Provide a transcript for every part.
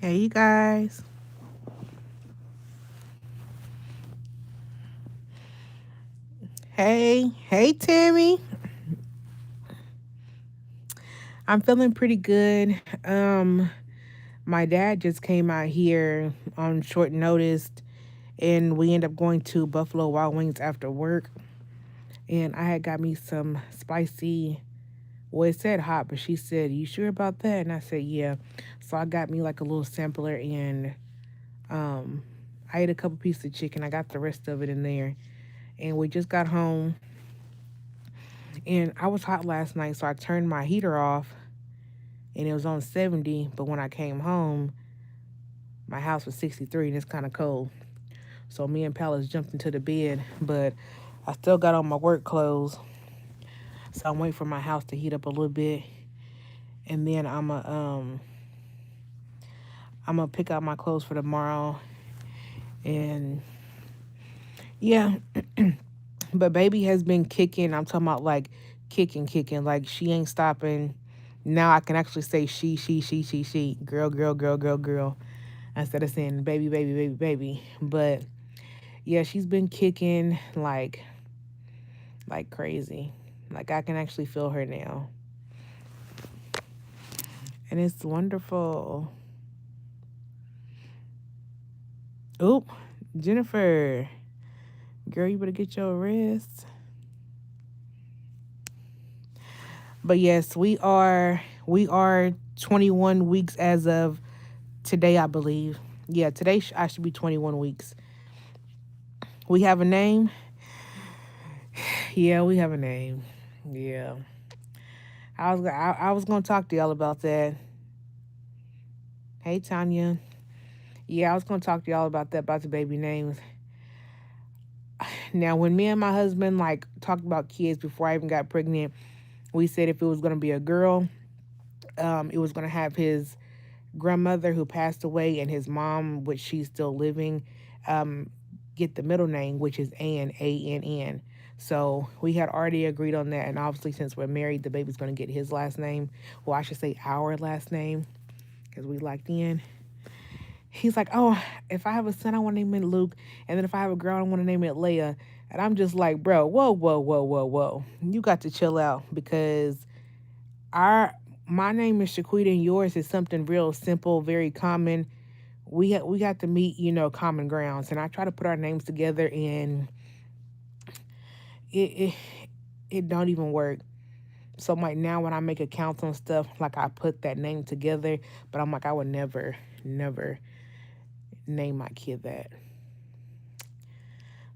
Hey, you guys. Hey, Tammy. I'm feeling pretty good. My dad just came out here on short notice, and we ended up going to Buffalo Wild Wings after work. And I had got me some spicy. Well, it said hot, but she said, "You sure about that?" And I said, "Yeah." So I got me like a little sampler, and um, I ate a couple pieces of chicken. I got the rest of it in there, and we just got home. And I was hot last night, so I turned my heater off and it was on 70. But when I came home, my house was 63 and it's kind of cold. So me and Palace jumped into the bed, but I still got on my work clothes. So I'm waiting for my house to heat up a little bit. And then I'm gonna pick out my clothes for tomorrow. And yeah, but baby has been kicking. I'm talking about like kicking. Like she ain't stopping. Now I can actually say she, girl, instead of saying baby. But yeah, she's been kicking like crazy. Like I can actually feel her now. And it's wonderful. Oop, Jennifer. Girl, you better get your rest. But yes, we are 21 weeks as of today, I believe. Yeah, today I should be 21 weeks. We have a name. Yeah, we have a name. Yeah, I was gonna talk to y'all about that. Hey, Tanya. Yeah, I was gonna talk to y'all about that, about the baby names. Now, when me and my husband like talked about kids before I even got pregnant, we said if it was gonna be a girl, it was gonna have his grandmother who passed away and his mom, which she's still living, um, get the middle name, which is Ann, Ann. So we had already agreed on that, and obviously since we're married, the baby's gonna get his last name. Well, I should say our last name because we liked Ian. He's like, "Oh, if I have a son, I want to name it Luke, and then if I have a girl, I want to name it Leia." And I'm just like, "Bro, whoa! You got to chill out because our my name is Shaquita and yours is something real simple, very common. We got to meet, common grounds, and I try to put our names together, and it it, it don't even work. So I'm like now when I make accounts on stuff, like I put that name together, but I'm like I would never name my kid that.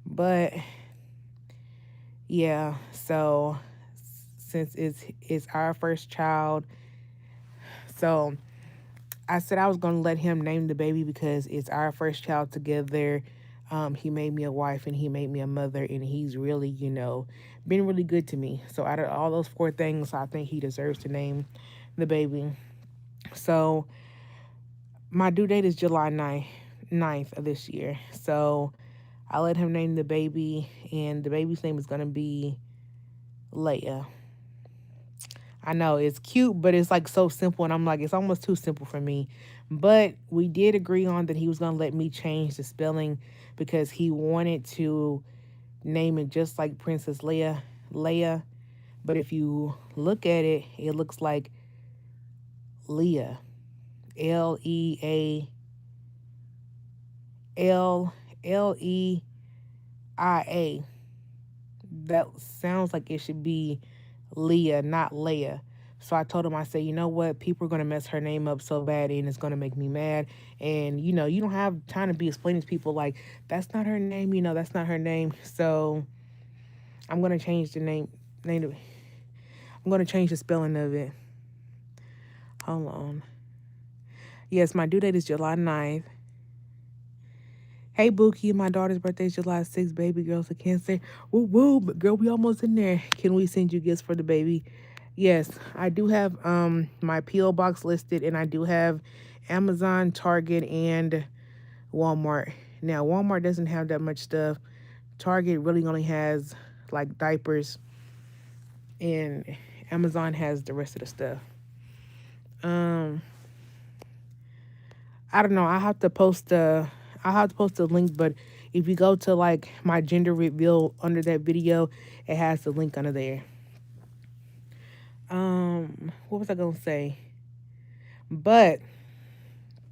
But yeah, so since it's our first child, so I said I was gonna let him name the baby because it's our first child together. He made me a wife and he made me a mother, and he's really, been really good to me. So out of all those four things, I think he deserves to name the baby. So my due date is July 9th of this year. So I let him name the baby, and the baby's name is gonna be Leia. I know it's cute, but it's like so simple, and I'm like, it's almost too simple for me. But we did agree on that he was gonna let me change the spelling because he wanted to name it just like Princess Leia. But if you look at it, it looks like Leah, Leia. That sounds like it should be Leah, not Leia. So I told him, I said, you know what? People are going to mess her name up so bad and it's going to make me mad. And, you don't have time to be explaining to people like, that's not her name, that's not her name. So I'm going to change the name. I'm going to change the spelling of it. Hold on. Yes, my due date is July 9th. Hey, Bookie, my daughter's birthday is July 6th. Baby girl's a Cancer. Woo woo, but girl, we almost in there. Can we send you gifts for the baby? Yes, I do have my PO box listed, and I do have Amazon, Target, and Walmart. Now Walmart doesn't have that much stuff. Target really only has like diapers, and Amazon has the rest of the stuff. Um, I don't know. I have to post a link, but if you go to like my gender reveal under that video, it has the link under there. What was I gonna say? But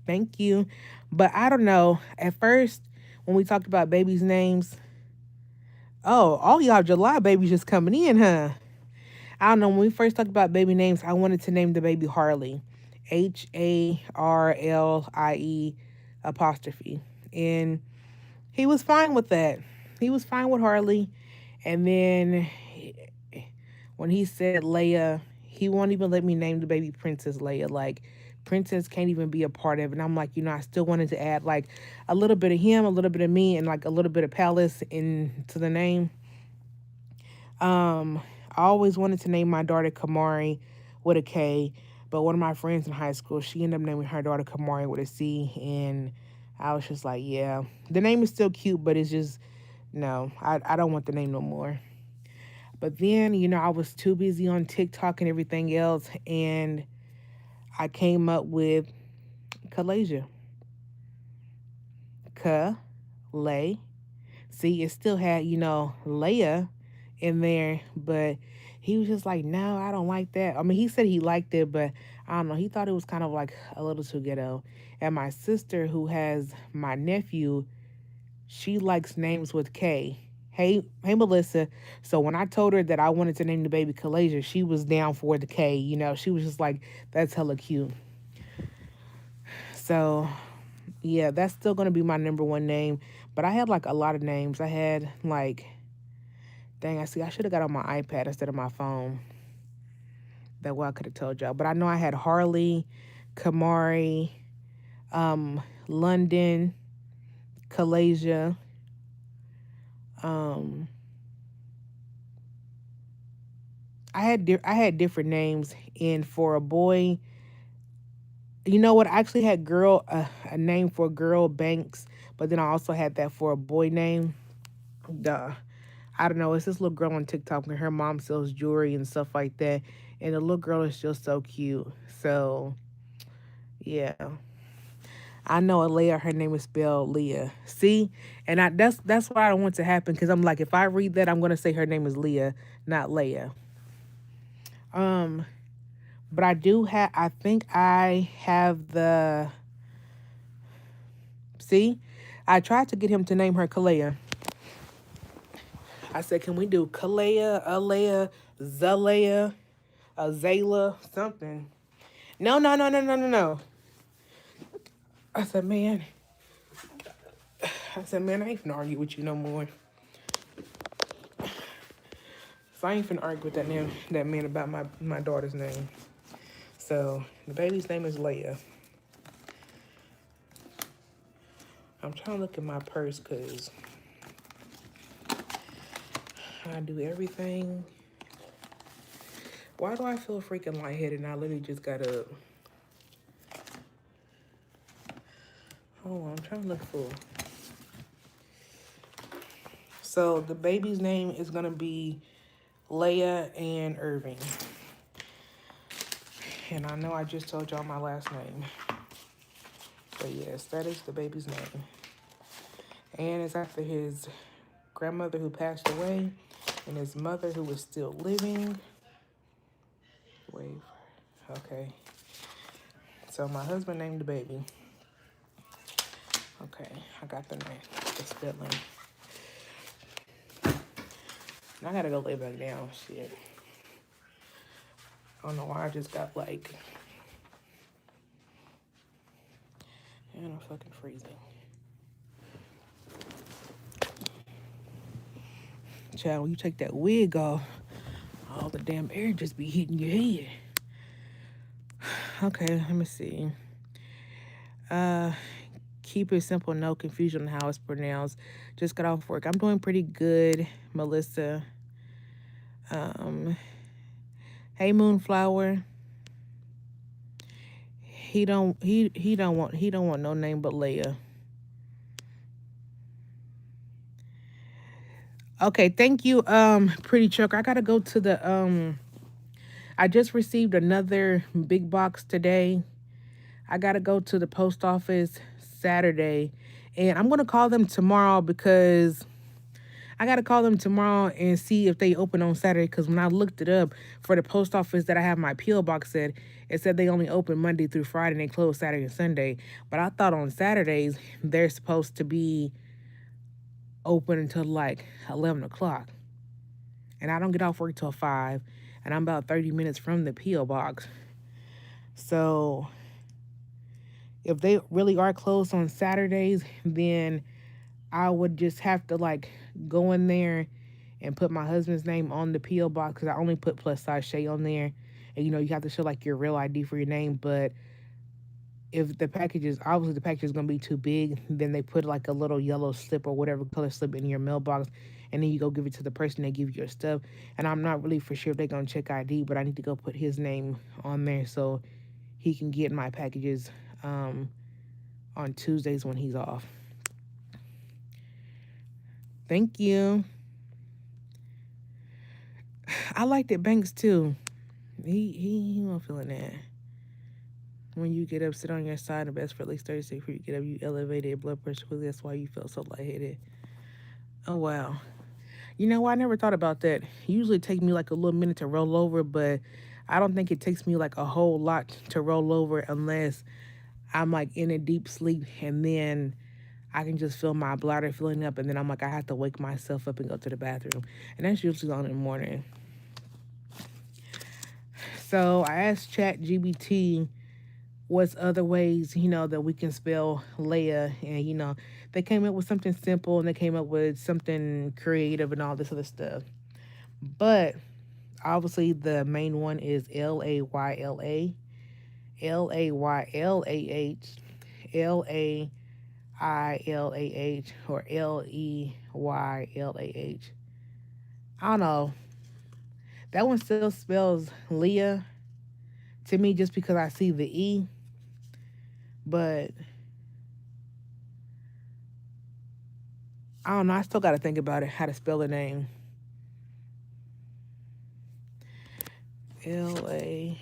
thank you. But I don't know. At first, when we talked about babies' names, oh, all y'all July babies just coming in, huh? I don't know. When we first talked about baby names, I wanted to name the baby Harley, Harlie apostrophe, and he was fine with that. He was fine with Harley, and then when he said Leia, he won't even let me name the baby Princess Leia. Like, Princess can't even be a part of it. And I'm like, I still wanted to add like a little bit of him, a little bit of me, and like a little bit of Palace into the name. Um, I always wanted to name my daughter Kamari with a K, but one of my friends in high school, she ended up naming her daughter Kamari with a C, and I was just like, yeah, the name is still cute, but it's just no, I don't want the name no more. But then, I was too busy on TikTok and everything else, and I came up with Kalasia. Lay. See, it still had, Leia in there, but he was just like, no, I don't like that. I mean, he said he liked it, but I don't know. He thought it was kind of like a little too ghetto. And my sister, who has my nephew, she likes names with K. Hey, Melissa. So when I told her that I wanted to name the baby Kalasia, she was down for the K. She was just like, that's hella cute. So yeah, that's still gonna be my number one name. But I had like a lot of names. I had like, dang, I should have got on my iPad instead of my phone. That way I could have told y'all. But I know I had Harley, Kamari, London, Kalasia. Um, I had different names, and for a boy, you know what? I actually had a name for a girl, Banks, but then I also had that for a boy name. Duh. I don't know. It's this little girl on TikTok and her mom sells jewelry and stuff like that, and the little girl is just so cute. So yeah, I know Alea. Her name is spelled Leah. See, and that's why I don't want to happen because I'm like, if I read that, I'm gonna say her name is Leah, not Leia. Um, but I do have. I think I have the. See, I tried to get him to name her Kalea. I said, can we do Kalea, Alea, Zalea, Azala, something? No, no, no, no, no, no, no. I said, man. I said, man, I ain't finna argue with you no more. So I ain't finna argue with that man about my daughter's name. So the baby's name is Leia. I'm trying to look at my purse because I do everything. Why do I feel freaking lightheaded and I literally just got up? Hold on, I'm trying to look full. So the baby's name is gonna be Leia and Irving. And I know I just told y'all my last name. But yes, that is the baby's name. And it's after his grandmother who passed away and his mother who is still living. Wait, okay. So my husband named the baby. Okay, I got the name, the spelling. I gotta go lay back down, shit. I don't know why I just got like, and I'm fucking freezing. Child, when you take that wig off, all the damn air just be hitting your head. Okay, let me see. Keep it simple, no confusion on how it's pronounced. Just got off work. I'm doing pretty good, Melissa. Hey Moonflower. He don't want no name but Leia. Okay, thank you, Pretty Chuck. I gotta go to the I just received another big box today. I got to go to the post office Saturday, and I'm going to call them tomorrow because I got to call them tomorrow and see if they open on Saturday. Because when I looked it up for the post office that I have my P.O. box at, it said they only open Monday through Friday and they close Saturday and Sunday. But I thought on Saturdays they're supposed to be open until like 11 o'clock. And I don't get off work till 5. And I'm about 30 minutes from the P.O. box. So if they really are closed on Saturdays, then I would just have to like go in there and put my husband's name on the P.O. box because I only put PlusSizeShay on there. And you have to show like your real ID for your name. But if the package is obviously the package is gonna be too big, then they put like a little yellow slip or whatever color slip in your mailbox, and then you go give it to the person that give you your stuff. And I'm not really for sure if they're gonna check ID, but I need to go put his name on there so he can get my packages on Tuesdays when he's off. Thank you. I liked it, Banks too. He won't feeling that. When you get up, sit on your side. The best for at least 30 seconds before you get up. You elevated blood pressure quickly. That's why you feel so lightheaded. Oh, wow. You know what? I never thought about that. Usually it takes me like a little minute to roll over, but I don't think it takes me like a whole lot to roll over unless I'm like in a deep sleep and then I can just feel my bladder filling up and then I'm like, I have to wake myself up and go to the bathroom. And that's usually on in the morning. So I asked ChatGPT what's other ways, that we can spell Leia. And, they came up with something simple and they came up with something creative and all this other stuff. But obviously the main one is Layla, Laylah, Lailah, or Leylah. I don't know. That one still spells Leah to me just because I see the E. But I don't know. I still got to think about it, how to spell the name. L-A.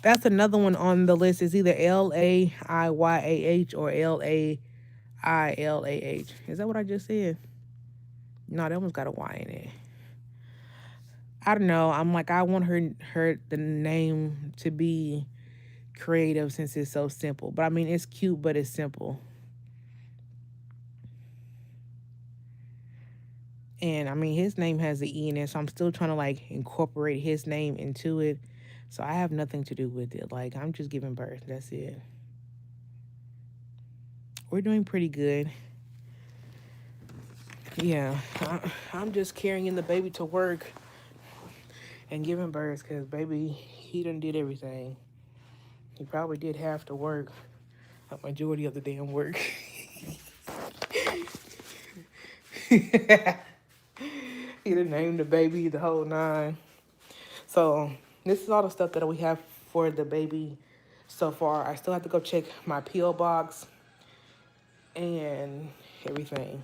That's another one on the list. It's either LaiYah or Lailah. Is that what I just said? No, that one's got a Y in it. I don't know. I'm like, I want her the name to be creative since it's so simple. But I mean, it's cute, but it's simple. And I mean, his name has the E in it, so I'm still trying to like incorporate his name into it. So I have nothing to do with it. Like, I'm just giving birth. That's it. We're doing pretty good. Yeah, I'm just carrying the baby to work and giving birth because baby, he done did everything. He probably did half the work, a majority of the damn work. He done named the baby the whole nine. So this is all the stuff that we have for the baby so far. I still have to go check my P.O. box and everything.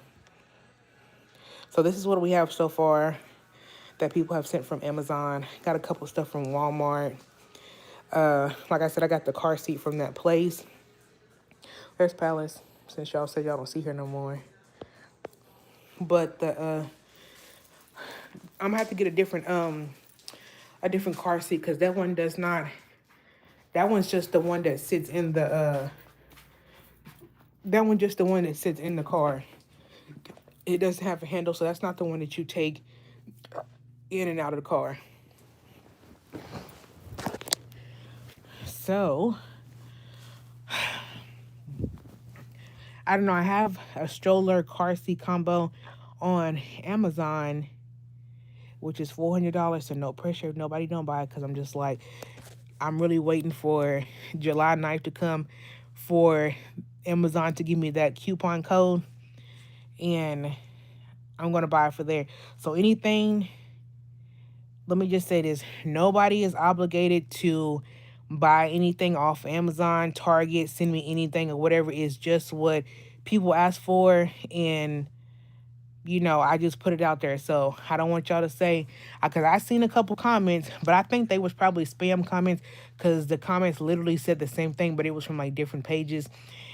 So this is what we have so far that people have sent from Amazon. Got a couple stuff from Walmart. Like I said, I got the car seat from that place. There's Palace, since y'all said y'all don't see her no more. But I'm gonna have to get a different car seat because that one does not. That one's just the one that sits in the. That one just the one that sits in the car. It doesn't have a handle, so that's not the one that you take in and out of the car. So, I don't know. I have a stroller car seat combo on Amazon, which is $400. So no pressure. Nobody don't buy it because I'm just like, I'm really waiting for July 9th to come for Amazon to give me that coupon code. And I'm going to buy it for there. So anything, let me just say this. Nobody is obligated to buy anything off Amazon, Target, send me anything or whatever. It's just what people ask for. And I just put it out there. So I don't want y'all to say, because I seen a couple comments, but I think they was probably spam comments because the comments literally said the same thing, but it was from like different pages.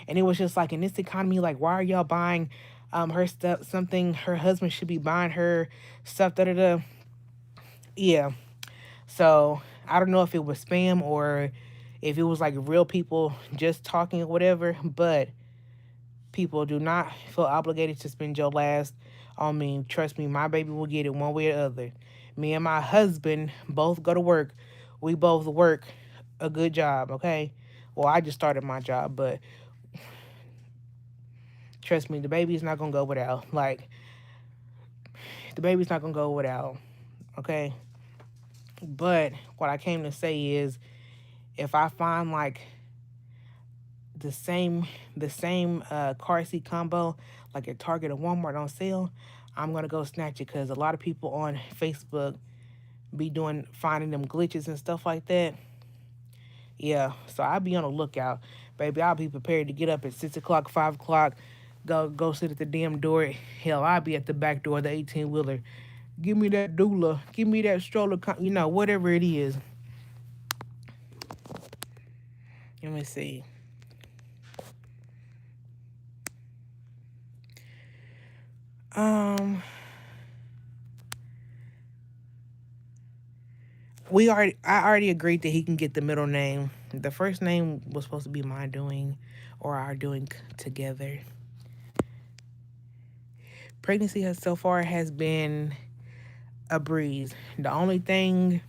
And it was just like, in this economy, like, why are y'all buying her stuff? Something her husband should be buying her stuff, da da da. Yeah. So I don't know if it was spam or if it was like real people just talking or whatever, but people, do not feel obligated to spend your last on me. Trust me, my baby will get it one way or the other. Me and my husband both go to work. We both work a good job, okay? Well, I just started my job, but trust me, the baby's not gonna go without. Like, the baby's not gonna go without, okay? But what I came to say is, if I find like the same car seat combo like at Target or Walmart on sale, I'm gonna go snatch it because a lot of people on Facebook be doing finding them glitches and stuff like that. Yeah, so I'll be on the lookout, baby. I'll be prepared to get up at 6 o'clock, 5 o'clock, go sit at the damn door. Hell, I'll be at the back door of the 18-wheeler. Give me that doula. Give me that stroller. Whatever it is. Let me see. Um, I already agreed that he can get the middle name. The first name was supposed to be my doing, or our doing together. Pregnancy has been a breeze. The only thing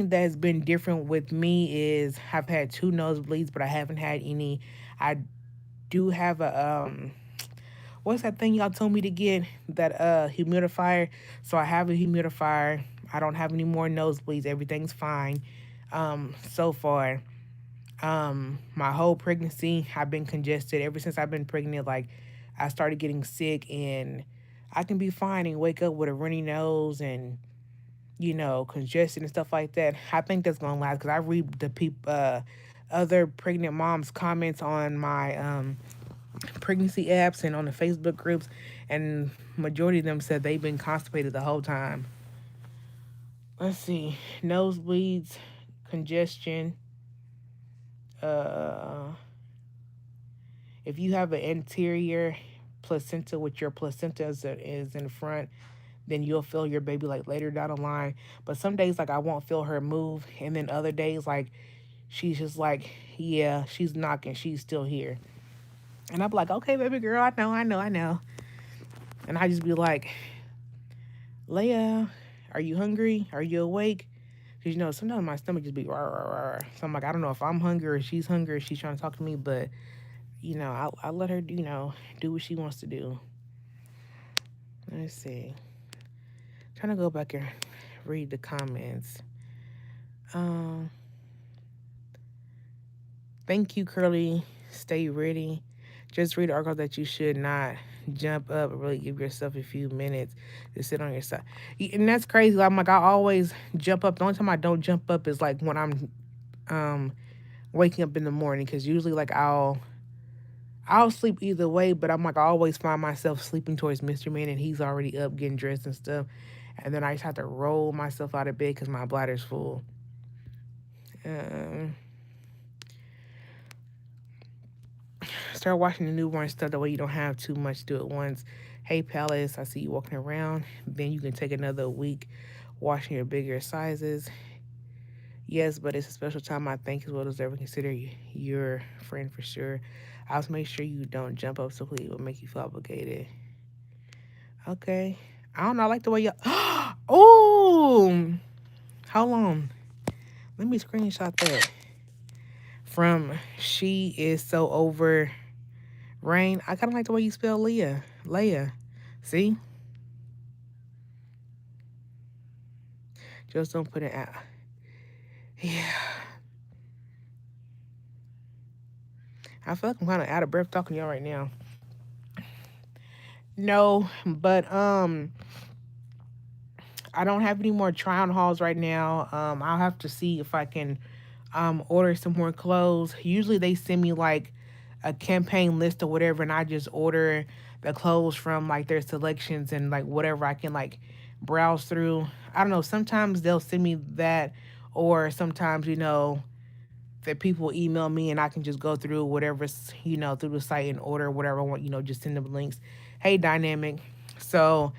that's been different with me is I've had two nosebleeds, but I haven't had any. I do have a what's that thing y'all told me to get? That humidifier. So I have a humidifier. I don't have any more nosebleeds. Everything's fine. So far. My whole pregnancy, I've been congested. Ever since I've been pregnant, like, I started getting sick, and I can be fine and wake up with a runny nose and congestion and stuff like that. I think that's gonna last because I read the other pregnant moms' comments on my pregnancy apps and on the Facebook groups, and majority of them said they've been constipated the whole time. Let's see, nosebleeds, congestion. Uh, if you have an anterior placenta, with your placenta is in front, then you'll feel your baby like later down the line. But some days, like, I won't feel her move, and then other days, like, she's just like, yeah, she's knocking, she's still here. And I'm like, okay, baby girl, I know. And I just be like, Leia, are you hungry? Are you awake? Because, sometimes my stomach just be rah, rah, rah. So I'm like, I don't know if I'm hungry or she's hungry or she's trying to talk to me, but, I let her, do what she wants to do. Let's see. Trying to go back and read the comments. Um, Thank you, Curly. Stay ready. Just read the article that you should not jump up and really give yourself a few minutes to sit on your side. And that's crazy. I'm like, I always jump up. The only time I don't jump up is like when I'm waking up in the morning, because usually, like, I'll sleep either way, but I'm like, I always find myself sleeping towards Mr. Man, and he's already up getting dressed and stuff. And then I just have to roll myself out of bed because my bladder's full. Um, Start watching the newborn stuff, that way you don't have too much to do at once. Hey, Palace, I see you walking around. Then you can take another week washing your bigger sizes. Yes, but it's a special time, I think, as well as ever consider your friend for sure. I'll make sure you don't jump up so quickly. It will make you feel obligated. Okay. I don't know. I like the way you. Oh, hold on. Let me screenshot that. From She Is So Over Rain. I kind of like the way you spell Leia. See? Just don't put it out. Yeah. I feel like I'm kind of out of breath talking to y'all right now. No, but I don't have any more try-on hauls right now. I'll have to see if I can order some more clothes. Usually they send me like a campaign list or whatever, and I just order the clothes from like their selections and like whatever I can like browse through. I don't know. Sometimes they'll send me that, or sometimes that people email me and I can just go through whatever's through the site and order whatever I want. Just send them links. Hey, Dynamic. So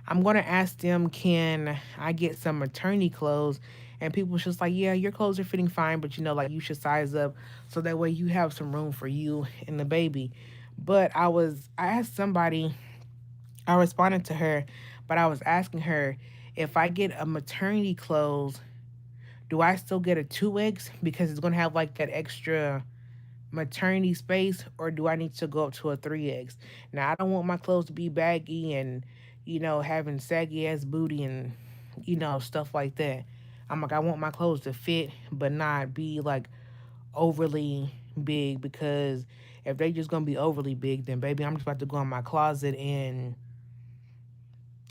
I'm gonna ask them, can I get some maternity clothes? And people's just like, yeah, your clothes are fitting fine, but like you should size up so that way you have some room for you and the baby. But I asked somebody, I responded to her, but I was asking her, if I get a maternity clothes, do I still get a 2X because it's gonna have like that extra maternity space, or do I need to go up to a 3X? Now I don't want my clothes to be baggy and having saggy ass booty and stuff like that. I'm like, I want my clothes to fit but not be like overly big, because if they just gonna be overly big, then baby, I'm just about to go in my closet and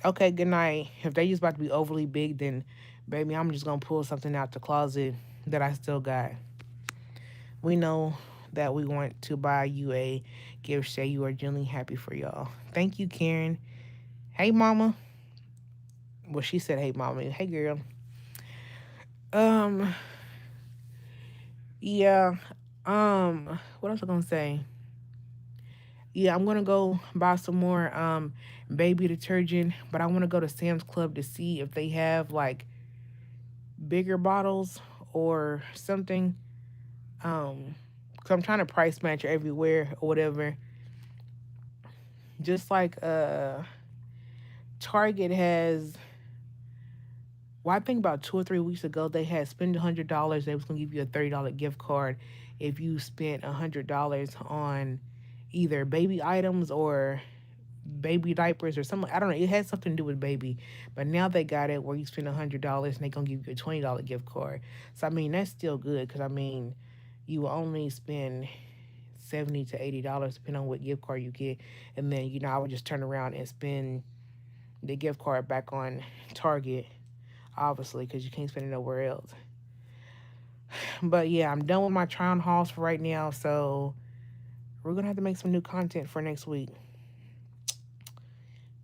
okay, good night. If they just about to be overly big, then baby, I'm just gonna pull something out the closet that I still got. We know that we want to buy you a gift, Shay. You are genuinely happy for y'all. Thank you, Karen. Hey, mama. Well, she said, hey, mama. Hey, girl. Um, yeah. What else I gonna say? Yeah, I'm gonna go buy some more baby detergent, but I wanna go to Sam's Club to see if they have like bigger bottles or something. Cause I'm trying to price match everywhere or whatever. Just like Target has, well, I think about 2 or 3 weeks ago they had spend $100. They was gonna give you a $30 gift card if you spent $100 on either baby items or baby diapers or something. I don't know. It had something to do with baby, but now they got it where you spend $100 and they gonna give you a $20 gift card. So I mean that's still good, because I mean you will only spend $70 to $80 depending on what gift card you get, and then I would just turn around and spend the gift card back on Target, obviously, because you can't spend it nowhere else. But yeah, I'm done with my try on hauls for right now, so we're gonna have to make some new content for next week.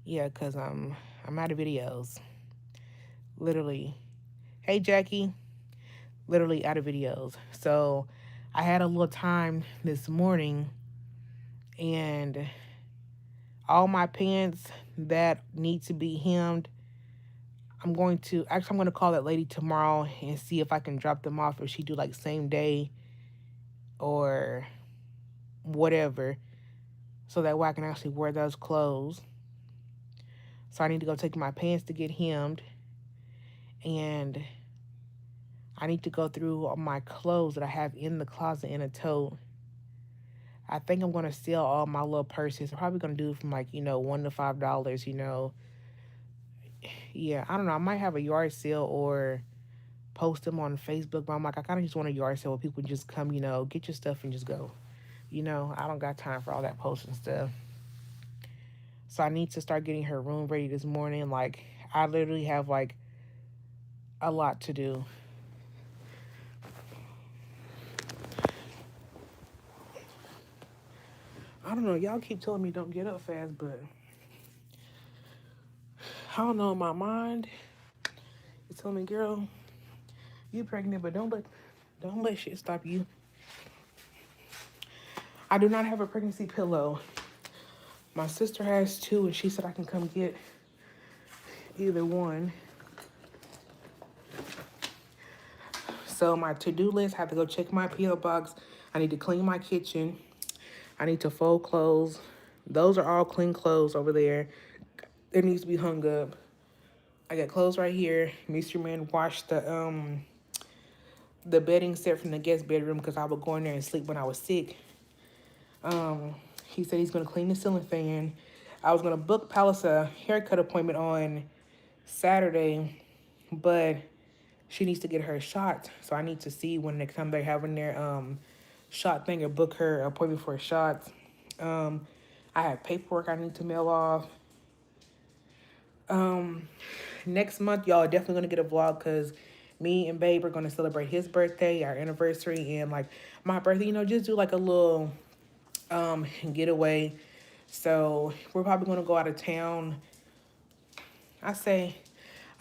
Yeah, because I'm out of videos. Literally. Hey, Jackie. Literally out of videos. So I had a little time this morning, and all my pants that need to be hemmed, I'm going to call that lady tomorrow and see if I can drop them off, if she do like same day or whatever, so that way I can actually wear those clothes. So I need to go take my pants to get hemmed, and I need to go through all my clothes that I have in the closet in a tote. I think I'm gonna sell all my little purses. I'm probably gonna do it from like $1 to $5. Yeah, I don't know. I might have a yard sale or post them on Facebook. But I'm like, I kind of just want a yard sale where people just come, get your stuff and just go. I don't got time for all that posting stuff. So I need to start getting her room ready this morning. Like, I literally have like a lot to do. I don't know. Y'all keep telling me don't get up fast, but I don't know. In my mind, it's telling me, girl, you pregnant, but don't let shit stop you. I do not have a pregnancy pillow. My sister has two, and she said I can come get either one. So my to-do list, I have to go check my P.O. box. I need to clean my kitchen. I need to fold clothes. Those are all clean clothes over there. It needs to be hung up. I got clothes right here. Mr. Man washed the bedding set from the guest bedroom because I would go in there and sleep when I was sick. He said he's gonna clean the ceiling fan. I was gonna book Palace a haircut appointment on Saturday, but she needs to get her shot. So I need to see when next time they're having their shot thing, or book her appointment for shots. I have paperwork I need to mail off. Next month, y'all are definitely gonna get a vlog, because me and Babe are gonna celebrate his birthday, our anniversary, and like my birthday. Just do like a little getaway. So we're probably going to go out of town. I say,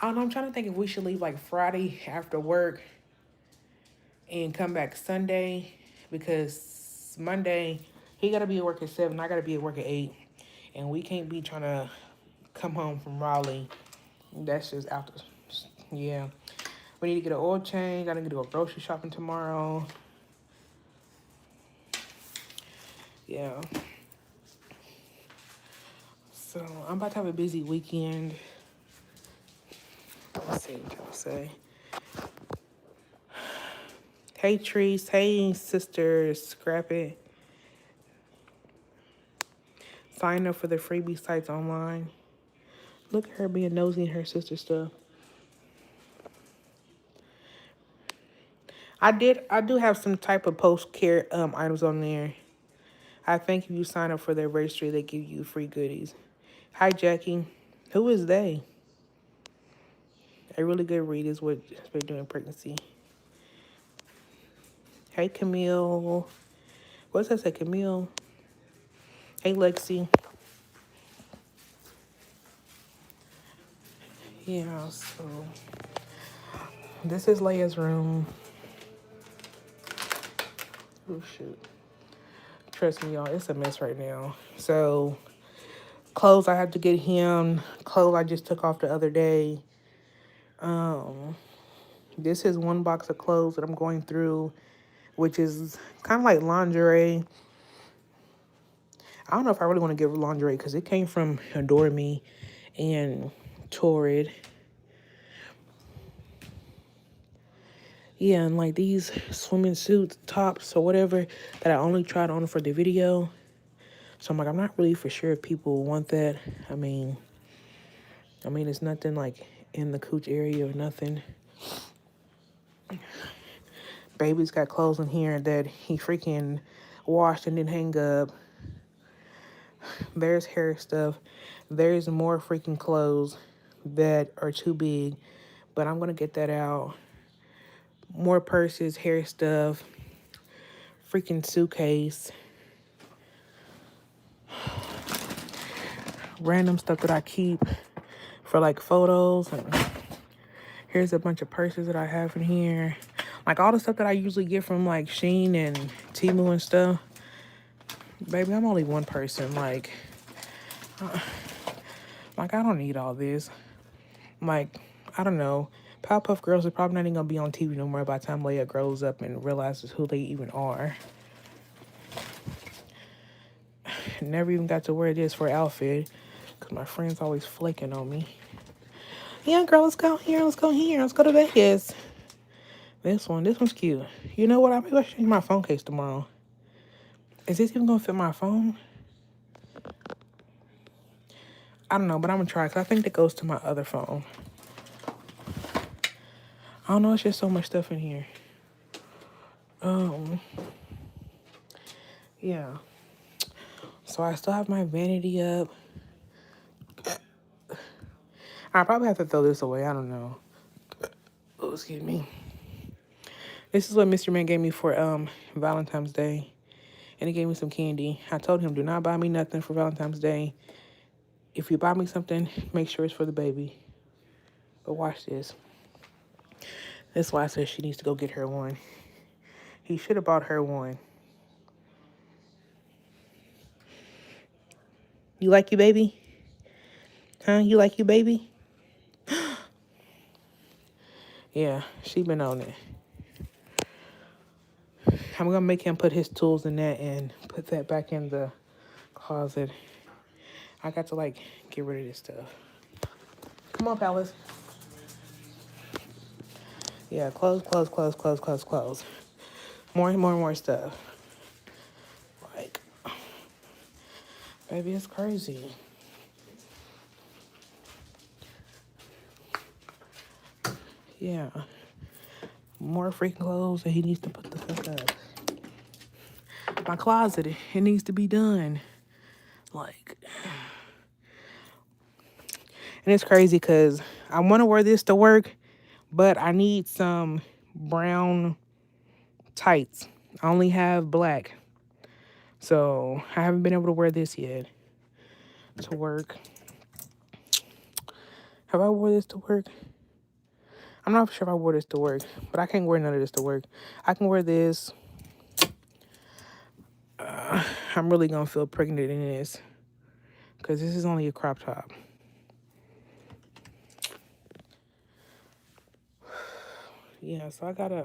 I don't know, I'm trying to think if we should leave like Friday after work and come back Sunday, because Monday he got to be at work at 7, I got to be at work at 8, and we can't be trying to come home from Raleigh. That's just after. Yeah. We need to get an oil change. I need to go grocery shopping tomorrow. Yeah. So I'm about to have a busy weekend. Let's see what y'all say. Hey Trees. Hey sister Scrap It. Sign up for the freebie sites online. Look at her being nosy in her sister stuff. I do have some type of post care items on there. I think if you sign up for their registry, they give you free goodies. Hi Jackie. Who is they? A really good read is what we're doing pregnancy. Hey Camille. What's that say, Camille? Hey Lexi. Yeah, so this is Leia's room. Oh shoot. Trust me, y'all, it's a mess right now. So clothes I have to get him. Clothes I just took off the other day. This is one box of clothes that I'm going through, which is kind of like lingerie. I don't know if I really want to give lingerie because it came from Adore Me and Torrid. Yeah, and like these swimming suits, tops, or whatever that I only tried on for the video. So I'm like, I'm not really for sure if people want that. I mean, it's nothing like in the cooch area or nothing. Baby's got clothes in here that he freaking washed and didn't hang up. There's hair stuff. There's more freaking clothes that are too big, but I'm gonna get that out. More purses, hair stuff, freaking suitcase, random stuff that I keep for like photos. And here's a bunch of purses that I have in here. Like all the stuff that I usually get from like Shein and Temu and stuff. Baby, I'm only one person. Like I don't need all this. Like, I don't know. Powerpuff Girls are probably not even gonna be on TV no more by the time Leia grows up and realizes who they even are. Never even got to wear this for outfit because my friends always flaking on me. Yeah, girl, let's go here. Let's go here. Let's go to Vegas. This one's cute. You know what? I maybe I should change my phone case tomorrow. Is this even gonna fit my phone? I don't know, but I'm gonna try because I think that goes to my other phone. I don't know. It's just so much stuff in here. Yeah. So I still have my vanity up. I probably have to throw this away. I don't know. Oh, excuse me. This is what Mr. Man gave me for Valentine's Day. And he gave me some candy. I told him, do not buy me nothing for Valentine's Day. If you buy me something, make sure it's for the baby. But watch this. That's why I said she needs to go get her one. He should have bought her one. You like your baby? Huh? You like your baby? Yeah, she been on it. I'm going to make him put his tools in that and put that back in the closet. I got to, like, get rid of this stuff. Come on, Palace. Yeah, clothes. More stuff. Like, baby, it's crazy. Yeah. More freaking clothes that he needs to put the fuck up. My closet, it needs to be done. Like, and it's crazy because I want to wear this to work, but I need some brown tights. I only have black. So I haven't been able to wear this yet. to work. Have I wore this to work? I'm not sure if I wore this to work, but I can't wear none of this to work. I can wear this. I'm really gonna feel pregnant in this because this is only a crop top. Yeah, so I gotta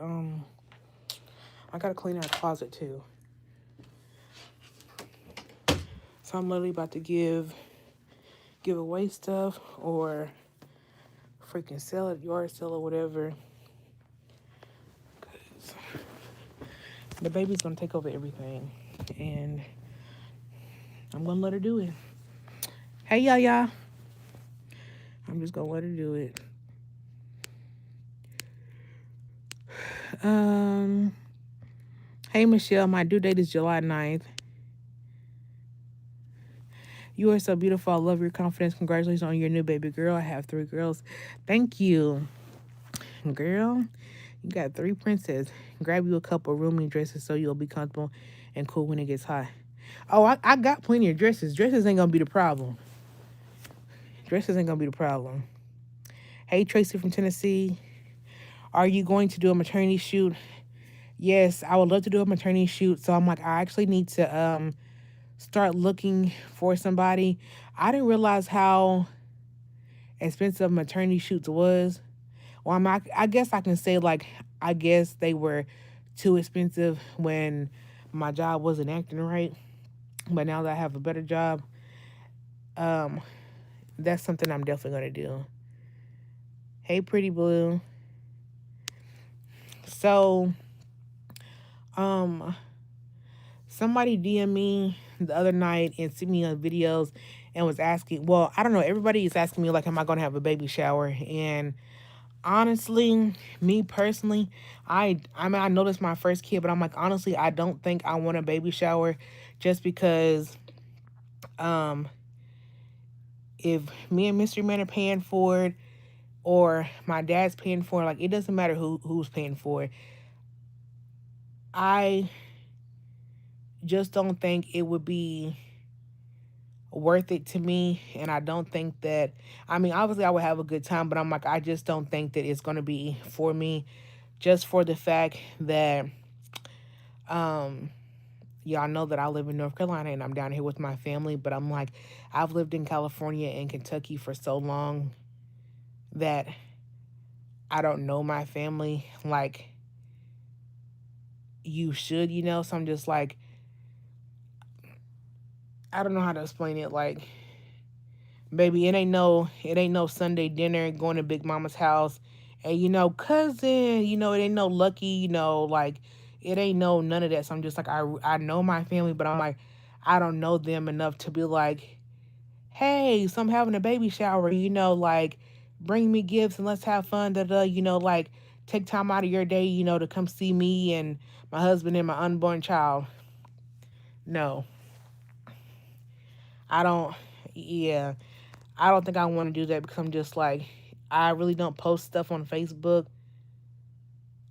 clean our closet too. So I'm literally about to give away stuff or freaking sell it, yard sale or whatever. 'Cause the baby's gonna take over everything, and I'm gonna let her do it. Hey, y'all. I'm just gonna let her do it. Um, hey Michelle, my due date is July 9th. You are so beautiful. I love your confidence. Congratulations on your new baby girl. I have 3 girls. Thank you, girl. You got 3 princesses. Grab you a couple roomy dresses so you'll be comfortable and cool when it gets hot. Oh, I got plenty of dresses. Dresses ain't gonna be the problem. Dresses ain't gonna be the problem. Hey Tracy from Tennessee. Are you going to do a maternity shoot? Yes, I would love to do a maternity shoot. So I'm like, I actually need to start looking for somebody. I didn't realize how expensive maternity shoots was. Well, I guess I can say like I guess they were too expensive when my job wasn't acting right. But now that I have a better job, um, that's something I'm definitely gonna do. Hey, Pretty Blue. So, um, somebody DM me the other night and sent me videos and was asking. Well, I don't know. Everybody is asking me like, am I gonna have a baby shower? And honestly, me personally, I mean I know this is my first kid, but I'm like honestly, I don't think I want a baby shower, just because um if me and Mystery Man are paying for it or my dad's paying for it, like it doesn't matter who's paying for it. I just don't think it would be worth it to me, and I don't think that, I mean obviously I would have a good time, but I'm like I just don't think that it's going to be for me, just for the fact that um y'all know that I live in North Carolina and I'm down here with my family, but I'm like, I've lived in California and Kentucky for so long that I don't know my family like you should, you know? So I'm just like, I don't know how to explain it. Like, baby, it ain't no Sunday dinner going to Big Mama's house and cousin, it ain't no lucky, like it ain't no none of that. So I'm just like, I know my family, but I'm like, I don't know them enough to be like, hey, so I'm having a baby shower, like bring me gifts and let's have fun, like take time out of your day, to come see me and my husband and my unborn child. No, I don't, yeah, I don't think I want to do that because I'm just like, I really don't post stuff on Facebook.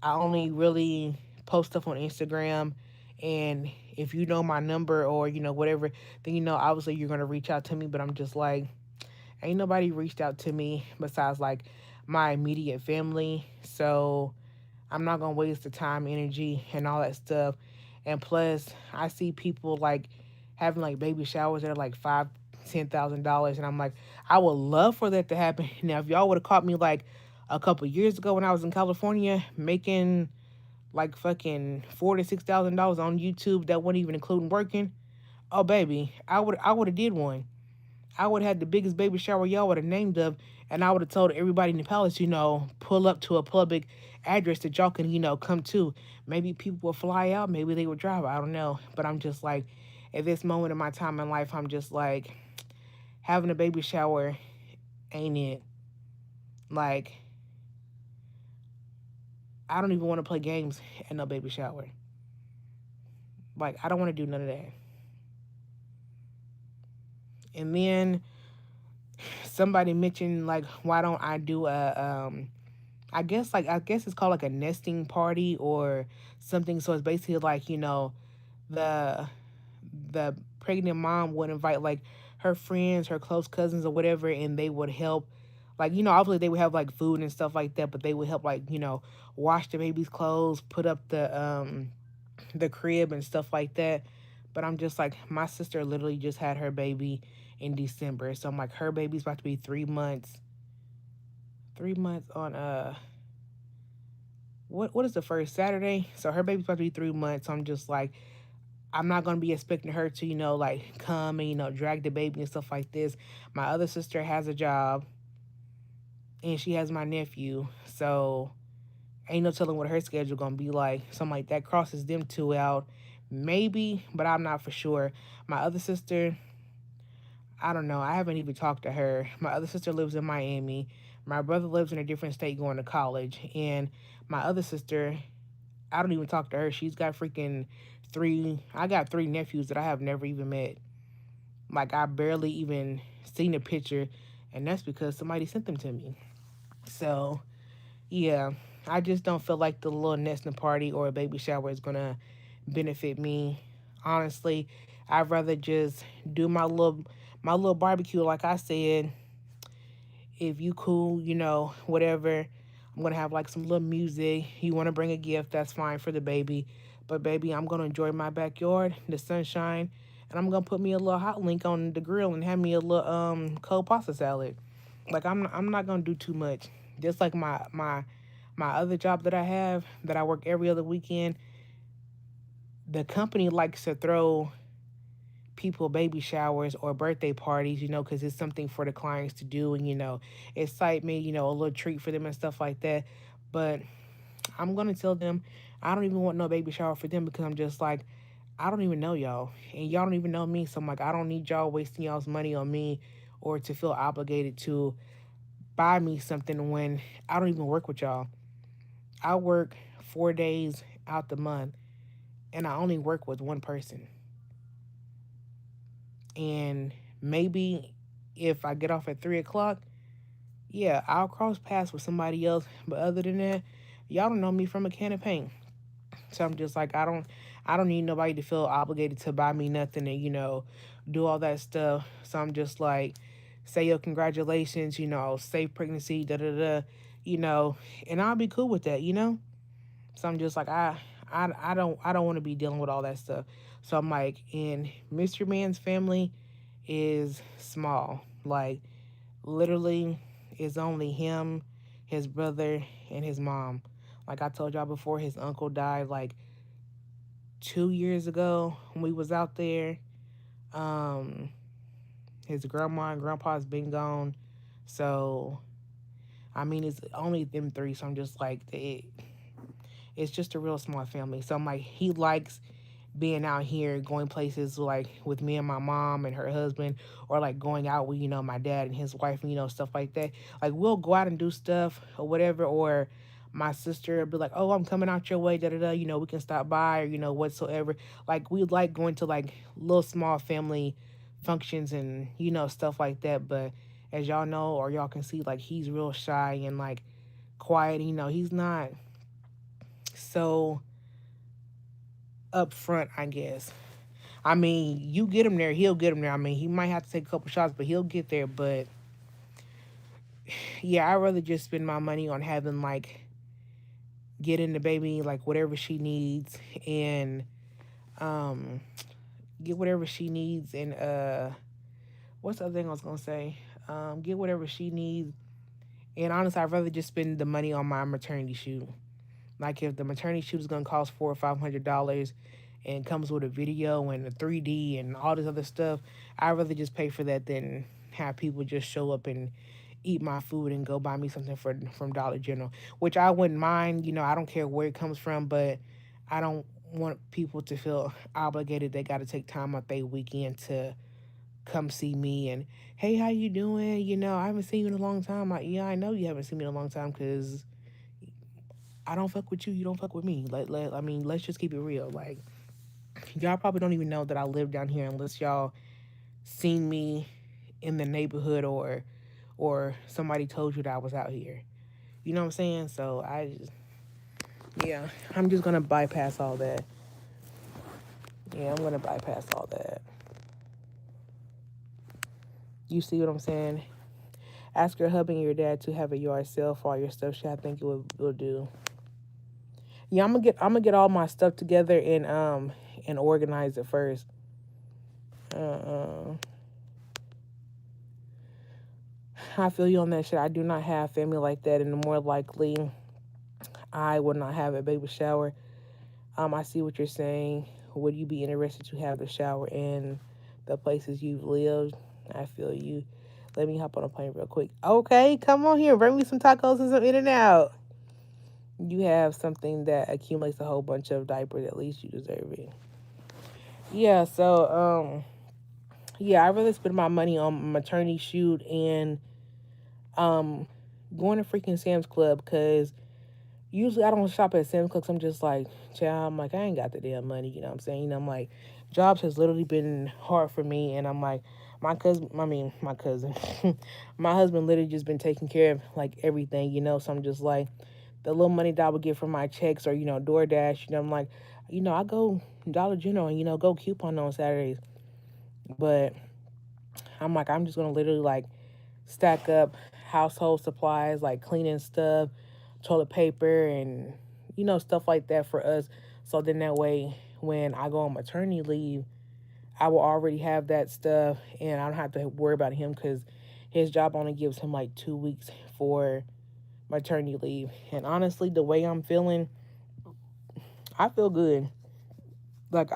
I only really post stuff on Instagram. And if you know my number or, whatever, then, obviously you're going to reach out to me. But I'm just like, ain't nobody reached out to me besides like my immediate family. So I'm not gonna waste the time, energy, and all that stuff. And plus, I see people like having like baby showers that are like $5,000, $10,000, and I'm like, I would love for that to happen. Now, if y'all would have caught me like a couple years ago when I was in California making like fucking $4,000 to $6,000 on YouTube, that wasn't even including working. Oh baby, I would have did one. I would have had the biggest baby shower y'all would have named of, and I would have told everybody in the palace, pull up to a public address that y'all can, come to. Maybe people will fly out, maybe they will drive. I don't know. But I'm just like, at this moment in my time in life, I'm just like, having a baby shower ain't it. Like, I don't even want to play games at no baby shower. Like, I don't want to do none of that. And then somebody mentioned like, why don't I do I guess it's called like a nesting party or something. So it's basically like, the the pregnant mom would invite like her friends, her close cousins or whatever, and they would help. Like, obviously they would have like food and stuff like that, but they would help like, wash the baby's clothes, put up the crib and stuff like that. But I'm just like, my sister literally just had her baby in December. So I'm like, her baby's about to be 3 months. 3 months on what is the first Saturday? So her baby's about to be 3 months. So I'm just like, I'm not gonna be expecting her to, like come and, drag the baby and stuff like this. My other sister has a job and she has my nephew. So ain't no telling what her schedule gonna be like. Something like that crosses them two out. Maybe, but I'm not for sure. My other sister, I don't know. I haven't even talked to her. My other sister lives in Miami. My brother lives in a different state going to college. And my other sister, I don't even talk to her. She's got freaking I got three nephews that I have never even met. Like, I barely even seen a picture. And that's because somebody sent them to me. So, yeah, I just don't feel like the little nesting party or a baby shower is going to benefit me. Honestly, I'd rather just do my little barbecue like I said. If you cool, whatever. I'm gonna have like some little music. You wanna bring a gift, that's fine for the baby. But baby, I'm gonna enjoy my backyard, the sunshine, and I'm gonna put me a little hot link on the grill and have me a little cold pasta salad. Like I'm not gonna do too much. Just like my other job that I have, that I work every other weekend, the company likes to throw people baby showers or birthday parties, because it's something for the clients to do and, excite me, a little treat for them and stuff like that. But I'm going to tell them I don't even want no baby shower for them because I'm just like, I don't even know y'all and y'all don't even know me. So I'm like, I don't need y'all wasting y'all's money on me or to feel obligated to buy me something when I don't even work with y'all. I work 4 days out the month and I only work with one person. And maybe if I get off at 3 o'clock, yeah, I'll cross paths with somebody else. But other than that, y'all don't know me from a can of paint. So I'm just like, I don't need nobody to feel obligated to buy me nothing and, do all that stuff. So I'm just like, say your congratulations, safe pregnancy, da da da, you know, and I'll be cool with that. So I'm just like, I don't want to be dealing with all that stuff. So I'm like, and Mr. Man's family is small. Like, literally, it's only him, his brother, and his mom. Like I told y'all before, his uncle died like 2 years ago when we was out there. Um, his grandma and grandpa's been gone. So I mean, it's only them three. So I'm just like, it's just a real small family. So I'm like, he likes being out here, going places like with me and my mom and her husband, or like going out with, my dad and his wife and, stuff like that. Like, we'll go out and do stuff or whatever, or my sister will be like, oh, I'm coming out your way, da da da, we can stop by or, whatsoever. Like, we like going to like little small family functions and, stuff like that. But as y'all know, or y'all can see, like, he's real shy and like quiet, he's not so upfront, I guess. I mean, you get him there, he'll get him there. I mean, he might have to take a couple shots, but he'll get there. But yeah, I'd rather just spend my money on having like getting the baby like whatever she needs and um get whatever she needs and what's the other thing I was gonna say? Get whatever she needs. And honestly, I'd rather just spend the money on my maternity shoot. Like if the maternity shoot is gonna cost $400 or $500 and comes with a video and a 3D and all this other stuff, I'd rather just pay for that than have people just show up and eat my food and go buy me something from Dollar General, which I wouldn't mind. I don't care where it comes from, but I don't want people to feel obligated. They got to take time out their weekend to come see me and hey, how you doing? I haven't seen you in a long time. Yeah, I know you haven't seen me in a long time because I don't fuck with you. You don't fuck with me. I mean, let's just keep it real. Like, y'all probably don't even know that I live down here unless y'all seen me in the neighborhood or somebody told you that I was out here. You know what I'm saying? So yeah, I'm just gonna bypass all that. Yeah, I'm gonna bypass all that. You see what I'm saying? Ask your hubby and your dad to have a yard sale for all your stuff. Shit, I think it will do. Yeah, I'm gonna get all my stuff together and organize it first. Uh, I feel you on that shit. I do not have family like that, and the more likely I would not have a baby shower. I see what you're saying. Would you be interested to have the shower in the places you've lived? I feel you. Let me hop on a plane real quick. Okay, come on here. Bring me some tacos and some In and Out. You have something that accumulates a whole bunch of diapers. At least you deserve it. Yeah. Yeah. I really spend my money on maternity shoot and um, going to freaking Sam's Club because usually I don't shop at Sam's Club. 'Cause I'm just like, child, I'm like, I ain't got the damn money. You know what I'm saying? You know, I'm like, jobs has literally been hard for me. And I'm like, my cousin, my husband literally just been taking care of like everything, you know? So I'm just like, the little money that I would get from my checks or, DoorDash, I'm like, I go Dollar General and, go coupon on Saturdays. But I'm like, I'm just going to literally like stack up household supplies like cleaning stuff, toilet paper, and stuff like that for us. So then that way, when I go on maternity leave, I will already have that stuff, and I don't have to worry about him because his job only gives him like 2 weeks for maternity leave. And honestly, the way I'm feeling, I feel good. Like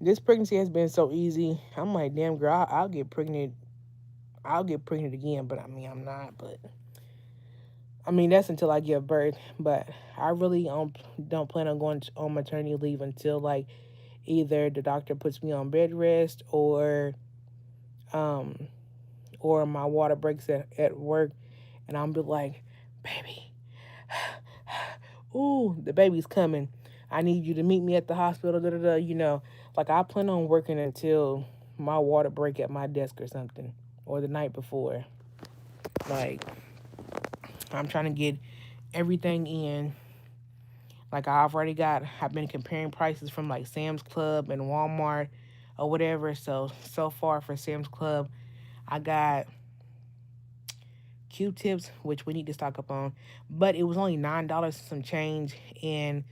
this pregnancy has been so easy. I'm like, damn girl, I'll get pregnant. I'll get pregnant again, but I mean, I'm not. But I mean, that's until I give birth. But I really don't plan on going on maternity leave until like either the doctor puts me on bed rest um or my water breaks at work, and I'll be like, baby, ooh, the baby's coming. I need you to meet me at the hospital. Da, da, da, like I plan on working until my water break at my desk or something, or the night before. Like I'm trying to get everything in. Like I've been comparing prices from like Sam's Club and Walmart or whatever. So far for Sam's Club, I got Q-tips, which we need to stock up on, but it was only $9 some change. And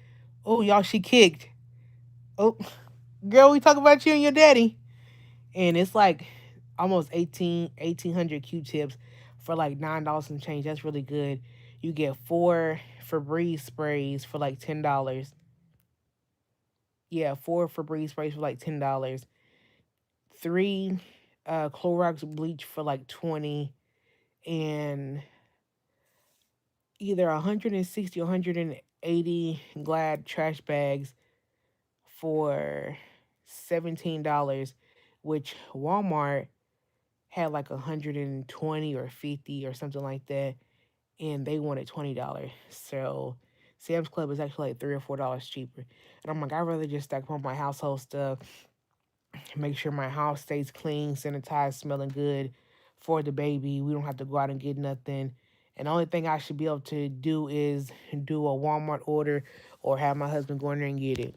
oh, y'all, she kicked. Oh, girl, we talk about you and your daddy, and it's like almost 1,800 Q-tips for like $9 some change. That's really good. You get 4 Febreze sprays for like $10. Yeah, 4 Febreze sprays for like $10. Three Clorox bleach for like 20, and either 160 or 180 Glad trash bags for $17, which Walmart had like 120 or 50 or something like that, and they wanted $20. So Sam's Club is actually like $3 or $4 cheaper. And I'm like, I'd rather just stack up my household stuff, make sure my house stays clean, sanitized, smelling good for the baby. We don't have to go out and get nothing. And the only thing I should be able to do is do a Walmart order or have my husband go in there and get it.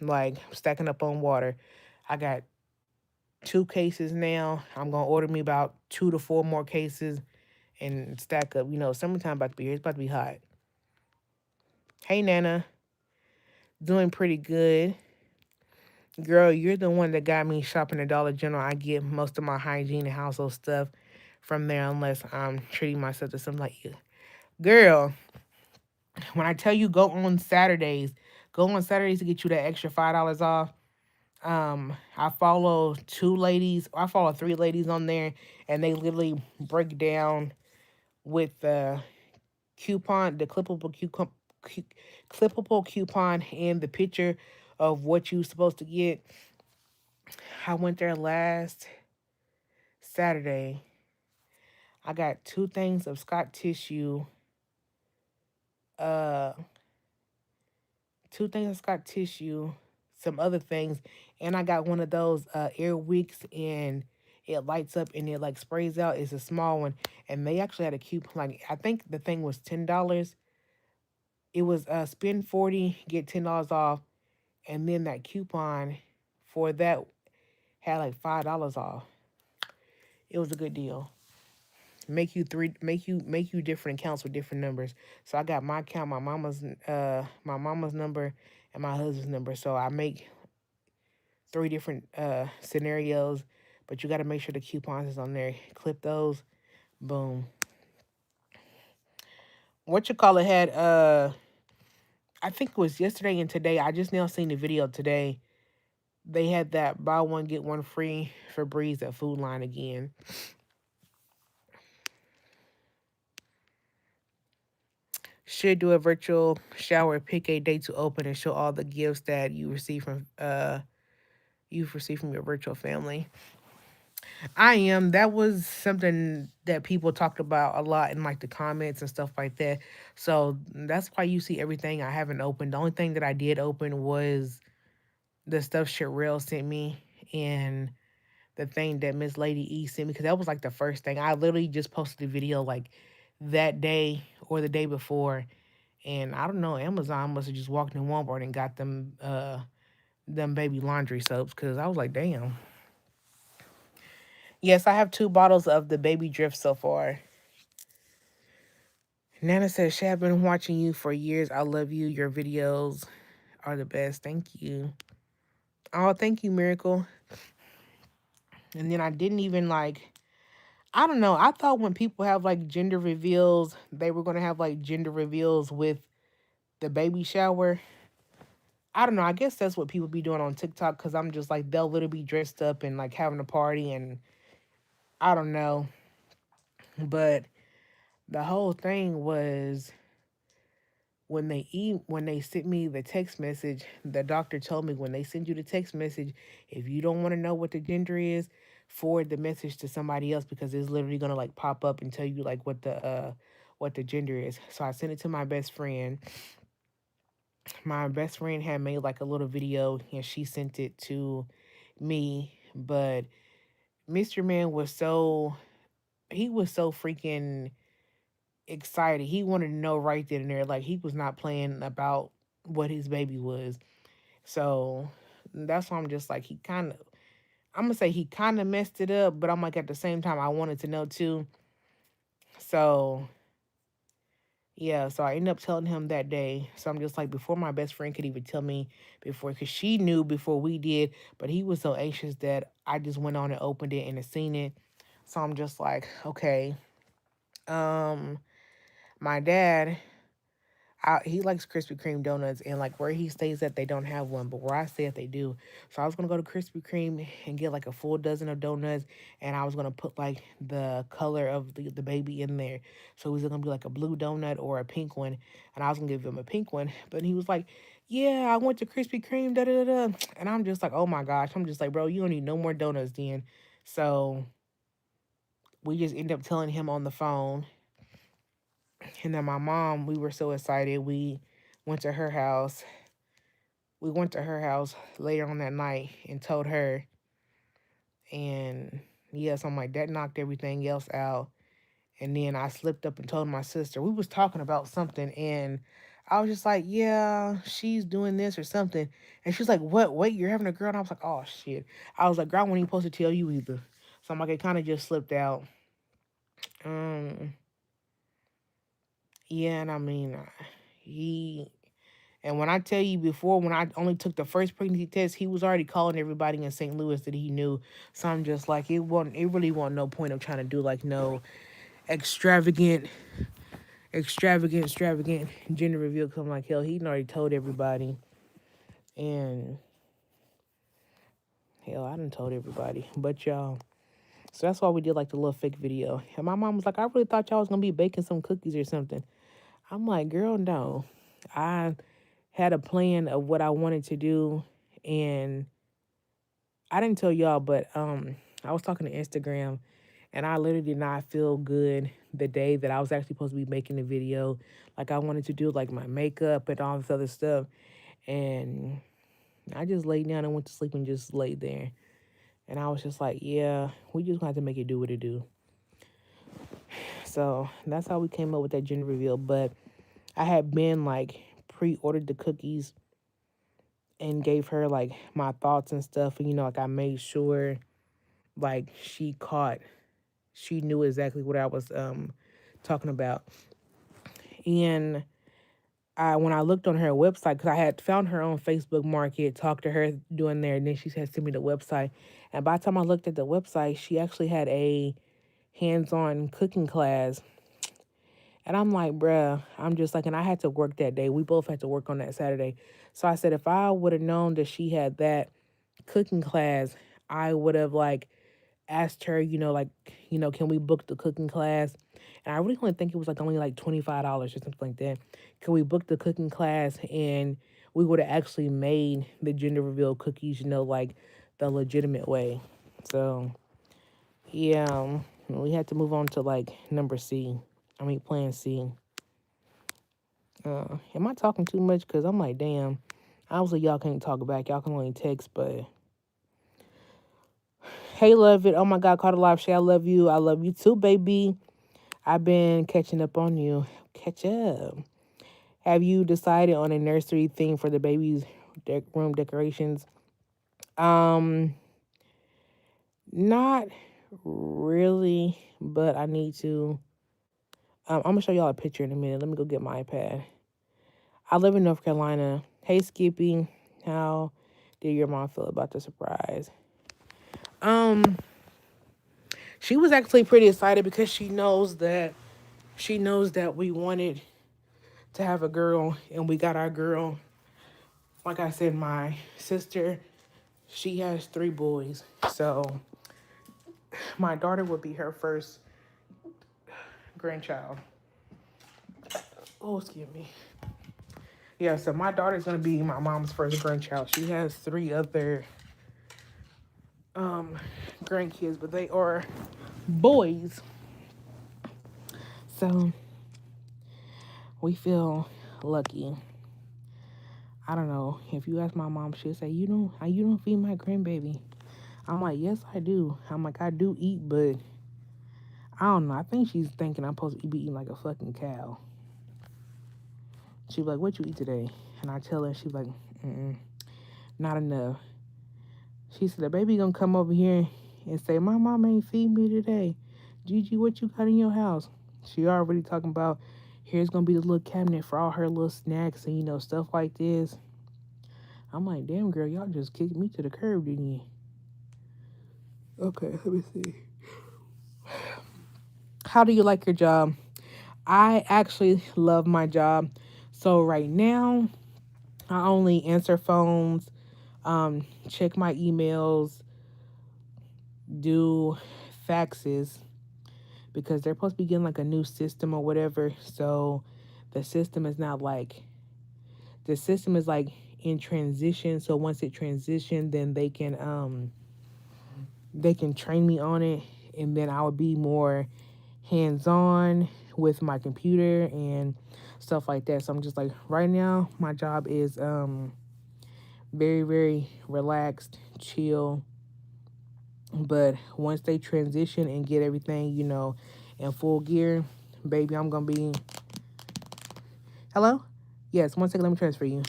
Like stacking up on water. I got 2 cases now. I'm gonna order me about 2 to 4 more cases and stack up. Summertime about to be here. It's about to be hot. Hey Nana, doing pretty good. Girl, you're the one that got me shopping at Dollar General. I get most of my hygiene and household stuff from there unless I'm treating myself to something like you. Girl, when I tell you go on Saturdays to get you that extra $5 off. I follow 2 ladies. I follow 3 ladies on there, and they literally break down with the coupon, the clippable coupon, and the picture of what you're supposed to get. I went there last Saturday. I got 2 things of Scott tissue. Uh, 2 things of Scott tissue. Some other things, and I got one of those Air Wicks, and it lights up and it like sprays out. It's a small one, and they actually had a coupon. Like I think the thing was $10. It was spend 40, get $10 off, and then that coupon for that had like $5 off. It was a good deal. Make you different accounts with different numbers. So I got my account, my mama's number, and my husband's number. So I make three different scenarios, but you got to make sure the coupons is on there. Clip those. Boom. What you call it had I think it was yesterday and today. I just now seen the video today. They had that buy one get one free for Breeze at Food Line again. Should do a virtual shower, pick a date to open, and show all the gifts that you've received from your virtual family. I am. That was something that people talked about a lot in like the comments and stuff like that. So that's why you see everything I haven't opened. The only thing that I did open was the stuff Sherelle sent me and the thing that Miss Lady E sent me because that was like the first thing. I literally just posted the video like that day or the day before. And I don't know, Amazon must have just walked in Walmart and got them baby laundry soaps because I was like, damn. Yes, I have two bottles of the baby drift so far. Nana says, Shay, I've been watching you for years. I love you. Your videos are the best. Thank you. Oh, thank you, Miracle. And then I didn't even like, I don't know. I thought when people have like gender reveals, they were going to have like gender reveals with the baby shower. I don't know. I guess that's what people be doing on TikTok because I'm just like, they'll literally be dressed up and like having a party and I don't know. But the whole thing was when they sent me the text message, the doctor told me when they send you the text message, if you don't want to know what the gender is, forward the message to somebody else because it's literally gonna like pop up and tell you like what the gender is. So I sent it to my best friend. My best friend had made like a little video and she sent it to me, but Mr. Man was so freaking excited. He wanted to know right then and there. Like he was not playing about what his baby was. So that's why I'm just like I'm gonna say he kind of messed it up, but I'm like at the same time I wanted to know too. So yeah, so I ended up telling him that day. So I'm just like before my best friend could even tell me before, because she knew before we did, but he was so anxious that I just went on and opened it and seen it. So I'm just like, okay. Um, my dad he likes Krispy Kreme donuts, and like where he stays at, they don't have one, but where I stay at, they do. So I was gonna go to Krispy Kreme and get like a full dozen of donuts, and I was gonna put like the color of the baby in there. So it was gonna be like a blue donut or a pink one, and I was gonna give him a pink one, but he was like, "Yeah, I went to Krispy Kreme, da da da," and I'm just like, "Oh my gosh!" I'm just like, "Bro, you don't need no more donuts, then." So we just end up telling him on the phone. And then my mom, we were so excited. Went to her house. We went to her house later on that night and told her. And yes, I'm like, that knocked everything else out. And then I slipped up and told my sister. We was talking about something and I was just like, yeah, she's doing this or something. And she's like, what? Wait, you're having a girl? And I was like, oh, shit. I was like, girl, I wasn't even supposed to tell you either. So I'm like, it kind of just slipped out. Um, yeah, and I mean, he And when I tell you before, when I only took the first pregnancy test, he was already calling everybody in St. Louis that he knew. So I'm just like, it really wasn't no point of trying to do like no extravagant, extravagant gender reveal. Cause I'm like, hell, he already told everybody. And hell, I done told everybody. But y'all, so that's why we did like the little fake video. And my mom was like, I really thought y'all was gonna be baking some cookies or something. I'm like, girl, no. I had a plan of what I wanted to do, and I didn't tell y'all, but I was talking to Instagram, and I literally did not feel good the day that I was actually supposed to be making the video. Like I wanted to do like my makeup and all this other stuff, and I just laid down and went to sleep and just laid there. And I was just like, yeah, we just gonna have to make it do what it do. So that's how we came up with that gender reveal. But I had been like pre-ordered the cookies and gave her like my thoughts and stuff. And like I made sure like she caught she knew exactly what I was talking about. And when I looked on her website, because I had found her on Facebook Market, talked to her doing there, and then she had sent me the website. And by the time I looked at the website, she actually had a hands-on cooking class. And I'm like, bruh, I'm just like, and I had to work that day. We both had to work on that Saturday. So I said, if I would have known that she had that cooking class, I would have like asked her, like, can we book the cooking class? And I really only think it was like only like $25 or something like that. Can we book the cooking class? And we would have actually made the gender reveal cookies, like the legitimate way. So yeah, we had to move on to like number C. I mean, plan C. Am I talking too much? Because I'm like, damn. Obviously, y'all can't talk back. Y'all can only text, but hey, love it. Oh my God, caught a live Shay. I love you. I love you too, baby. I've been catching up on you. Catch up. Have you decided on a nursery theme for the baby's room decorations? Um, Not really, but I need to. I'm gonna show y'all a picture in a minute. Let me go get my iPad. I live in North Carolina. Hey, Skippy, how did your mom feel about the surprise? Um, she was actually pretty excited because she knows that we wanted to have a girl and we got our girl. Like I said, my sister, she has 3 boys. So my daughter would be her first grandchild. Oh, excuse me. Yeah, so my daughter's gonna be my mom's first grandchild. She has 3 other um grandkids, but they are boys. So we feel lucky. I don't know. If you ask my mom, she'll say, you don't feed my grandbaby. I'm like, yes, I do. I'm like, I do eat, but I don't know. I think she's thinking I'm supposed to be eating like a fucking cow. She's like, what you eat today? And I tell her, she's like, not enough. She said, the baby gonna come over here and say, my mom ain't feed me today. Gigi, what you got in your house? She already talking about, here's gonna be the little cabinet for all her little snacks and, stuff like this. I'm like, damn, girl, y'all just kicked me to the curb, didn't you? Okay, let me see. How do you like your job? I actually love my job. So right now, I only answer phones, check my emails, do faxes because they're supposed to be getting like a new system or whatever. So the system is not like the system is like in transition. So once it transitioned, then they can train me on it, and then I would be more hands-on with my computer and stuff like that. So I'm just like, right now my job is very, very relaxed, chill. But once they transition and get everything, in full gear, baby, I'm gonna be. Hello? Yes, 1 second, let me transfer you.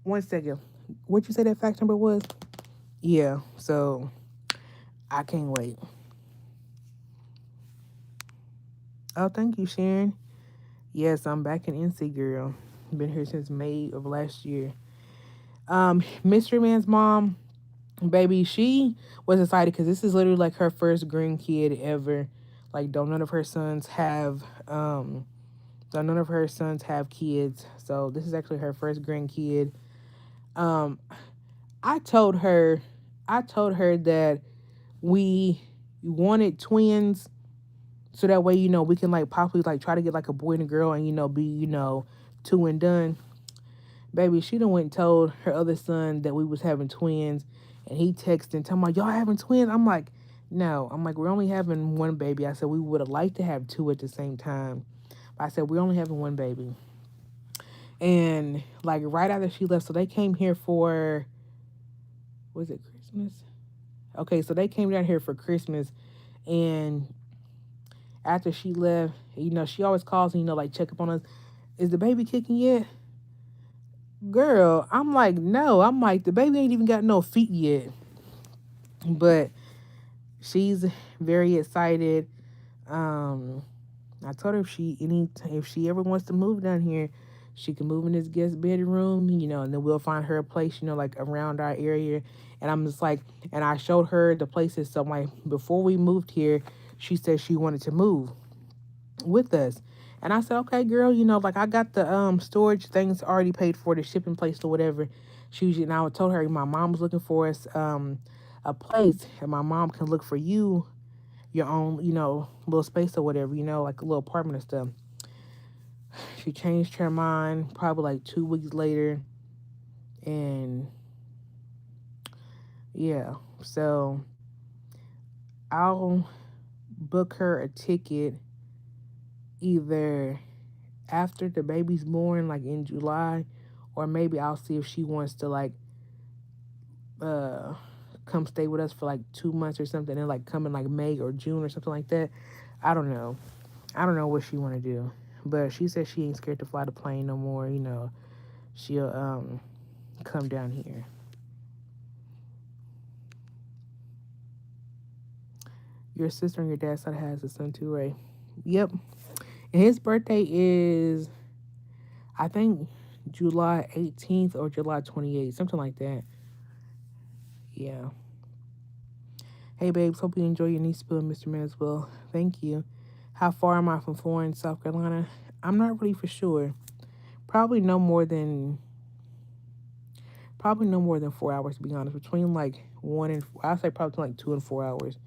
1 second. What you say that fax number was? Yeah, so I can't wait. Oh, thank you, Sharon. Yes, I'm back in NC, girl. Been here since May of last year. Mystery Man's mom, baby, she was excited because this is literally like her first grandkid ever. Like, don't none of her sons have kids. So this is actually her first grandkid. Um, I told her, that we wanted twins, so that way, we can like possibly like try to get like a boy and a girl and be, 2 and done. Baby, she done went and told her other son that we was having twins, and he texted and telling me, y'all having twins? I'm like, no. I'm like, we're only having 1 baby. I said we would have liked to have 2 at the same time. But I said we're only having 1 baby. And like right after she left, so they came here for, was it Christmas? Okay, so they came down here for Christmas, and after she left, she always calls and, like check up on us. Is the baby kicking yet? Girl, I'm like, no. I'm like, the baby ain't even got no feet yet. But She's very excited. Um, I told her if she ever wants to move down here, she can move in this guest bedroom, and then we'll find her a place, like around our area. And I'm just like, and I showed her the places. So like before we moved here, she said she wanted to move with us. And I said, okay, girl, like I got the storage things already paid for, the shipping place or whatever. And I told her my mom was looking for us a place, and my mom can look for you your own, little space or whatever, like a little apartment or stuff. She changed her mind probably like 2 weeks later, and yeah, so I'll book her a ticket either after the baby's born, like in July, or maybe I'll see if she wants to like uh come stay with us for like 2 months or something, and like come in like May or June or something like that. I don't know. I don't know what she want to do, but she said she ain't scared to fly the plane no more. She'll come down here. Your sister on your dad's side has a son too, Ray. Yep. And his birthday is, I think, July 18th or July 28th, something like that. Yeah. Hey, babes. Hope you enjoy your niece bill, Mr. Manswell. Thank you. How far am I from Florence, South Carolina? I'm not really for sure. Probably no more than Probably no more than 4 hours, to be honest. Between like I'd say probably between like 2 and 4 hours.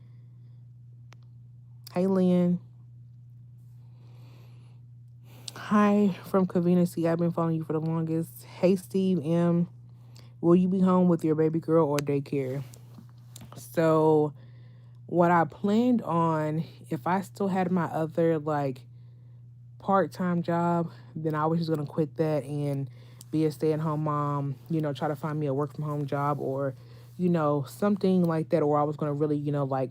Hey, Lynn. Hi from Covina. See, I've been following you for the longest. Hey, Steve M. Will you be home with your baby girl or daycare? So, what I planned on, if I still had my other like part time job, then I was just gonna quit that and be a stay at home mom. Try to find me a work from home job, or something like that. Or I was gonna really like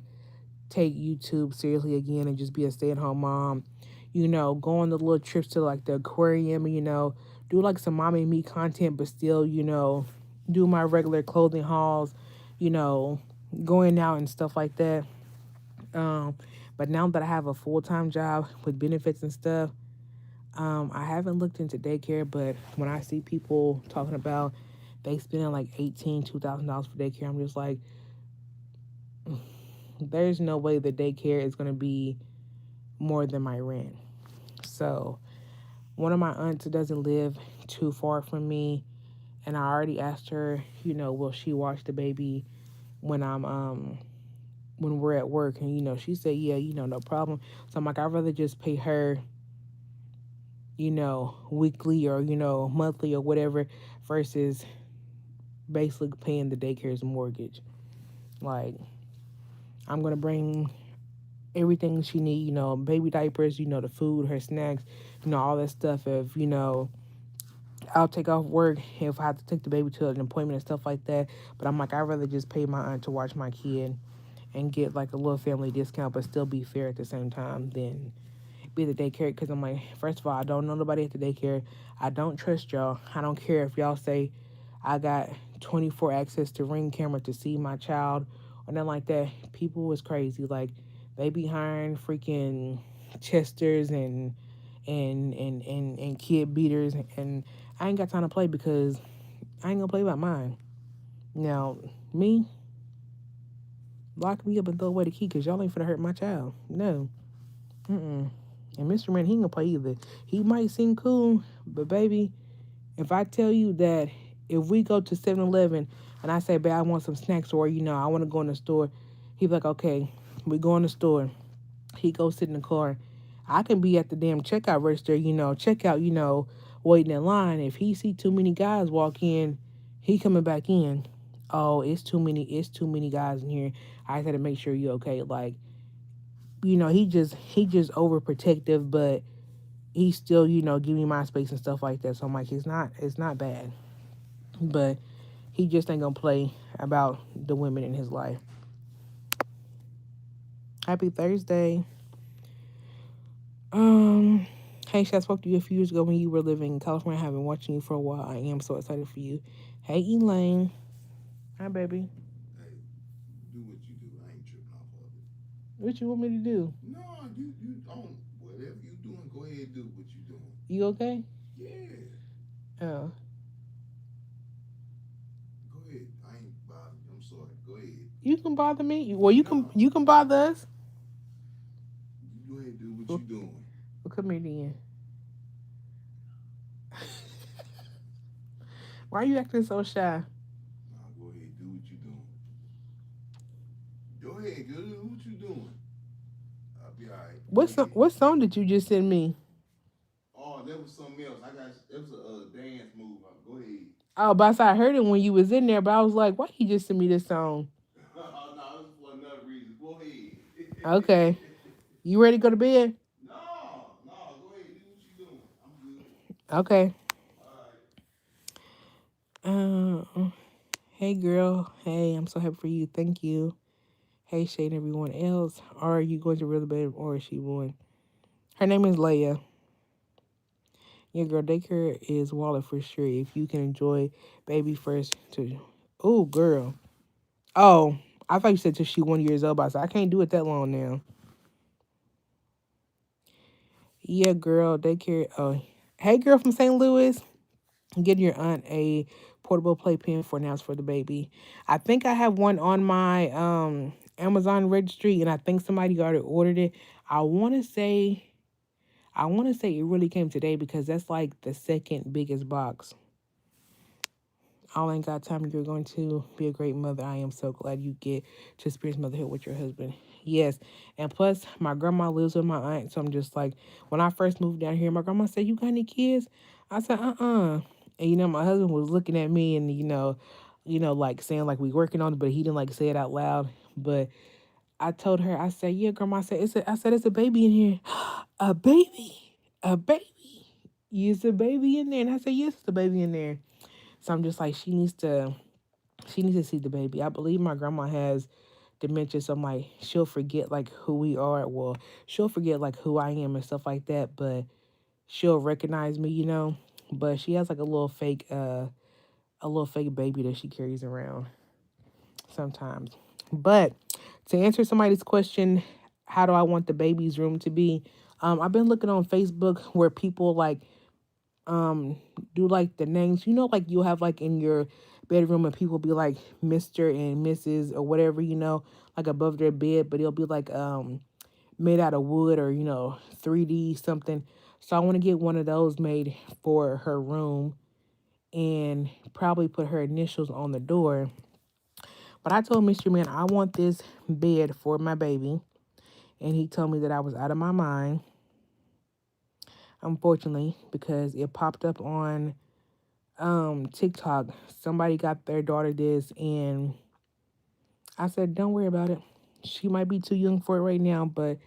take YouTube seriously again and just be a stay at home mom. Go on the little trips to like the aquarium. Do like some mommy and me content, but still do my regular clothing hauls. You know, going out and stuff like that. Um, but now that I have a full time job with benefits and stuff, I haven't looked into daycare, but when I see people talking about they spending like $2,000 for daycare, I'm just like, there's no way the daycare is going to be more than my rent. So one of my aunts doesn't live too far from me, and I already asked her, will she watch the baby when when we're at work? And she said, yeah, no problem. So I'm like, I'd rather just pay her, weekly or monthly or whatever, versus basically paying the daycare's mortgage. Like, I'm gonna bring everything she need, baby diapers, the food, her snacks, all that stuff. If I'll take off work if I have to take the baby to an appointment and stuff like that. But I'm like, I'd rather just pay my aunt to watch my kid and get like a little family discount, but still be fair at the same time than be at the daycare. Because I'm like, first of all, I don't know nobody at the daycare. I don't trust y'all. I don't care if y'all say I got 24 access to Ring camera to see my child or nothing like that. People is crazy. Like, they be hiring freaking chesters and kid beaters, and I ain't got time to play because I ain't gonna play by mine. Now, me, lock me up and throw away the key because y'all ain't finna hurt my child. No. Mm-mm. And Mr. Man, he ain't gonna play either. He might seem cool, but baby, if I tell you that if we go to 7-Eleven and I say, babe, I want some snacks, or, I want to go in the store, he be like, okay, we go in the store. He goes sit in the car. I can be at the damn checkout register, checkout, waiting in line. If he see too many guys walk in, he coming back in. Oh, it's too many guys in here. I had to make sure you okay. Like, he just overprotective, but he still, give me my space and stuff like that. So I'm like, it's not bad. But he just ain't gonna play about the women in his life. Happy Thursday. Um, hey, I spoke to you a few years ago when you were living in California. I have been watching you for a while. I am so excited for you. Hey, Elaine. Hi, baby. What you want me to do? No, you don't. Whatever you doing, go ahead and do what you doing. You okay? Yeah, Oh, go ahead. I ain't bothering you. I'm sorry. Go ahead. you can bother me. Well, you can No, you can bother us. you go ahead and do what Well, you doing. well come here then. Why are you acting so shy? Nah, go ahead. Do what you doing. Go ahead. Go do what you doing. I'll be all right. Go ahead. What song did you just send me? Oh, that was something else. I got. That was a dance move. Go ahead. Oh, but I heard it when you was in there, but I was like, why he just sent me this song? Oh no, this is for another reason. Go ahead. Okay. You ready to go to bed? No, no, go ahead. Do what you doing. I'm good. Okay. All right. Uh, hey girl. Hey, I'm so happy for you. Thank you. Hey Shay and everyone else. Are you going to real bed or is she going? Her name is Leia. Yeah, girl, daycare is wallet for sure. If you can enjoy baby first to oh girl. Oh, I thought you said till she 1 years old, but I said I can't do it that long now. Yeah, girl, daycare. Oh, hey, girl from St. Louis, get your aunt a portable playpen for now for the baby. I think I have one on my Amazon registry, and I think somebody already ordered it. I want to say, I want to say it really came today because that's like the second biggest box. All ain't got time. You're going to be a great mother. I am so glad you get to experience motherhood with your husband. Yes. And plus, my grandma lives with my aunt. So I'm just like, when I first moved down here, my grandma said, "You got any kids?" I said, "Uh." And, my husband was looking at me and, like saying like we working on it, but he didn't like say it out loud. But I told her, I said, "Yeah, grandma." I said, "It's a baby in here." A baby. A baby. Is a baby in there? And I said, "Yes, it's a baby in there." So I'm just like, she needs to see the baby. I believe my grandma has dementia, so I'm like, she'll forget like who we are. Well, she'll forget like who I am and stuff like that, but she'll recognize me. But she has like a little fake baby that she carries around sometimes. But to answer somebody's question, how do I want the baby's room to be? I've been looking on Facebook where people like um do like the names, like you'll have like in your bedroom and people be like Mr. and Mrs. or whatever, like above their bed, but it'll be like made out of wood or 3D something. So I want to get one of those made for her room and probably put her initials on the door. But I told Mr. Man I want this bed for my baby, and he told me that I was out of my mind, unfortunately, because it popped up on TikTok. Somebody got their daughter this, and I said, "Don't worry about it. She might be too young for it right now, but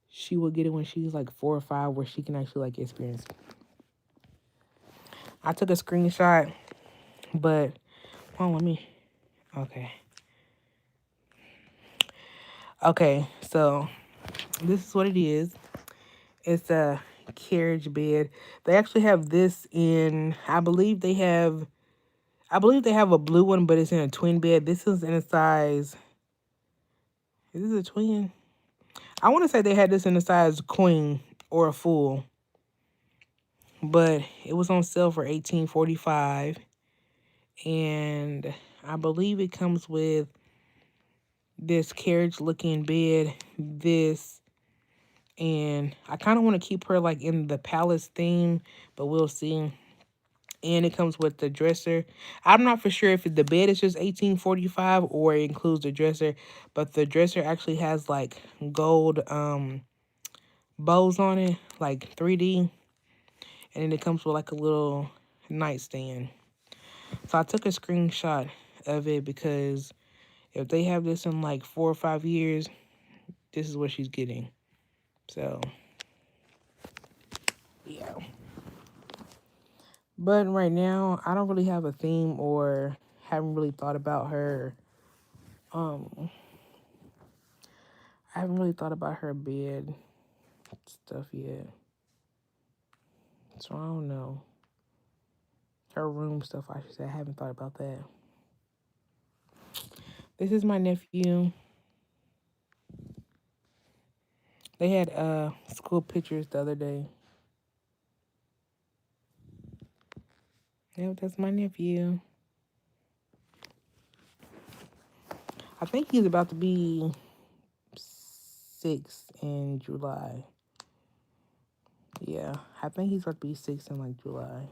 she will get it when she's like 4 or 5, where she can actually like experience." I took a screenshot, but hold on, let me. Okay, okay. So this is what it is. It's a carriage bed. They actually have this in. I believe they have a blue one, but it's in a twin bed. This is in a size. Is this a twin? I want to say they had this in a size queen or a full, but it was on sale for 18.45, and I believe it comes with this carriage looking bed, this, and I kind of want to keep her like in the palace theme, but we'll see. And it comes with the dresser. I'm not for sure if the bed is just 18.45 or it includes the dresser, but the dresser actually has like gold bows on it, like 3D, and then it comes with like a little nightstand. So I took a screenshot of it because if they have this in like 4 or 5 years, this is what she's getting. So yeah. But right now, I don't really have a theme or haven't really thought about her. Um, I haven't really thought about her bed stuff yet. So I don't know. Her room stuff, I should say. I haven't thought about that. This is my nephew. They had school pictures the other day. Yep, that's my nephew. I think he's about to be 6 in July. Yeah, I think he's about to be 6 in like July.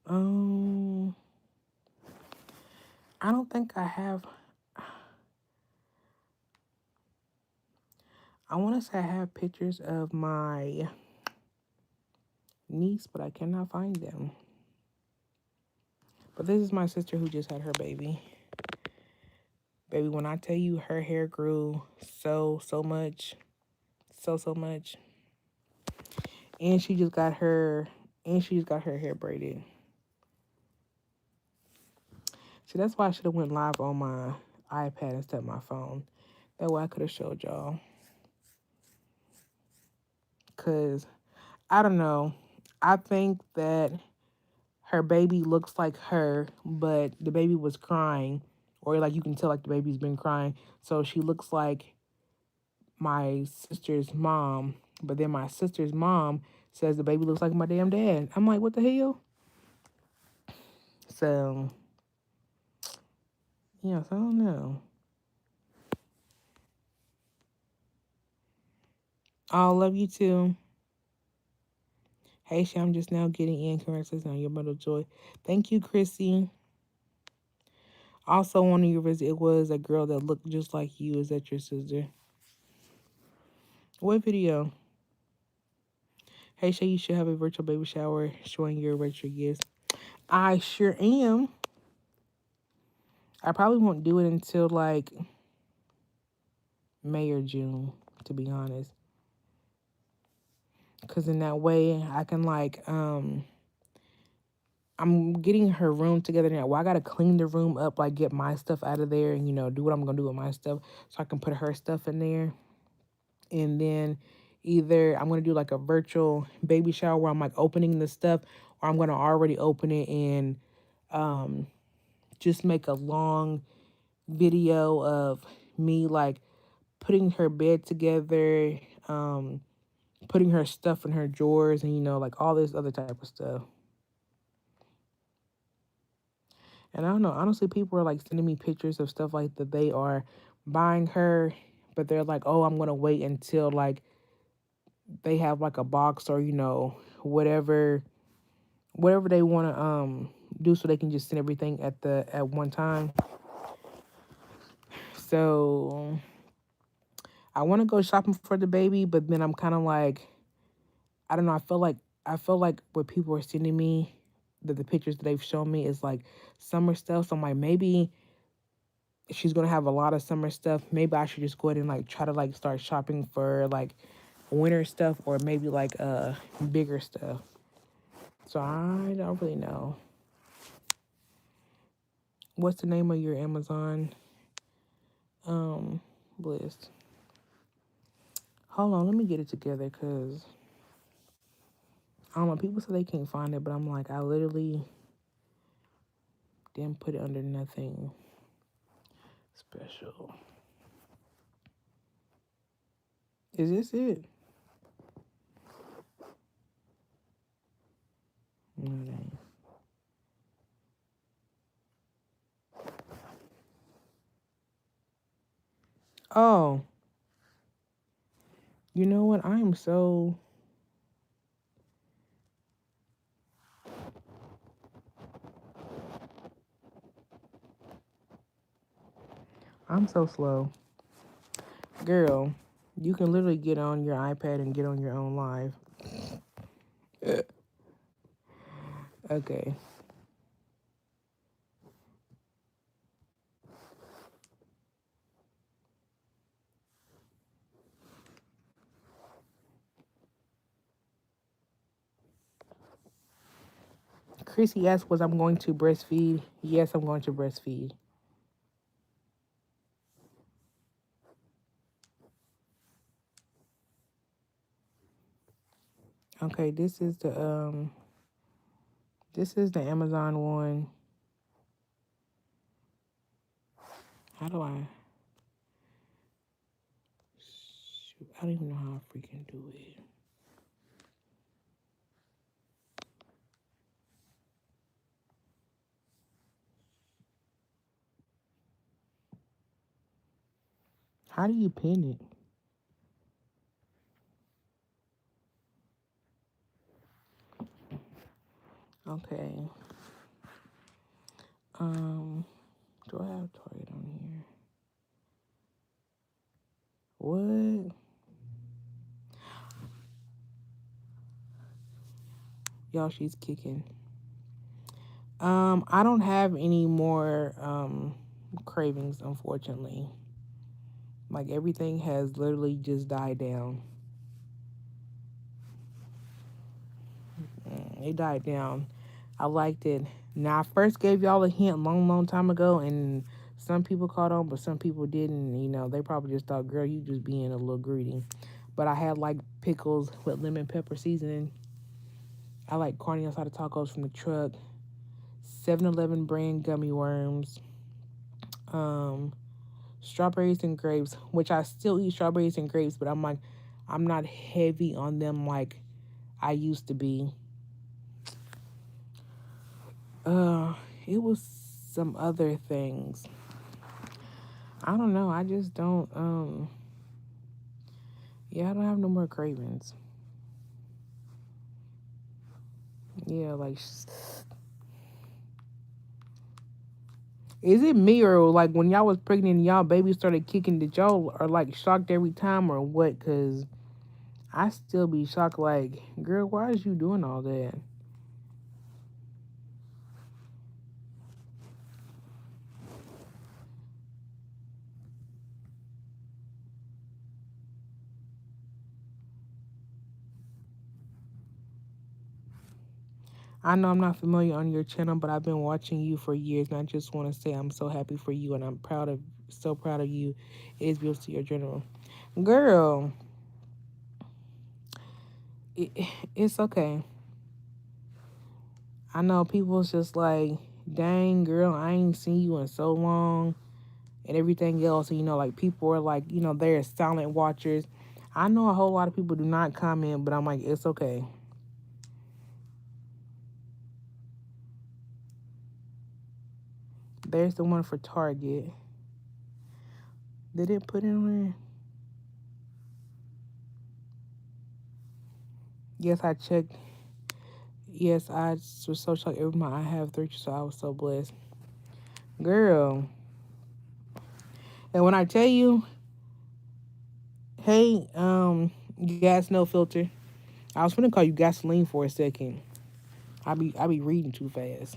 Um, I don't think I have. I want to say I have pictures of my niece, but I cannot find them. But this is my sister who just had her baby. Baby, when I tell you her hair grew so much, so much, and she just got her hair braided. See, that's why I should have went live on my iPad instead of my phone. That way I could have showed y'all. Cause I don't know. I think that her baby looks like her, but the baby was crying, or like you can tell like the baby's been crying. So she looks like my sister's mom, but then my sister's mom says the baby looks like my damn dad. I'm like, what the hell? So, yes, I don't know. I love you too. Hey, Shay, I'm just now getting in. Congratulations on your mother joy. Thank you, Chrissy. Also, one of your visits, it was a girl that looked just like you. Is that your sister? What video? Hey, Shay, you should have a virtual baby shower showing your retro gifts. I sure am. I probably won't do it until like May or June, to be honest. Because in that way, I can like, I'm getting her room together now. Well, I got to clean the room up, like get my stuff out of there and, do what I'm going to do with my stuff so I can put her stuff in there. And then either I'm going to do like a virtual baby shower where I'm like opening the stuff, or I'm going to already open it and just make a long video of me like putting her bed together, putting her stuff in her drawers, and like all this other type of stuff. And I don't know, honestly, people are like sending me pictures of stuff like that they are buying her, but they're like, oh, I'm gonna wait until like they have like a box or whatever they want to do so they can just send everything at one time. So I want to go shopping for the baby, but then I'm kind of like, I don't know. I feel like what people are sending me, the pictures that they've shown me is like summer stuff. So I'm like, maybe she's gonna have a lot of summer stuff. Maybe I should just go ahead and like try to like start shopping for like winter stuff, or maybe like bigger stuff. So I don't really know. What's the name of your Amazon um list? Hold on, let me get it together because I don't know. People say they can't find it, but I'm like, I literally didn't put it under nothing special. Is this it? No, it ain't. Oh, you know what? I'm so slow. Girl, you can literally get on your iPad and get on your own live. Okay. Chrissy asked, was I'm going to breastfeed? Yes, I'm going to breastfeed. Okay, this is the Amazon one. How do I I don't even know how I freaking do it. How do you pin it? Okay. Um, do I have Target on here? What? Y'all, she's kicking. I don't have any more cravings, unfortunately. Like everything has literally just died down. It died down. I liked it. Now I first gave y'all a hint long, long time ago, and some people caught on, but some people didn't. You know, they probably just thought, "Girl, you just being a little greedy." But I had like pickles with lemon pepper seasoning. I like carne asada tacos from the truck. 7-Eleven brand gummy worms. Um, Strawberries and grapes, which I still eat strawberries and grapes, but I'm like, I'm not heavy on them like I used to be. Uh, it was some other things. I don't know. I just don't. Yeah, I don't have no more cravings. Yeah, like, is it me or like when y'all was pregnant and y'all baby started kicking? Did y'all are like shocked every time or what? Cause I still be shocked. Like, girl, why is you doing all that? I know I'm not familiar on your channel, but I've been watching you for years, and I just want to say I'm so happy for you, and I'm so proud of you. It is beautiful to your general. Girl, it, it's okay. I know people's just like, dang, girl, I ain't seen you in so long, and everything else. And, you know, like people are like, you know, they're silent watchers. I know a whole lot of people do not comment, but I'm like, it's okay. There's the one for Target. Did it put in there? Yes, I checked. Yes, I was so shocked every month I have three, so I was so blessed. Girl. And when I tell you, hey, gas no filter. I was gonna call you gasoline for a second. I be reading too fast.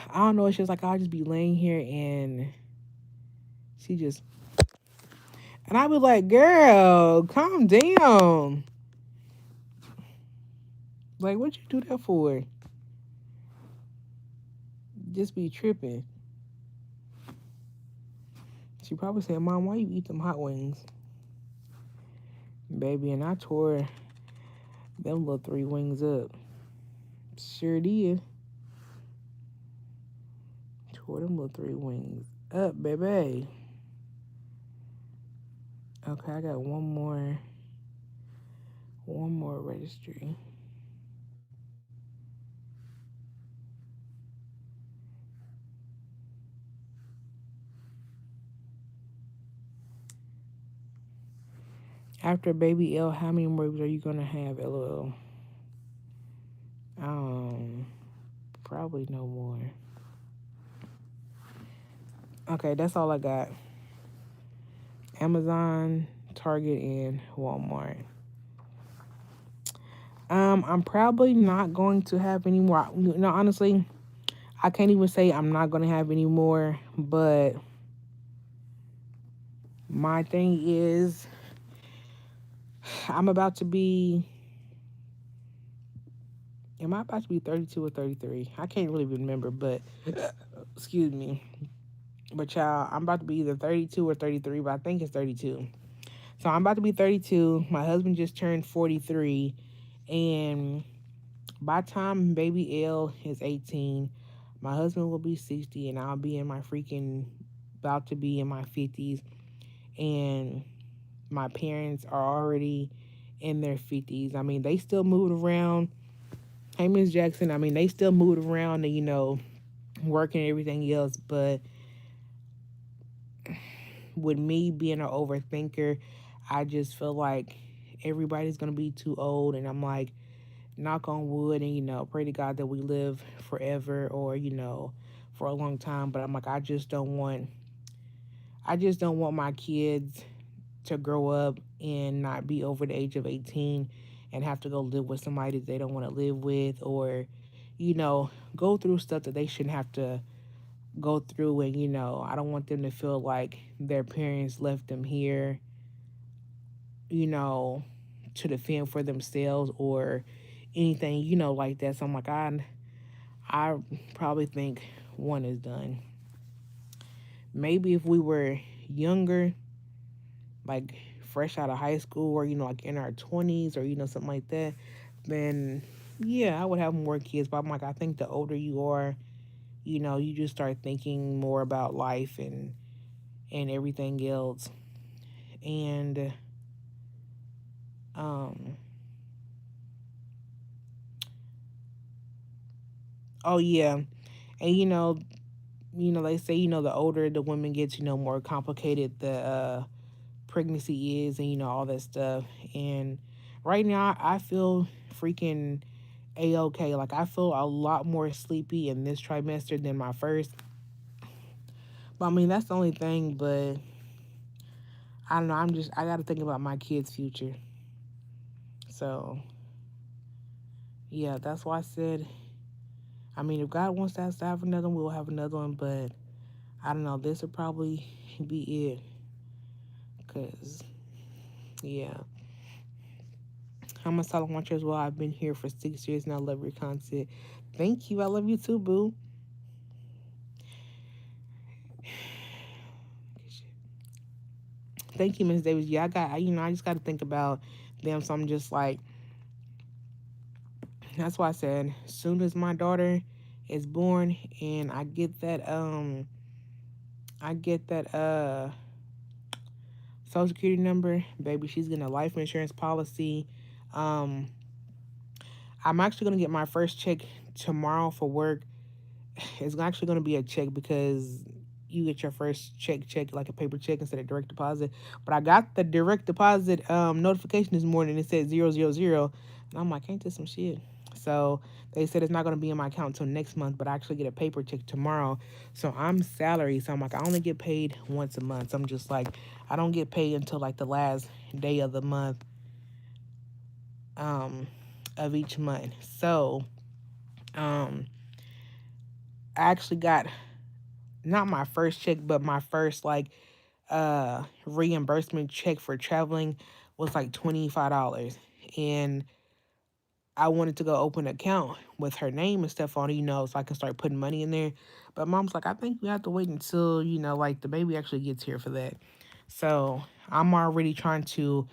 I don't know, it's just like I'll just be laying here and she just and I be like, girl, calm down. Like what you do that for? Just be tripping. She probably said, Mom, why you eat them hot wings? Baby, and I tore them little three wings up. Sure did. Tore them little three wings up, baby. Okay, I got one more registry. After baby L, how many more are you gonna have, LOL? Um, Probably no more. Okay, that's all I got. Amazon, Target, and Walmart. I'm probably not going to have any more. No, honestly, I can't even say I'm not gonna have any more. But my thing is, I'm about to be. Am I about to be 32 or 33? I can't really remember, but excuse me. But y'all, I'm about to be either 32 or 33, but I think it's 32. So I'm about to be 32. My husband just turned 43. And by the time baby L is 18, my husband will be 60, and I'll be in my freaking, about to be in my 50s. And My parents are already in their 50s. I mean, they still moved around. Hey, Miss Jackson. I mean, they still moved around and, working and everything else. But with me being an overthinker, I just feel like everybody's going to be too old. And I'm like, knock on wood and, pray to God that we live forever or, for a long time. But I'm like, I just don't want my kids to grow up and not be over the age of 18 and have to go live with somebody that they don't want to live with, or go through stuff that they shouldn't have to go through. And I don't want them to feel like their parents left them here, you know to defend for themselves or anything, like that. So I'm like, I probably think one is done. Maybe if we were younger, like fresh out of high school, or like in our 20s, or something like that, then yeah, I would have more kids. But I'm like, I think the older you are, you just start thinking more about life and everything else. And um oh yeah, and they say, the older the woman gets, more complicated the pregnancy is, and all that stuff. And right now I feel freaking a-okay. Like, I feel a lot more sleepy in this trimester than my first. But I mean, that's the only thing. But I don't know, I gotta think about my kids' future. So yeah, that's why I said, I mean, if God wants us to have another one, we'll have another one. But I don't know, this will probably be it. Cause yeah, I'm a silent watcher as well. I've been here for 6 years and I love your content. Thank you. I love you too, boo. Thank you, Miss Davis. Yeah, I just got to think about them. So I'm just like, that's why I said, as soon as my daughter is born and I get that social security number, baby, she's getting a life insurance policy. Um, I'm actually gonna get my first check tomorrow for work. It's actually gonna be a check because you get your first check like a paper check instead of direct deposit. But I got the direct deposit notification this morning. It said 000, and I'm like, ain't this some shit? So they said it's not gonna be in my account until next month, but I actually get a paper check tomorrow. So I'm salary, so I'm like, I only get paid once a month. So I'm just like, I don't get paid until like the last day of the month, um, of each month. So um, I actually got not my first check, but my first like reimbursement check for traveling was like $25. And I wanted to go open an account with her name and stuff on it, so I can start putting money in there. But mom's like, I think we have to wait until, like the baby actually gets here for that. So I'm already trying to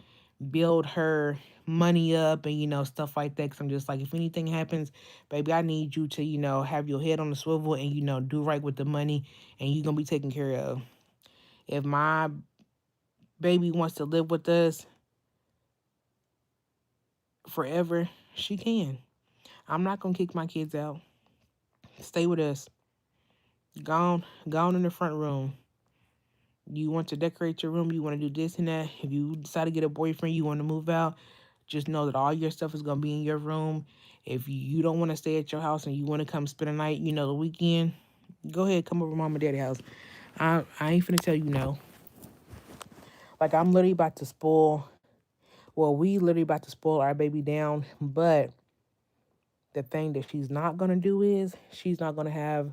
build her money up and, stuff like that. Cause I'm just like, if anything happens, baby, I need you to, have your head on the swivel and, do right with the money, and you're going to be taken care of. If my baby wants to live with us forever, she can. I'm not gonna kick my kids out. Stay with us. Gone in the front room. You want to decorate your room, you want to do this and that. If you decide to get a boyfriend, you want to move out, just know that all your stuff is gonna be in your room. If you don't want to stay at your house and you want to come spend a night, the weekend, go ahead, come over to mom and daddy house. I ain't finna tell you no. Like, I'm literally about to spoil. Well, we literally about to spoil our baby down, but the thing that she's not going to do is she's not going to have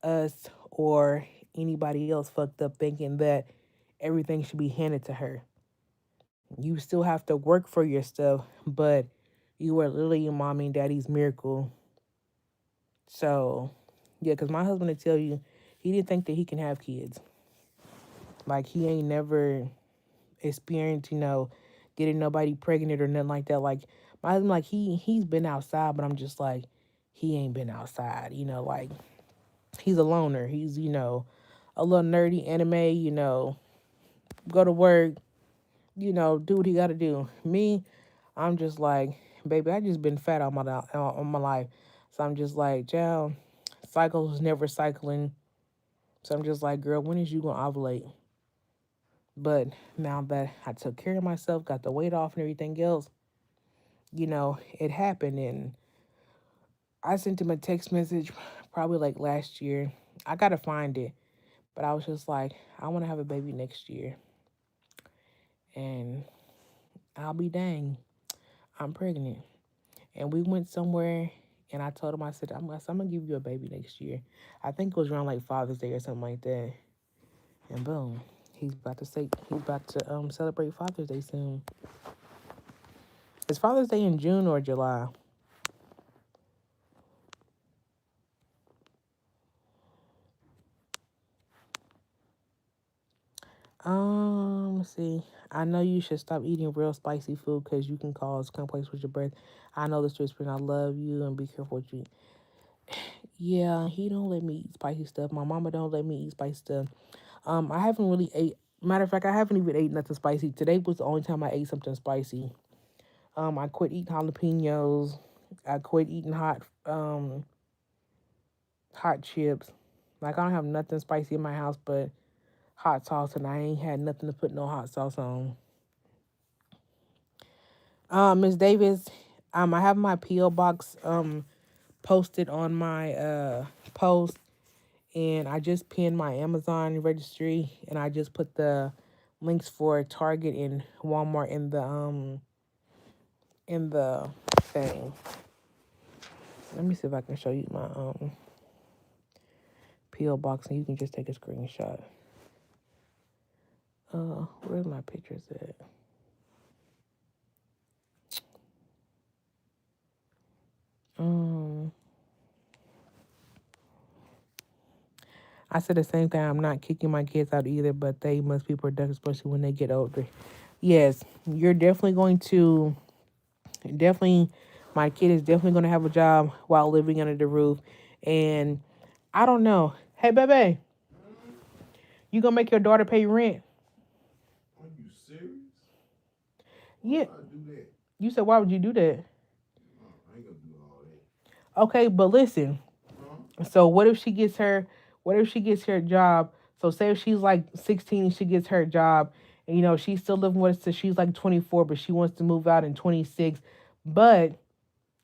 us or anybody else fucked up thinking that everything should be handed to her. You still have to work for your stuff, but you are literally your mommy and daddy's miracle. So, yeah, because my husband would tell you he didn't think that he can have kids. Like, he ain't never experienced, getting nobody pregnant or nothing like that. Like, my husband, like, he's been outside, but I'm just like, he ain't been outside, like, he's a loner. He's, a little nerdy anime, go to work, do what he got to do. Me, I'm just like, baby, I just been fat all my life. So I'm just like, child, cycles never cycling. So I'm just like, girl, when is you going to ovulate? But now that I took care of myself, got the weight off and everything else, it happened. And I sent him a text message probably like last year. I got to find it. But I was just like, I want to have a baby next year. And I'll be dang, I'm pregnant. And we went somewhere and I told him, I said, I'm going to give you a baby next year. I think it was around like Father's Day or something like that. And boom, he's about to celebrate Father's Day soon. Is Father's Day in June or July? Let's see. I know you should stop eating real spicy food because you can cause complaints with your breath. I know this whisper and I love you and be careful what you eat. Yeah, he don't let me eat spicy stuff. My mama don't let me eat spicy stuff. I haven't really ate. Matter of fact, I haven't even ate nothing spicy. Today was the only time I ate something spicy. I quit eating jalapenos. I quit eating hot chips. Like I don't have nothing spicy in my house but hot sauce, and I ain't had nothing to put no hot sauce on. Miss Davis, I have my PO box posted on my post, and I just pinned my Amazon registry, and I just put the links for Target and Walmart in the thing. Let me see if I can show you my PO box, and you can just take a screenshot. Where's my pictures at? Um, I said the same thing. I'm not kicking my kids out either, but they must be productive, especially when they get older. Yes, you're definitely going to definitely. My kid is definitely going to have a job while living under the roof, and I don't know. Hey, baby, you gonna make your daughter pay rent? Are you serious? Why Yeah. would I do that? You said why would you do that? I ain't gonna do all that. Okay, but listen. Huh? So what if she gets her job? So say if she's like 16 and she gets her job and she's still living with us till she's like 24, but she wants to move out in 26. But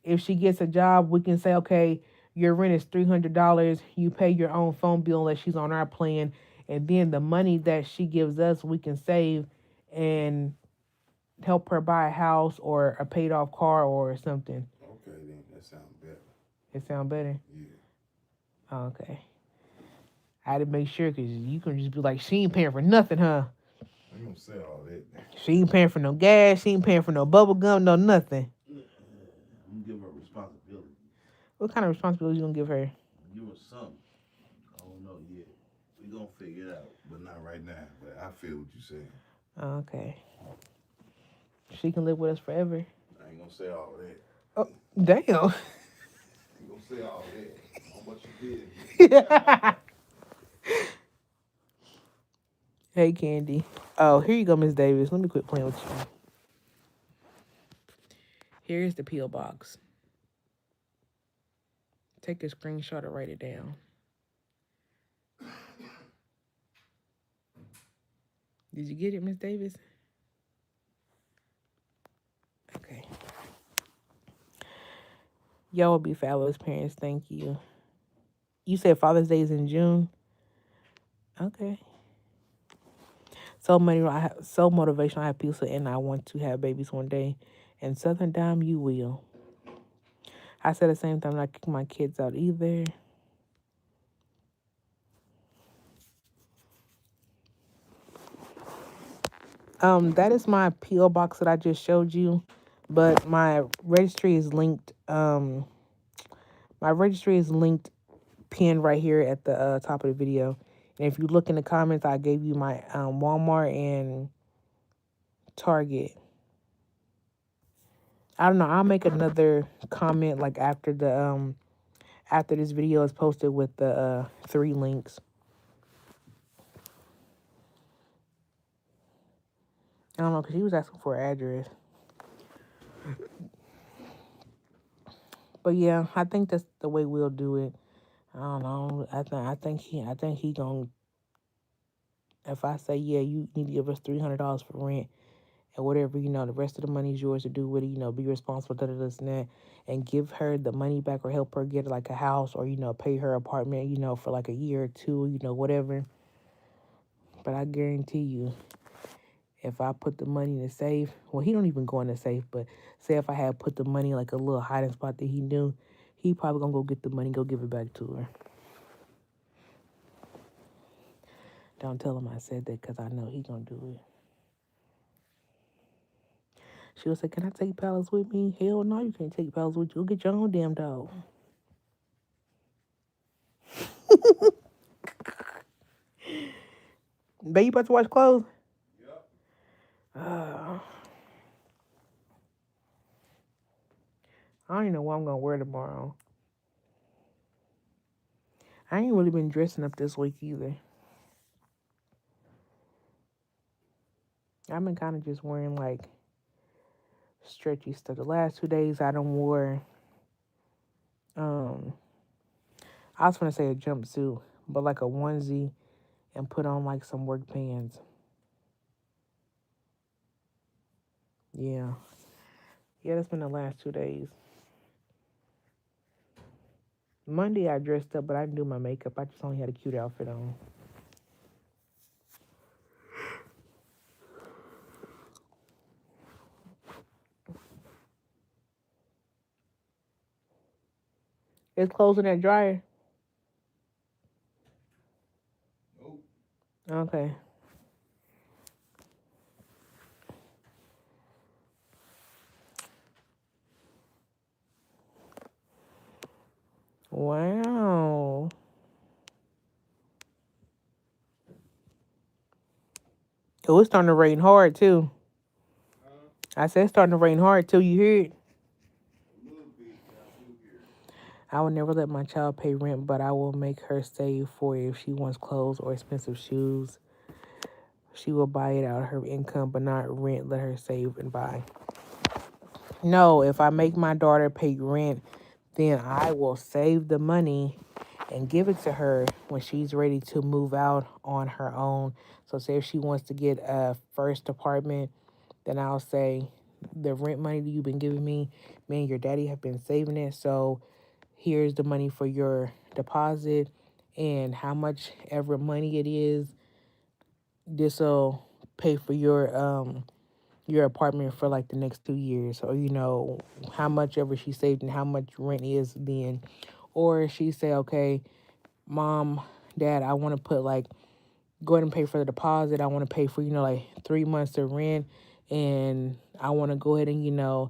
if she gets a job, we can say, okay, your rent is $300. You pay your own phone bill unless she's on our plan, and then the money that she gives us, we can save and help her buy a house or a paid off car or something. Okay, then that sounds better. It sound better. Yeah. Oh, okay. I had to make sure because you can just be like, she ain't paying for nothing, huh? I ain't gonna say all that. She ain't paying for no gas. She ain't paying for no bubble gum, no nothing. I'm gonna give her responsibility. What kind of responsibility you gonna give her? Give her something. I don't know yet. We gonna figure it out, but not right now. But I feel what you're saying. Oh, okay. She can live with us forever. I ain't gonna say all that. Oh, damn. I ain't gonna say all that. How much you did? Hey, Candy. Oh, here you go, Miss Davis. Let me quit playing with you. Here's the P.O. box. Take a screenshot or write it down. Did you get it, Miss Davis? Okay. Y'all will be fabulous parents. Thank you. You said Father's Day is in June. Okay. So motivational. I have people saying I want to have babies one day. And Southern Dime, you will. I said the same time. I'm not kicking my kids out either. That is my PO box that I just showed you, but my registry is linked. My registry is linked, pinned right here at the top of the video. And if you look in the comments, I gave you my Walmart and Target. I don't know. I'll make another comment like after this video is posted with the 3 links. I don't know, because she was asking for an address. But yeah, I think that's the way we'll do it. I don't know. I think he gonna. If I say yeah, you need to give us $300 for rent and whatever, the rest of the money is yours to do with it. Be responsible, da da this and that, and give her the money back or help her get like a house or pay her apartment, for like a year or two, whatever. But I guarantee you, if I put the money in the safe, well, he don't even go in the safe, but say if I had put the money in like a little hiding spot that he knew, he probably gonna go get the money, go give it back to her. Don't tell him I said that because I know he gonna do it. She was like, "Can I take Palace with me?" Hell no, you can't take Palace with you. Go get your own damn dog. Babe, you about to wash clothes? Yep. Uh, I don't even know what I'm gonna wear tomorrow. I ain't really been dressing up this week either. I've been kind of just wearing like stretchy stuff. The last 2 days I don't wore. Um, I was gonna say a jumpsuit, but like a onesie and put on like some work pants. Yeah, yeah, that's been the last 2 days. Monday I dressed up, but I didn't do my makeup. I just only had a cute outfit on. It's closing that dryer. Nope. Okay. Wow. Oh, it's starting to rain hard too. Huh? I said it's starting to rain hard too. You hear it? A little bit. Yeah, I do hear it. I will never let my child pay rent, but I will make her save for it if she wants clothes or expensive shoes. She will buy it out of her income, but not rent. Let her save and buy. No, if I make my daughter pay rent, then I will save the money and give it to her when she's ready to move out on her own. So, say if she wants to get a first apartment, then I'll say, the rent money that you've been giving me and your daddy have been saving it. So, here's the money for your deposit, and how much ever money it is, this will pay for your apartment for like the next 2 years, or how much ever she saved and how much rent is then. Or she say, okay, mom, dad, I want to put like, go ahead and pay for the deposit. I want to pay for like 3 months of rent, and I want to go ahead and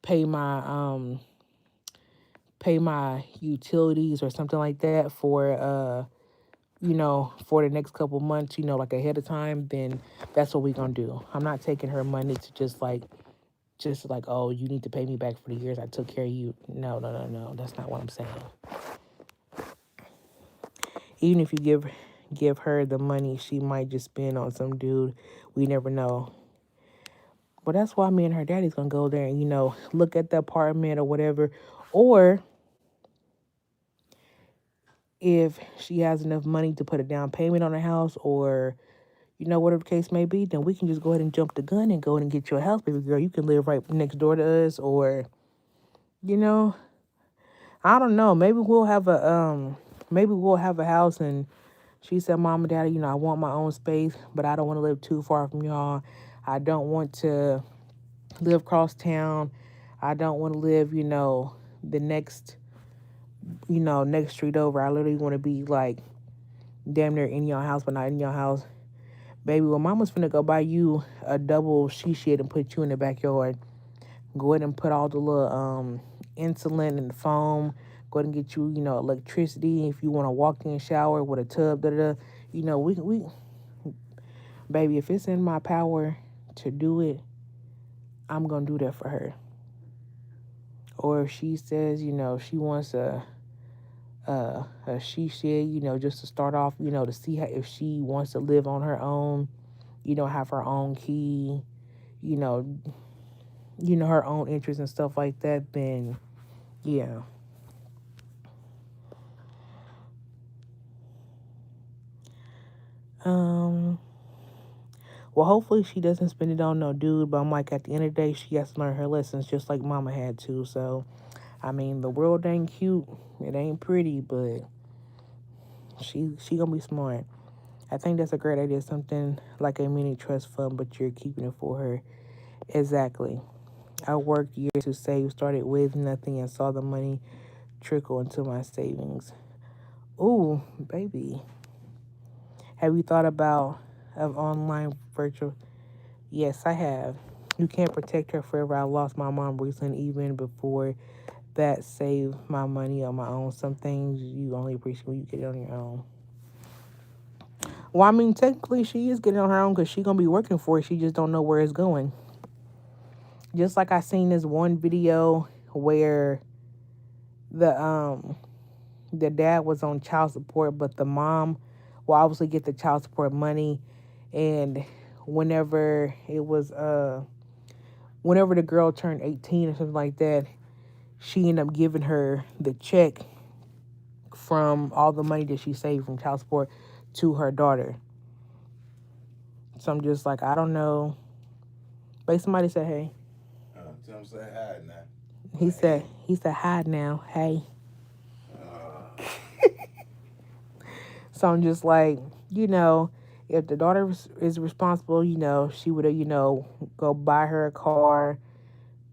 pay my pay my utilities or something like that for the next couple months, like ahead of time. Then that's what we gonna do. I'm not taking her money to just like, oh, you need to pay me back for the years I took care of you. No, no, no, no. That's not what I'm saying. Even if you give her the money, she might just spend on some dude. We never know. But that's why me and her daddy's gonna go there and look at the apartment or whatever. Or if she has enough money to put a down payment on a house, or whatever the case may be, then we can just go ahead and jump the gun and go ahead and get you a house, baby girl. You can live right next door to us, or you know, I don't know. Maybe we'll have a house, and she said, "Mom and Daddy, I want my own space, but I don't want to live too far from y'all. I don't want to live across town. I don't want to live, the next street over. I literally want to be like damn near in your house, but not in your house." Baby, well, mama's finna go buy you a double she shed and put you in the backyard. Go ahead and put all the little insulin and foam. Go ahead and get you, electricity if you want to walk in shower with a tub. Da, da, da. We baby, if it's in my power to do it, I'm gonna do that for her. Or if she says, she wants a she shed, just to start off, to see how, if she wants to live on her own, have her own key, you know, her own interests and stuff like that, then yeah. Um, well, hopefully she doesn't spend it on no dude, but I'm like, at the end of the day, she has to learn her lessons just like mama had to. So, I mean, the world ain't cute, it ain't pretty, but she gonna be smart. I think that's a great idea, something like a mini trust fund, but you're keeping it for her. Exactly. I worked years to save, started with nothing, and saw the money trickle into my savings. Ooh, baby. Have you thought about of online virtual? Yes, I have. You can't protect her forever. I lost my mom recently, even before that, saved my money on my own. Some things you only appreciate when you get it on your own. Well, I mean, technically, she is getting on her own because she's gonna be working for it. She just don't know where it's going. Just like I seen this one video where the the dad was on child support, but the mom will obviously get the child support money, and whenever it was whenever the girl turned 18 or something like that, she ended up giving her the check from all the money that she saved from child support to her daughter. So I'm just like, I don't know. But somebody said, hey. Tell him say hi now. He said, Hey. hi now, hey. Uh, So I'm just like, if the daughter is responsible, she would have, go buy her a car,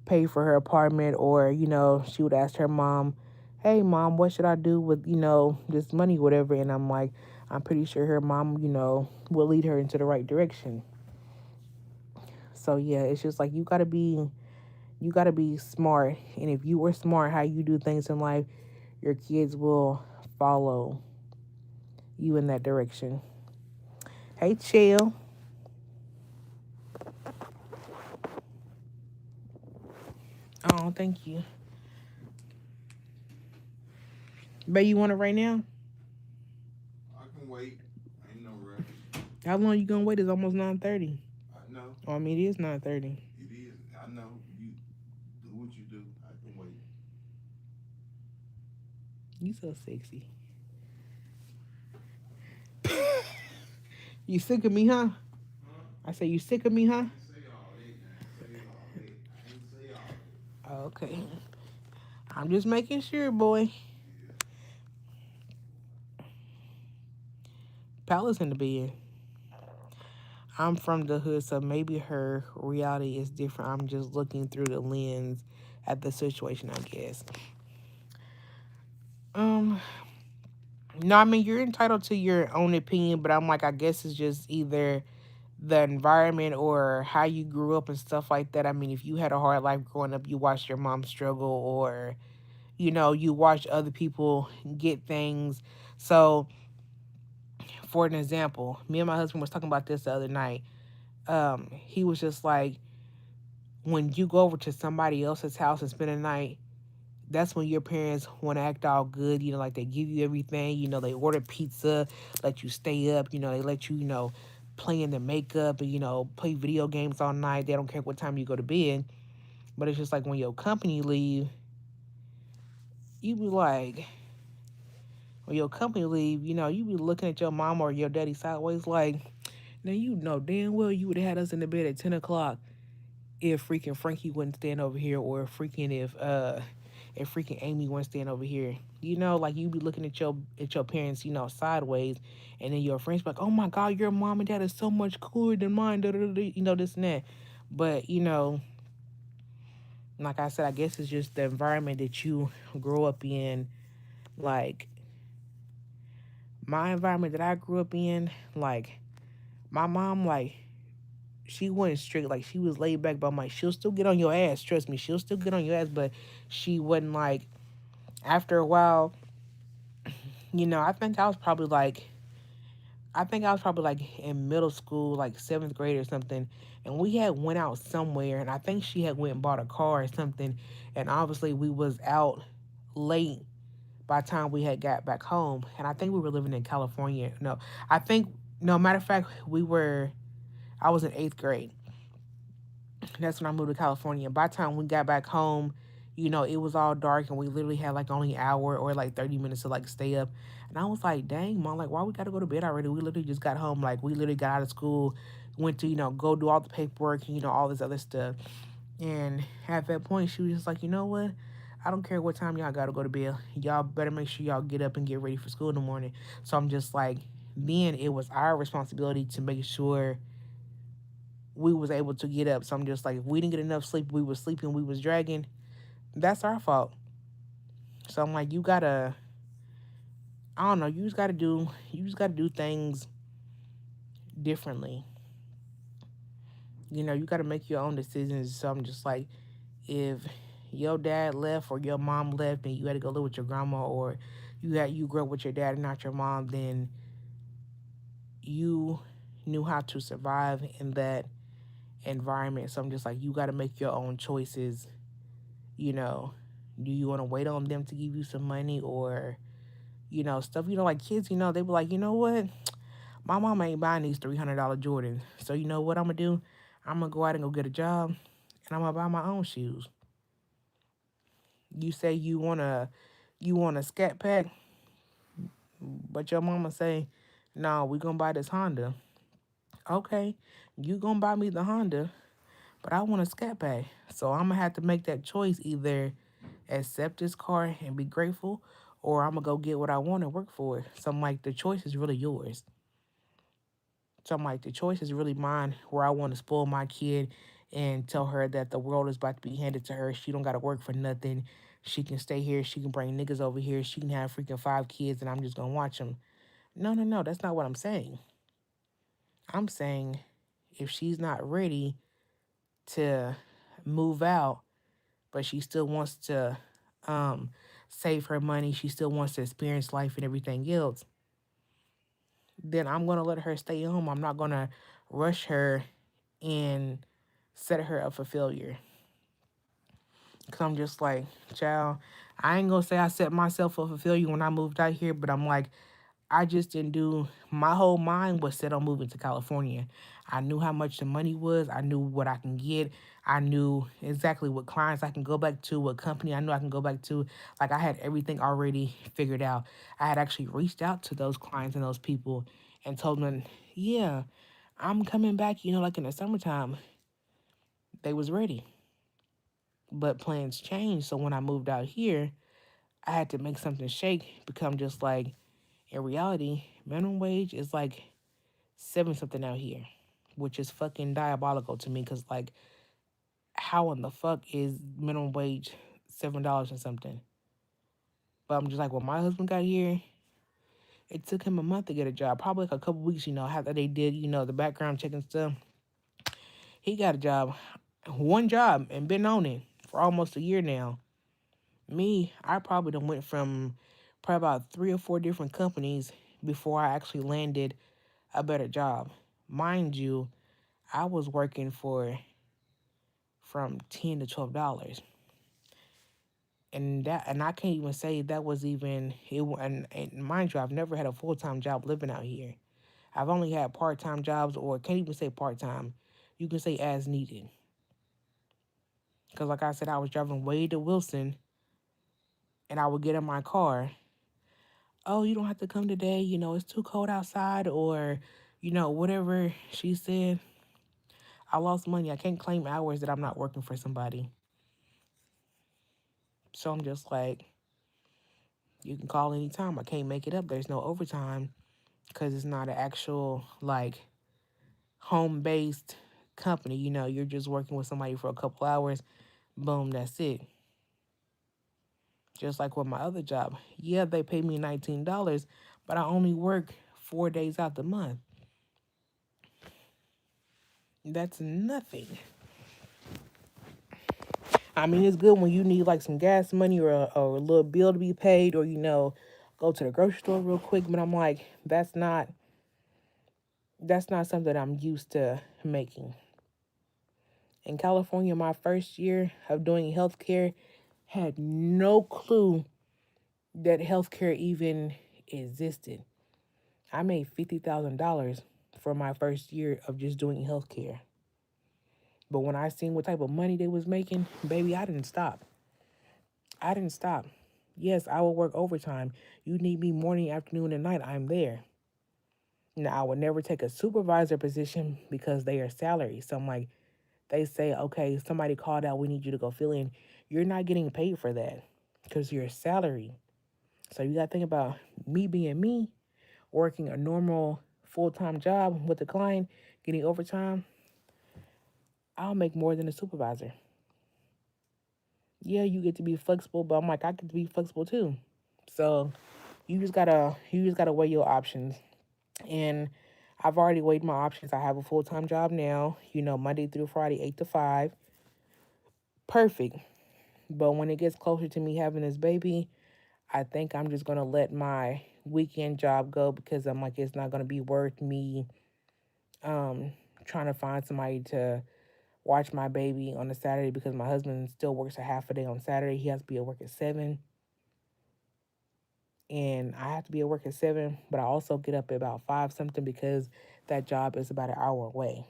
pay for her apartment, or, she would ask her mom, hey, mom, what should I do with, this money, whatever. And I'm like, I'm pretty sure her mom, will lead her into the right direction. So yeah, it's just like you gotta be smart. And if you are smart how you do things in life, your kids will follow you in that direction. Hey, chill. Oh, thank you. But you want it right now? I can wait. Ain't no rush. How long you gonna wait? It's almost 9:30. I know. Oh, I mean, it is 9:30. It is. I know. You do what you do. I can wait. You so sexy. You sick of me, huh? Huh? I say you sick of me, huh? I ain't say all that now. Say all that. I ain't say all Oh, okay. I'm just making sure, boy. that. Yeah. Palace in the bed. I'm from the hood, so maybe her reality is different. I'm just looking through the lens at the situation, I guess. Um, no, I mean you're entitled to your own opinion, but I'm like, I guess it's just either the environment or how you grew up and stuff like that. I mean, if you had a hard life growing up, you watched your mom struggle, or you watched other people get things. So, for an example, me and my husband was talking about this the other night. He was just like, when you go over to somebody else's house and spend a night, that's when your parents want to act all good, like they give you everything, they order pizza, let you stay up, they let you, play in the makeup and, play video games all night. They don't care what time you go to bed. But it's just like when your company leave, you be like, when your company leave, you be looking at your mom or your daddy sideways like, now you know damn well you would have had us in the bed at 10 o'clock if freaking Frankie wouldn't stand over here, or freaking if freaking Amy wouldn't stand over here. Like you be looking at your parents, sideways, and then your friends be like, oh my god, your mom and dad is so much cooler than mine, da, da, da, this and that. But like I said, I guess it's just the environment that you grow up in. Like my environment that I grew up in, like my mom, like she wasn't strict. Like she was laid back, but I'm like, she'll still get on your ass. Trust me, she'll still get on your ass. But she wasn't like. After a while, I think I was probably like in middle school, like seventh grade or something, and we had went out somewhere, and I think she had went and bought a car or something, and obviously we was out late by the time we had got back home, and I think we were living in California. No, I think no matter of fact we were. I was in 8th grade. That's when I moved to California. By the time we got back home, it was all dark and we literally had like only an hour or like 30 minutes to like stay up. And I was like, dang, mom, like, why we gotta go to bed already? We literally just got home. Like, we literally got out of school, went to, go do all the paperwork and, all this other stuff. And at that point, she was just like, you know what? I don't care what time y'all gotta go to bed. Y'all better make sure y'all get up and get ready for school in the morning. So I'm just like, then it was our responsibility to make sure we was able to get up. So I'm just like, if we didn't get enough sleep, we was sleeping, we was dragging, that's our fault. So I'm like, I don't know, you just gotta do things differently. You gotta make your own decisions. So I'm just like, if your dad left or your mom left and you had to go live with your grandma, or you grew up with your dad and not your mom, then you knew how to survive in that environment. So I'm just like, you gotta make your own choices. You know, do you want to wait on them to give you some money, or stuff? Like kids, they be like, you know what, my mom ain't buying these $300 Jordans, so you know what I'm gonna do? I'm gonna go out and go get a job, and I'm gonna buy my own shoes. You say you want a scat pack, but your mama say, no, we gonna buy this Honda. Okay, you gonna buy me the Honda, but I want a scat pack. So I'm gonna have to make that choice: either accept this car and be grateful, or I'm gonna go get what I want and work for it. So I'm like, the choice is really yours. So I'm like, the choice is really mine. Where I want to spoil my kid and tell her that the world is about to be handed to her. She don't gotta work for nothing. She can stay here. She can bring niggas over here. She can have freaking 5 kids, and I'm just gonna watch them. No, no, no. That's not what I'm saying. I'm saying, if she's not ready to move out, but she still wants to um, save her money, she still wants to experience life and everything else, then I'm going to let her stay home. I'm not going to rush her and set her up for failure. Because I'm just like, child, I ain't going to say I set myself up for failure when I moved out here, but I'm like, I just didn't do, my whole mind was set on moving to California. I knew how much the money was. I knew what I can get. I knew exactly what clients I can go back to, what company I knew I can go back to. Like, I had everything already figured out. I had actually reached out to those clients and those people and told them, yeah, I'm coming back, like in the summertime. They was ready. But plans changed. So when I moved out here, I had to make something shake, become just like, in reality, minimum wage is like 7 something out here, which is fucking diabolical to me. Cause like, how in the fuck is minimum wage $7 and something? But I'm just like, when my husband got here, it took him a month to get a job, probably like a couple weeks. After they did, the background check and stuff, he got a job, one job, and been on it for almost a year now. Me, I probably done went from probably about 3 or 4 different companies before I actually landed a better job. Mind you, I was working for from $10 to $12, and I can't even say that was even it. And mind you, I've never had a full-time job living out here. I've only had part-time jobs, or can't even say part-time. You can say as needed. Because like I said, I was driving way to Wilson, and I would get in my car. Oh, you don't have to come today. It's too cold outside, or whatever she said. I lost money. I can't claim hours that I'm not working for somebody. So I'm just like, you can call anytime. I can't make it up. There's no overtime because it's not an actual, like, home based company. You're just working with somebody for a couple hours. Boom, that's it. Just like with my other job. Yeah, they pay me $19, but I only work 4 days out the month. That's nothing. I mean, it's good when you need like some gas money, or a little bill to be paid, or go to the grocery store real quick. But I'm like, that's not something I'm used to making. In California, my first year of doing healthcare, had no clue that healthcare even existed. I made $50,000 for my first year of just doing healthcare. But when I seen what type of money they was making, baby, I didn't stop. I didn't stop. Yes, I will work overtime. You need me morning, afternoon, and night. I'm there. Now, I would never take a supervisor position because they are salary. So I'm like, they say, okay, somebody called out, we need you to go fill in. You're not getting paid for that because you're salary. So you got to think about me being me, working a normal full time job with the client, getting overtime. I'll make more than a supervisor. Yeah, you get to be flexible, but I'm like, I get to be flexible too. So you just gotta weigh your options. And I've already weighed my options. I have a full time job now, Monday through Friday, 8 to 5. Perfect. But when it gets closer to me having this baby, I think I'm just gonna let my weekend job go because I'm like, it's not gonna be worth me um trying to find somebody to watch my baby on a Saturday because my husband still works a half a day on Saturday. He has to be at work at 7, and I have to be at work at 7, but I also get up at about 5 something because that job is about an hour away.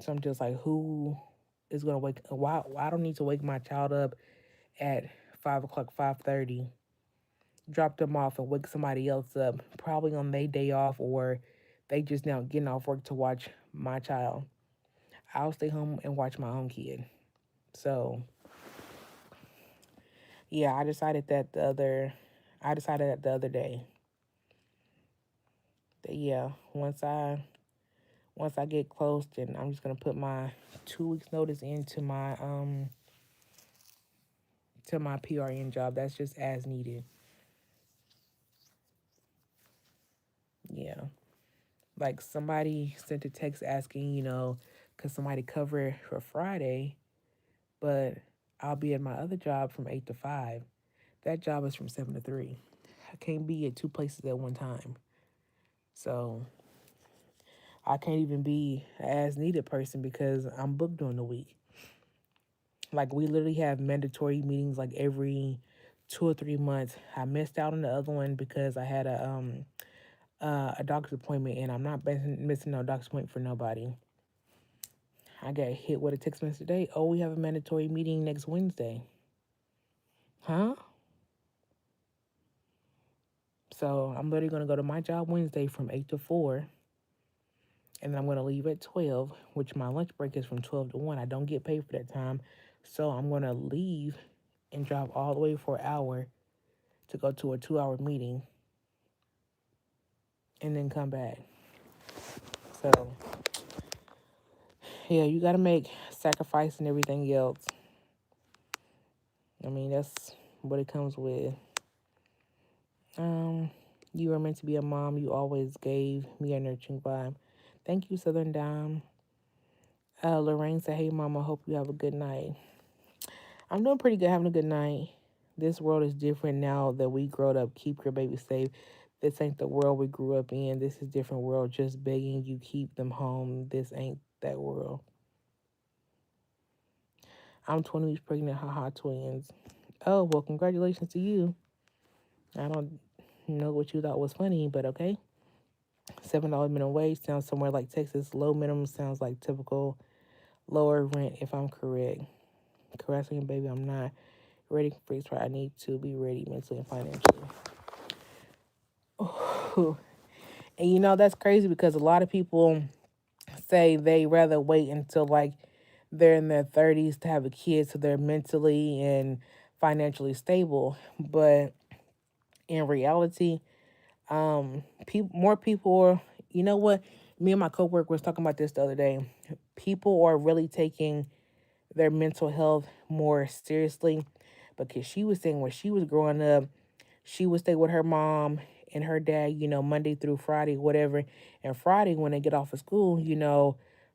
So I'm just like, who is gonna wake? Why? I don't need to wake my child up at 5 o'clock, 5:30. Drop them off and wake somebody else up, probably on their day off, or they just now getting off work to watch my child. I'll stay home and watch my own kid. So yeah, I decided that the other day that yeah, once I get close, then I'm just gonna put my 2 weeks notice into my to my PRN job. That's just as needed. Yeah. Like somebody sent a text asking, could somebody cover for Friday, but I'll be at my other job from 8 to 5. That job is from 7 to 3. I can't be at two places at one time. So I can't even be an as needed person because I'm booked during the week. Like we literally have mandatory meetings like every 2 or 3 months. I missed out on the other one because I had a doctor's appointment, and I'm not missing no doctor's appointment for nobody. I got hit with a text message today. Oh, we have a mandatory meeting next Wednesday. Huh? So I'm literally gonna go to my job Wednesday from 8 to 4, and then I'm gonna leave at 12, which my lunch break is from 12 to 1. I don't get paid for that time, so I'm gonna leave and drive all the way for an hour to go to a 2 hour meeting and then come back. So yeah, you gotta make sacrifice and everything else. I mean, that's what it comes with. Um, you were meant to be a mom. You always gave me a nurturing vibe. Thank you, Southern Dime. Lorraine said, "Hey, mama, hope you have a good night." I'm doing pretty good, having a good night. This world is different now that we grown up. Keep your baby safe. This ain't the world we grew up in. This is different world. Just begging you keep them home. This ain't that world. I'm 20 weeks pregnant. Haha, twins. Oh, well, congratulations to you. I don't know what you thought was funny, but okay. $7 minimum wage sounds somewhere like Texas. Low minimum sounds like typical. Lower rent, if I'm correct. Correctly, baby, I'm not ready for this part. I need to be ready mentally and financially. And that's crazy because a lot of people say they rather wait until like they're in their 30s to have a kid so they're mentally and financially stable. But in reality, more people, you know what? Me and my coworker was talking about this the other day. People are really taking their mental health more seriously because she was saying when she was growing up, she would stay with her mom and her dad, Monday through Friday, whatever. And Friday, when they get off of school,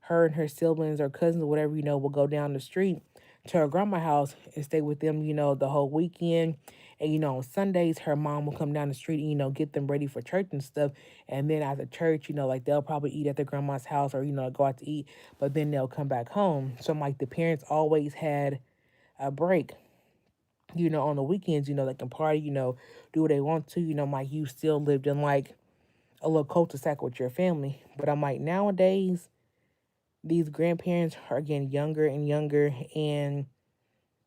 her and her siblings or cousins or whatever, will go down the street to her grandma's house and stay with them, the whole weekend. And, on Sundays, her mom will come down the street and, get them ready for church and stuff. And then after church, like they'll probably eat at their grandma's house or, go out to eat, but then they'll come back home. So I'm like, the parents always had a break, on the weekends, they can party, do what they want to, like you still lived in like a little cul-de-sac with your family. But I'm like, nowadays, these grandparents are getting younger and younger, and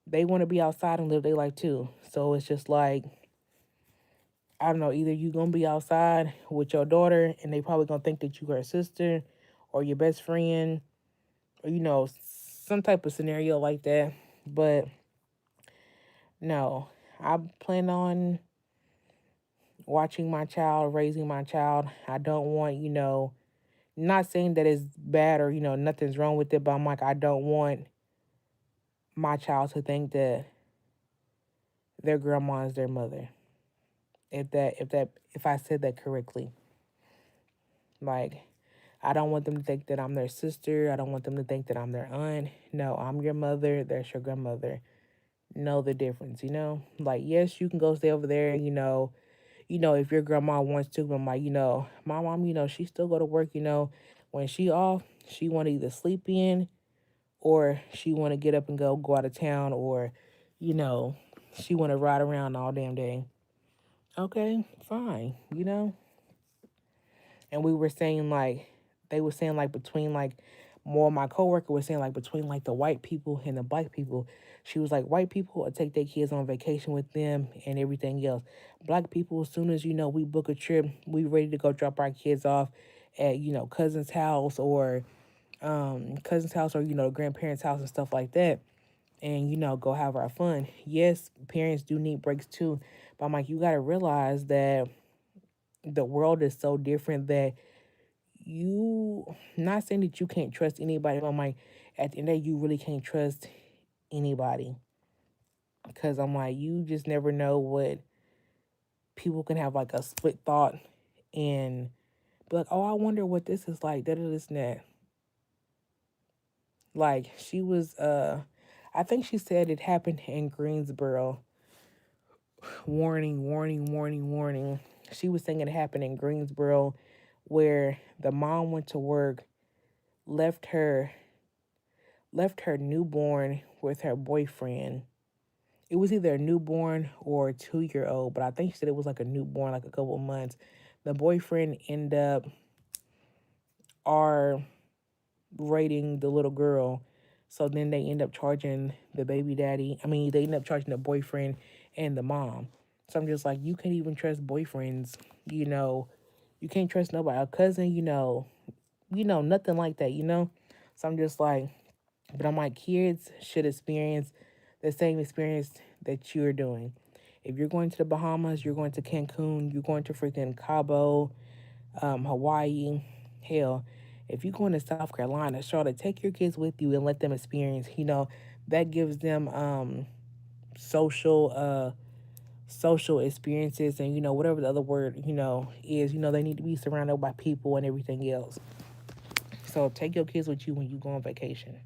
they want to be outside and live their life too. So it's just like, I don't know, either you gonna be outside with your daughter and they probably gonna think that you are a sister or your best friend, or some type of scenario like that. But no, I plan on watching my child, raising my child. I don't want, not saying that it's bad or, nothing's wrong with it, but I'm like, I don't want my child to think that their grandma is their mother. If I said that correctly. Like, I don't want them to think that I'm their sister. I don't want them to think that I'm their aunt. No, I'm your mother. That's your grandmother. Know the difference. Like, yes, you can go stay over there, if your grandma wants to, but I'm like, my mom, she still go to work, when she off, she want to either sleep in or she want to get up and go out of town, or, you know, she want to ride around all damn day. Okay, fine, And we were saying like, they were saying like between like, more of my coworker was saying like between like the white people and the black people, she was like, white people will take their kids on vacation with them and everything else. Black people, as soon as we book a trip, we ready to go drop our kids off at cousin's house, or grandparents' house and stuff like that, and go have our fun. Yes, parents do need breaks too, but I'm like, you got to realize that the world is so different that you, not saying that you can't trust anybody, but I'm like, at the end of the day, you really can't trust anybody, because I'm like, you just never know what people can have, like a split thought and be like, oh, I wonder what this is like, that or this and that. Like, she was I think she said it happened in Greensboro. Warning, warning, warning, warning. She was saying it happened in Greensboro, where the mom went to work, left her newborn with her boyfriend. It was either a newborn or a 2-year old, but I think she said it was like a newborn, like a couple of months. The boyfriend ended up R rating the little girl. So then they end up charging the baby daddy. I mean, they end up charging the boyfriend and the mom. So I'm just like, you can't even trust boyfriends. You know, you can't trust nobody. A cousin, nothing like that. So I'm just like, but I'm like, kids should experience the same experience that you're doing. If you're going to the Bahamas, you're going to Cancun, you're going to freaking Cabo, Hawaii, hell, if you're going to South Carolina, Charlotte, take your kids with you and let them experience. That gives them social social experiences, and whatever the other word is. They need to be surrounded by people and everything else. So take your kids with you when you go on vacation.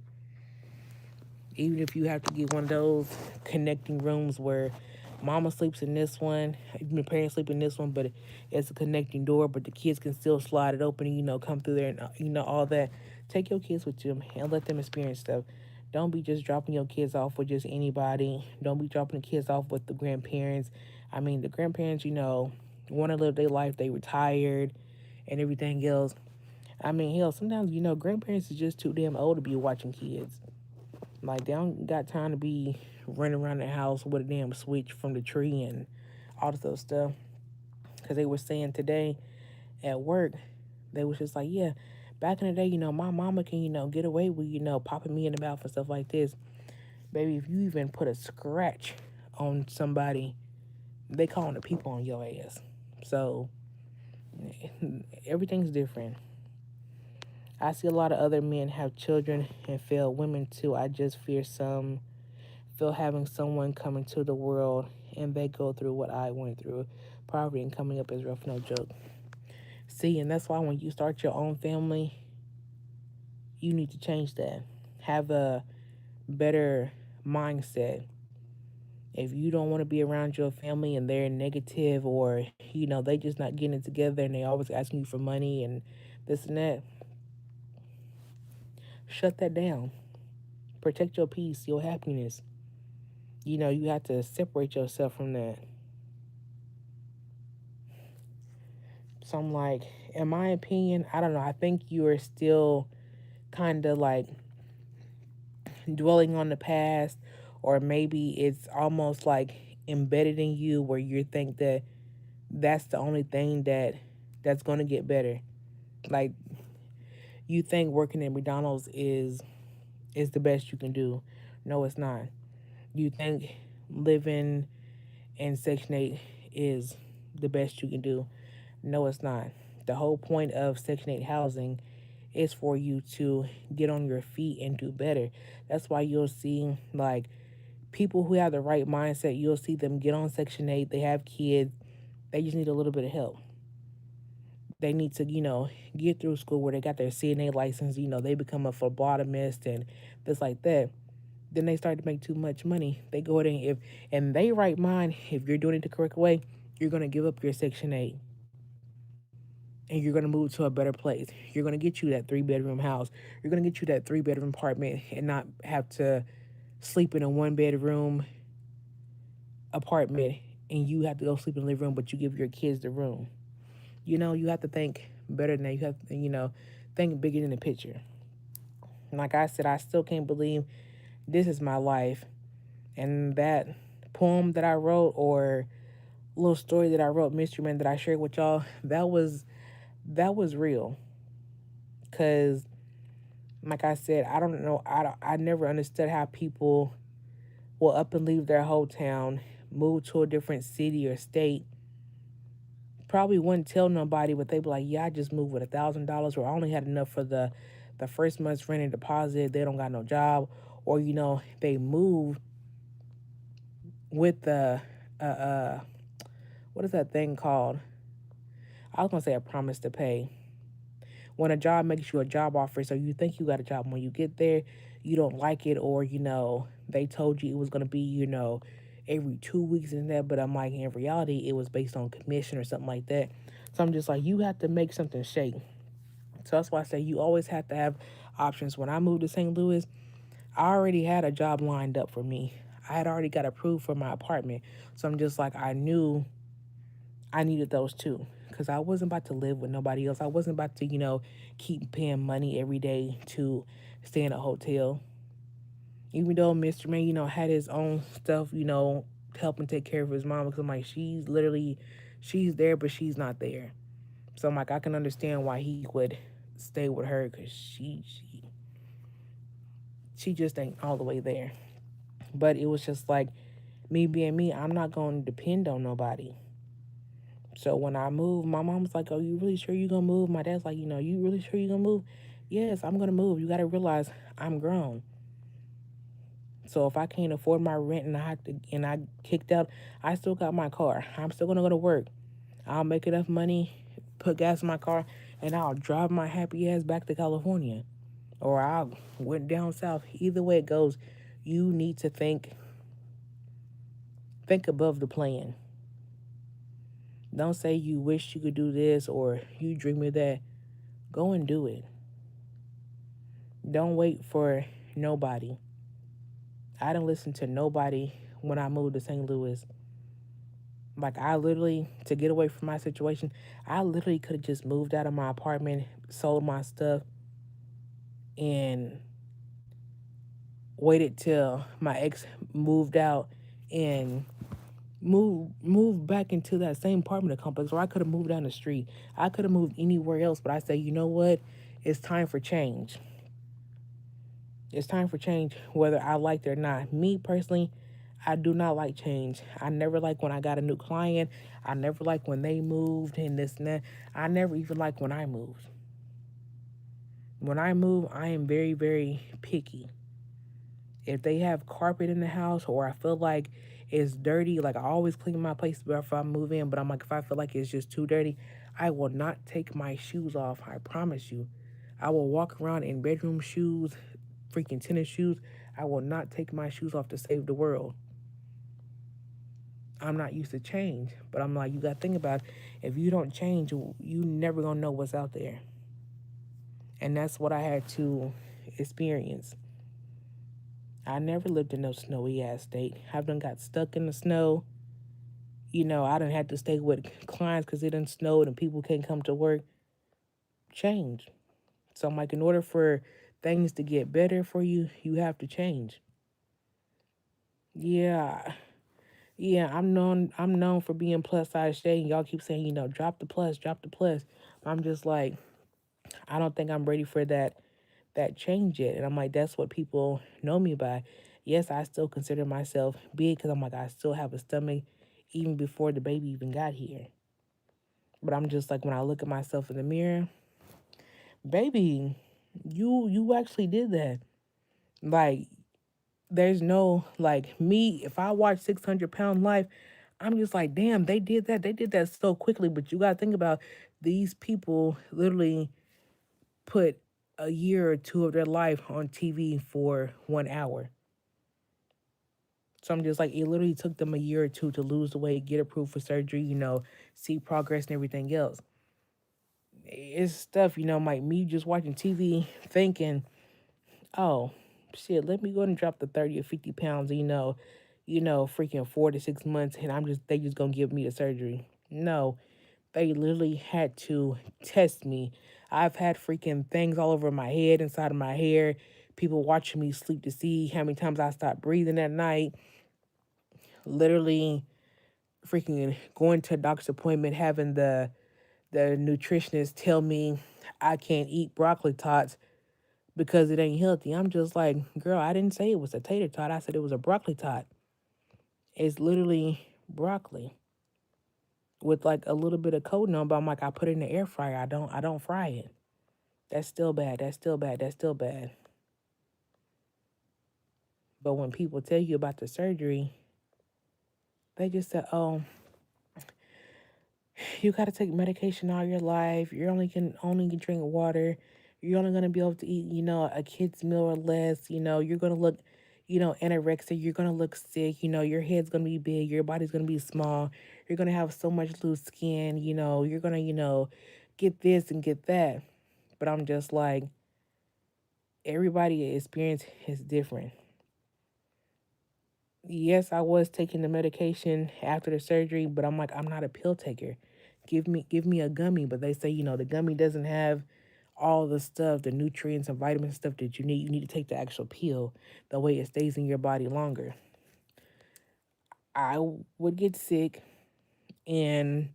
Even if you have to get one of those connecting rooms where mama sleeps in this one, your parents sleep in this one, but it's a connecting door, but the kids can still slide it open and, come through there and, all that. Take your kids with you and let them experience stuff. Don't be just dropping your kids off with just anybody. Don't be dropping the kids off with the grandparents. I mean, the grandparents, want to live their life. They retired and everything else. I mean, hell, sometimes, grandparents is just too damn old to be watching kids. Like, they don't got time to be running around the house with a damn switch from the tree and all this other stuff. Because they were saying today at work, they was just like, yeah, back in the day, my mama can, get away with, popping me in the mouth and stuff like this. Baby, if you even put a scratch on somebody, they calling the people on your ass. So, everything's different. I see a lot of other men have children and fail women too. I just feel having someone come into the world and they go through what I went through. Poverty and coming up is rough, no joke. See, and that's why when you start your own family, you need to change that. Have a better mindset. If you don't want to be around your family and they're negative, or, they just not getting it together and they always asking you for money and this and that, shut that down. Protect your peace, your happiness. You have to separate yourself from that. So I'm like, in my opinion, I don't know. I think you are still kind of like dwelling on the past, or maybe it's almost like embedded in you where you think that that's the only thing that's going to get better. Like, you think working at McDonald's is the best you can do. No, it's not. You think living in Section 8 is the best you can do. No, it's not. The whole point of Section 8 housing is for you to get on your feet and do better. That's why you'll see, like, people who have the right mindset, you'll see them get on Section 8, they have kids, they just need a little bit of help. They need to, get through school where they got their CNA license, they become a phlebotomist and things like that. Then they start to make too much money. They go ahead and if and they right mind, if you're doing it the correct way, you're gonna give up your Section 8 and you're gonna move to a better place. You're gonna get you that 3 bedroom house. You're gonna get you that 3 bedroom apartment and not have to sleep in a 1 bedroom apartment and you have to go sleep in the living room, but you give your kids the room. You have to think better than that. You have to, think bigger than the picture. Like I said, I still can't believe this is my life. And that poem that I wrote, or little story that I wrote, Mystery Man, that I shared with y'all, that was real. Cause like I said, I don't know. I never understood how people will up and leave their whole town, move to a different city or state. Probably wouldn't tell nobody, but they'd be like, "Yeah, I just moved with $1,000, or I only had enough for the first month's rent and deposit. They don't got no job, or they move with the what is that thing called? I was gonna say a promise to pay. When a job makes you a job offer, so you think you got a job, when you get there, you don't like it, or they told you it was gonna be every 2 weeks and that, but I'm like, in reality, it was based on commission or something like that. So I'm just like, you have to make something shake. So that's why I say you always have to have options. When I moved to St. Louis, I already had a job lined up for me. I had already got approved for my apartment. So I'm just like, I knew I needed those too. Because I wasn't about to live with nobody else. I wasn't about to, keep paying money every day to stay in a hotel. Even though Mr. Man, had his own stuff, helping take care of his mom. Because I'm like, she's there, but she's not there. So I'm like, I can understand why he would stay with her, because she just ain't all the way there. But it was just like, me being me, I'm not going to depend on nobody. So when I moved, my mom's like, "Oh, you really sure you gonna move?" My dad's like, "You really sure you gonna move?" Yes, I'm gonna move. You gotta realize I'm grown. So if I can't afford my rent and I kicked out, I still got my car. I'm still gonna go to work. I'll make enough money, put gas in my car, and I'll drive my happy ass back to California. Or I'll went down south. Either way it goes, you need to think above the plan. Don't say you wish you could do this or you dream of that. Go and do it. Don't wait for nobody. I didn't listen to nobody when I moved to St. Louis. Like, I literally, to get away from my situation, I literally could have just moved out of my apartment, sold my stuff, and waited till my ex moved out and moved back into that same apartment complex, or I could have moved down the street. I could have moved anywhere else, but I say, you know what? It's time for change. It's time for change, whether I liked it or not. Me personally, I do not like change. I never like when I got a new client. I never like when they moved and this and that. I never even like when I moved. When I move, I am very, very picky. If they have carpet in the house, or I feel like it's dirty, like, I always clean my place before I move in, but I'm like, if I feel like it's just too dirty, I will not take my shoes off. I promise you. I will walk around in bedroom shoes, freaking tennis shoes. I will not take my shoes off to save the world. I'm not used to change, but I'm like, you got to think about it. If you don't change, you never gonna know what's out there. And that's what I had to experience. I never lived in no snowy ass state. I've done got stuck in the snow. I didn't have to stay with clients because it didn't snow and people couldn't come to work. Change. So I'm like, in order for things to get better for you, you have to change. Yeah. Yeah, I'm known for being plus size Shay, and y'all keep saying, drop the plus, drop the plus. I'm just like, I don't think I'm ready for that change yet. And I'm like, that's what people know me by. Yes, I still consider myself big because I'm like, I still have a stomach even before the baby even got here. But I'm just like, when I look at myself in the mirror, baby, you actually did that. Like, there's no like me. If I watch 600 Pound Life, I'm just like, damn, they did that. They did that so quickly. But you gotta think about these people literally put a year or two of their life on TV for 1 hour. So I'm just like, it literally took them a year or two to lose the weight, get approved for surgery, see progress and everything else. It's stuff, like me just watching TV thinking, oh, shit, let me go and drop the 30 or 50 pounds, freaking 4 to 6 months, and they just gonna give me the surgery. No, they literally had to test me. I've had freaking things all over my head, inside of my hair, people watching me sleep to see how many times I stopped breathing at night, literally freaking going to a doctor's appointment, having the nutritionist tell me I can't eat broccoli tots because it ain't healthy. I'm just like, girl, I didn't say it was a tater tot. I said it was a broccoli tot. It's literally broccoli with like a little bit of coating on, but I'm like, I put it in the air fryer. I don't fry it. That's still bad. That's still bad. That's still bad. But when people tell you about the surgery, they just say, oh, you gotta take medication all your life. You're only can drink water. You're only gonna be able to eat, a kid's meal or less. You're gonna look, anorexic. You're gonna look sick. Your head's gonna be big. Your body's gonna be small. You're gonna have so much loose skin. You're gonna, get this and get that. But I'm just like, everybody experience is different. Yes, I was taking the medication after the surgery, but I'm like, I'm not a pill taker. Give me a gummy, but they say, the gummy doesn't have all the stuff, the nutrients and vitamins and stuff that you need. You need to take the actual pill, the way it stays in your body longer. I would get sick and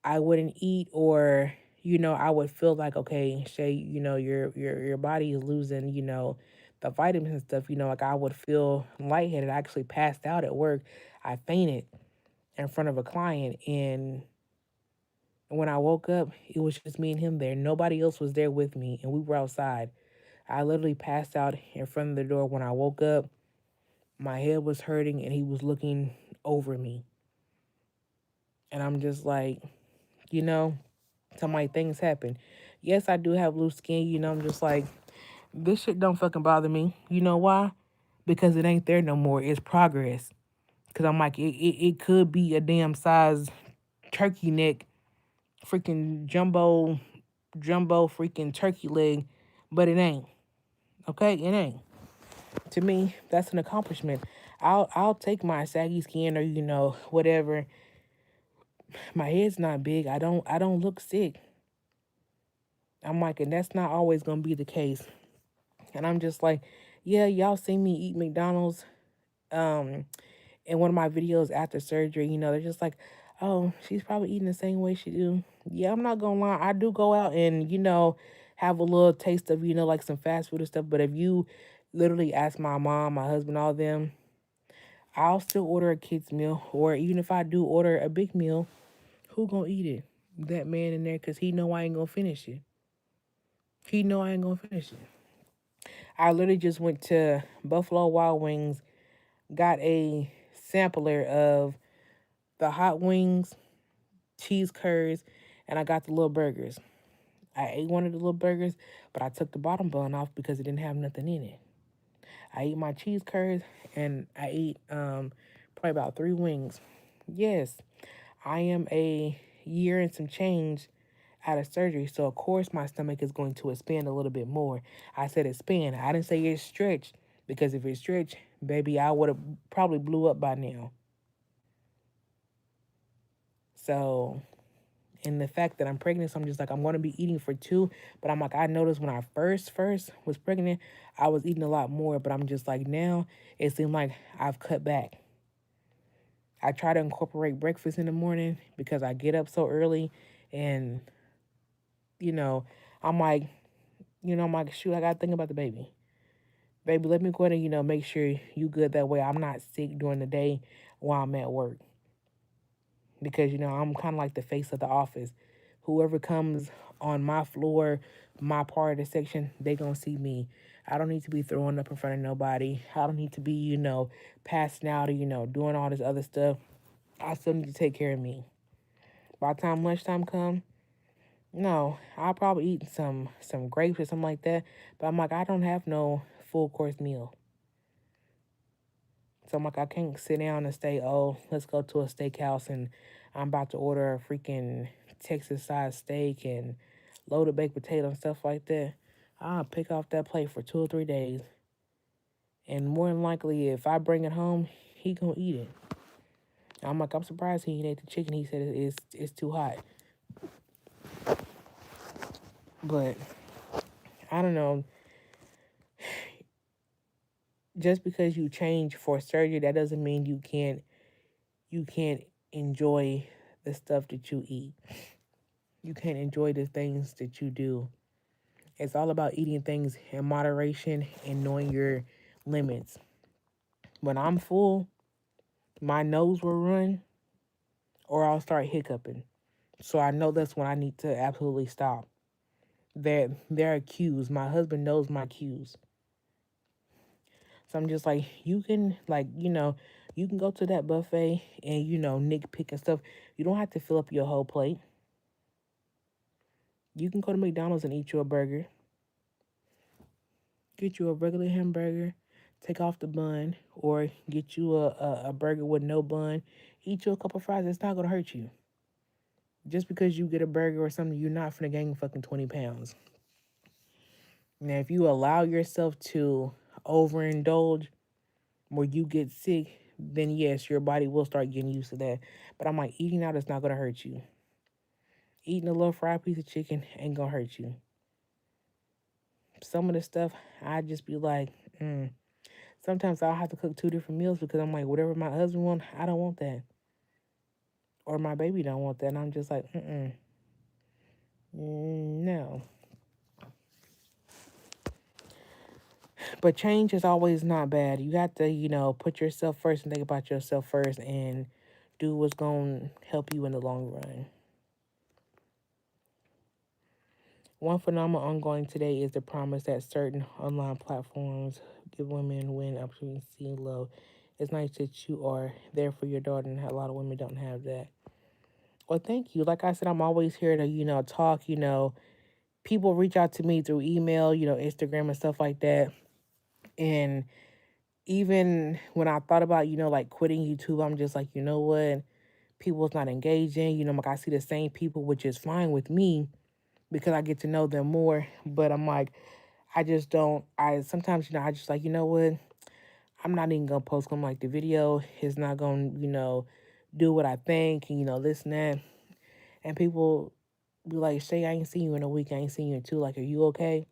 I wouldn't eat, or I would feel like, okay, Shay, your body is losing, the vitamins and stuff. Like, I would feel lightheaded. I actually passed out at work. I fainted in front of a client, and when I woke up, it was just me and him there. Nobody else was there with me, and we were outside. I literally passed out in front of the door. When I woke up, my head was hurting, and he was looking over me. And I'm just like, you know, some like things happen. Yes, I do have loose skin. I'm just like, this shit don't fucking bother me. You know why? Because it ain't there no more. It's progress. Because I'm like, it could be a damn size turkey neck, freaking jumbo freaking turkey leg, but it ain't. Okay, it ain't. To me, that's an accomplishment. I'll take my saggy skin, or whatever. My head's not big. I don't look sick. I'm like, and that's not always gonna be the case. And I'm just like, yeah, y'all see me eat McDonald's um in one of my videos after surgery. They're just like, oh, she's probably eating the same way she do. Yeah, I'm not gonna lie, I do go out and have a little taste of like some fast food and stuff. But if you literally ask my mom, my husband, all them, I'll still order a kid's meal, or even if I do order a big meal, who gonna eat it? That man in there, cause he know I ain't gonna finish it. He know I ain't gonna finish it. I literally just went to Buffalo Wild Wings, got a sampler of the hot wings, cheese curds, and I got the little burgers. I ate one of the little burgers, but I took the bottom bun off because it didn't have nothing in it. I ate my cheese curds, and I ate probably about 3 wings. Yes, I am a year and some change out of surgery, so of course my stomach is going to expand a little bit more. I said expand. I didn't say it's stretched, because if it stretched, baby, I would have probably blew up by now. So, and the fact that I'm pregnant, so I'm just like, I'm going to be eating for two. But I'm like, I noticed when I first was pregnant, I was eating a lot more. But I'm just like, now it seemed like I've cut back. I try to incorporate breakfast in the morning because I get up so early, and you know, I'm like, I'm like, shoot, I got to think about the baby. Baby, let me go ahead and, make sure you good that way. I'm not sick during the day while I'm at work. Because, I'm kind of like the face of the office. Whoever comes on my floor, my part of the section, they going to see me. I don't need to be throwing up in front of nobody. I don't need to be, passing out or, doing all this other stuff. I still need to take care of me. By the time lunchtime come, no, I'll probably eat some grapes or something like that. But I'm like, I don't have no full course meal. So I'm like, I can't sit down and say, oh, let's go to a steakhouse and I'm about to order a freaking Texas size steak and loaded baked potato and stuff like that. I'll pick off that plate for 2 or 3 days. And more than likely, if I bring it home, he gonna eat it. I'm like, I'm surprised he ate the chicken. He said it's too hot. But I don't know. Just because you change for surgery, that doesn't mean you can't enjoy the stuff that you eat. You can't enjoy the things that you do. It's all about eating things in moderation and knowing your limits. When I'm full, my nose will run or I'll start hiccuping. So I know that's when I need to absolutely stop. There are cues. My husband knows my cues. So I'm just like, you can you can go to that buffet and nitpick and stuff. You don't have to fill up your whole plate. You can go to McDonald's and eat you a burger. Get you a regular hamburger, take off the bun, or get you a burger with no bun. Eat you a couple fries. It's not gonna hurt you. Just because you get a burger or something, you're not finna gain fucking 20 pounds. Now, if you allow yourself to overindulge where you get sick, then yes, your body will start getting used to that. But I'm like, eating out is not gonna hurt you. Eating a little fried piece of chicken ain't gonna hurt you. Some of the stuff, I just be like, sometimes I'll have to cook two different meals because I'm like, whatever my husband wants, I don't want that. Or my baby don't want that. And I'm just like, no. But change is always not bad. You have to, put yourself first and think about yourself first and do what's going to help you in the long run. One phenomenon ongoing today is the promise that certain online platforms give women win opportunities to see love. It's nice that you are there for your daughter, and a lot of women don't have that. Well, thank you. Like I said, I'm always here to, talk. People reach out to me through email, Instagram and stuff like that. And even when I thought about, like quitting YouTube, I'm just like, you know what? People's not engaging. Like I see the same people, which is fine with me because I get to know them more. But I'm like, I just don't. I sometimes, I just like, you know what? I'm not even gonna post. I'm like, the video is not gonna, do what I think, and this and that. And people be like, Shay, I ain't seen you in a week. I ain't seen you in two. Like, are you okay?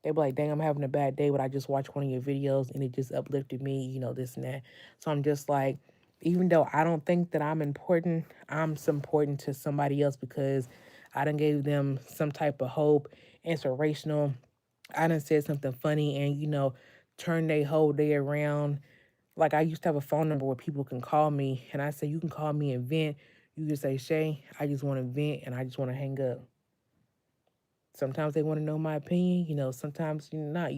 They be like, dang, I'm having a bad day, but I just watched one of your videos and it just uplifted me, this and that. So I'm just like, even though I don't think that I'm important, I'm important to somebody else because I done gave them some type of hope, inspirational. I done said something funny and, turn their whole day around. Like I used to have a phone number where people can call me and I say, you can call me and vent. You can say, Shay, I just want to vent and I just want to hang up. Sometimes they want to know my opinion, sometimes not,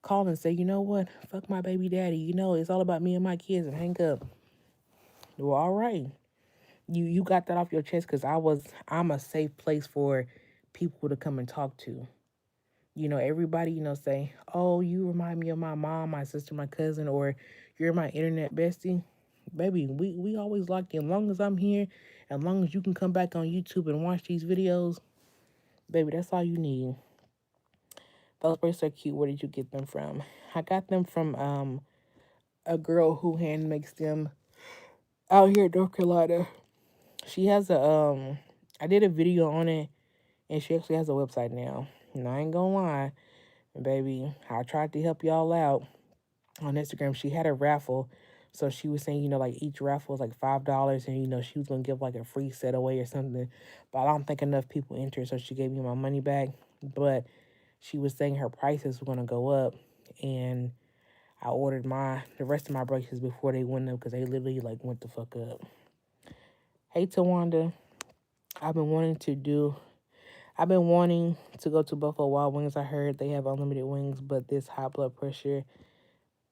Call and say, you know what? Fuck my baby daddy. It's all about me and my kids and hang up. Well, all right. You got that off your chest because I'm a safe place for people to come and talk to. Everybody, say, oh, you remind me of my mom, my sister, my cousin, or you're my internet bestie. Baby, we always locked in. As long as I'm here, as long as you can come back on YouTube and watch these videos, baby, that's all you need. Those braids are cute. Where did you get them from? I got them from a girl who hand makes them out here in North Carolina. She has a I did a video on it, and she actually has a website now. And I ain't gonna lie, baby, I tried to help y'all out on Instagram. She had a raffle. So she was saying, like each raffle was like $5, and she was gonna give like a free set away or something. But I don't think enough people entered, so she gave me my money back. But she was saying her prices were gonna go up, and I ordered the rest of my braces before they went up because they literally like went the fuck up. Hey Tawanda, I've been wanting to do. I've been wanting to go to Buffalo Wild Wings. I heard they have unlimited wings, but this high blood pressure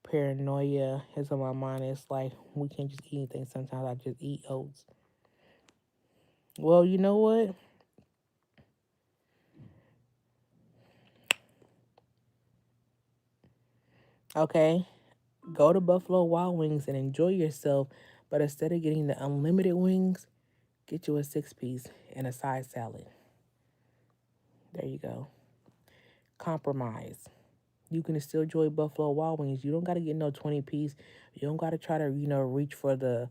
paranoia is on my mind. It's like we can't just eat anything. Sometimes I just eat oats. Well, you know what? Okay, go to Buffalo Wild Wings and enjoy yourself. But instead of getting the unlimited wings, get you a 6-piece and a side salad. There you go. Compromise. You can still enjoy Buffalo Wild Wings. You don't got to get no 20-piece. You don't got to try to, reach for the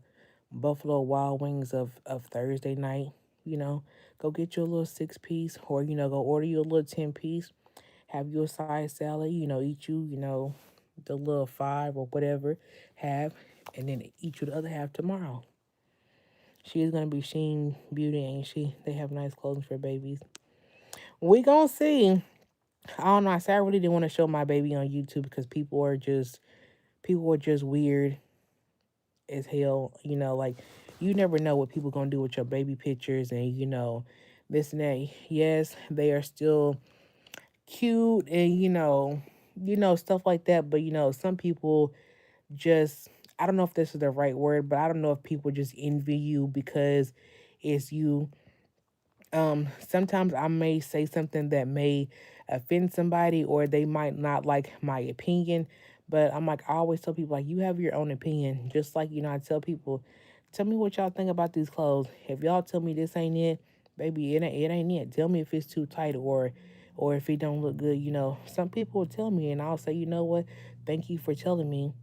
Buffalo Wild Wings of Thursday night. You know, go get you a little 6-piece, or, go order you a little 10-piece. Have you a side salad, eat you, the little 5 or whatever, have, and then eat you the other half tomorrow. She is going to be Sheen Beauty, ain't she? They have nice clothing for babies. We gonna see. I don't know. I said I really didn't want to show my baby on YouTube because people are just weird as hell. Like you never know what people gonna do with your baby pictures, and this and that. Yes, they are still cute, and stuff like that. But some people just, I don't know if this is the right word, but I don't know if people just envy you because it's you. Sometimes I may say something that may offend somebody, or they might not like my opinion, but I'm like, I always tell people, like, you have your own opinion. Just like, I tell people, tell me what y'all think about these clothes. If y'all tell me this ain't it, baby, it ain't it. Tell me if it's too tight, or if it don't look good. Some people will tell me, and I'll say, you know what, thank you for telling me.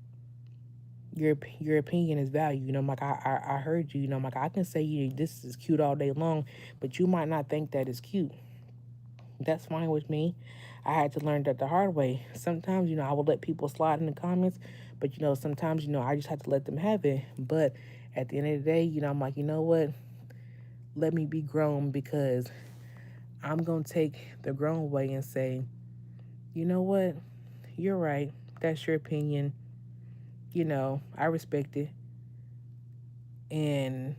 Your opinion is value. I'm like, I heard you. I'm like, I can say this is cute all day long, but you might not think that is cute. That's fine with me. I had to learn that the hard way. Sometimes, I will let people slide in the comments, but sometimes, I just have to let them have it. But at the end of the day, I'm like, you know what? Let me be grown, because I'm gonna take the grown way and say, you know what? You're right. That's your opinion. I respect it. And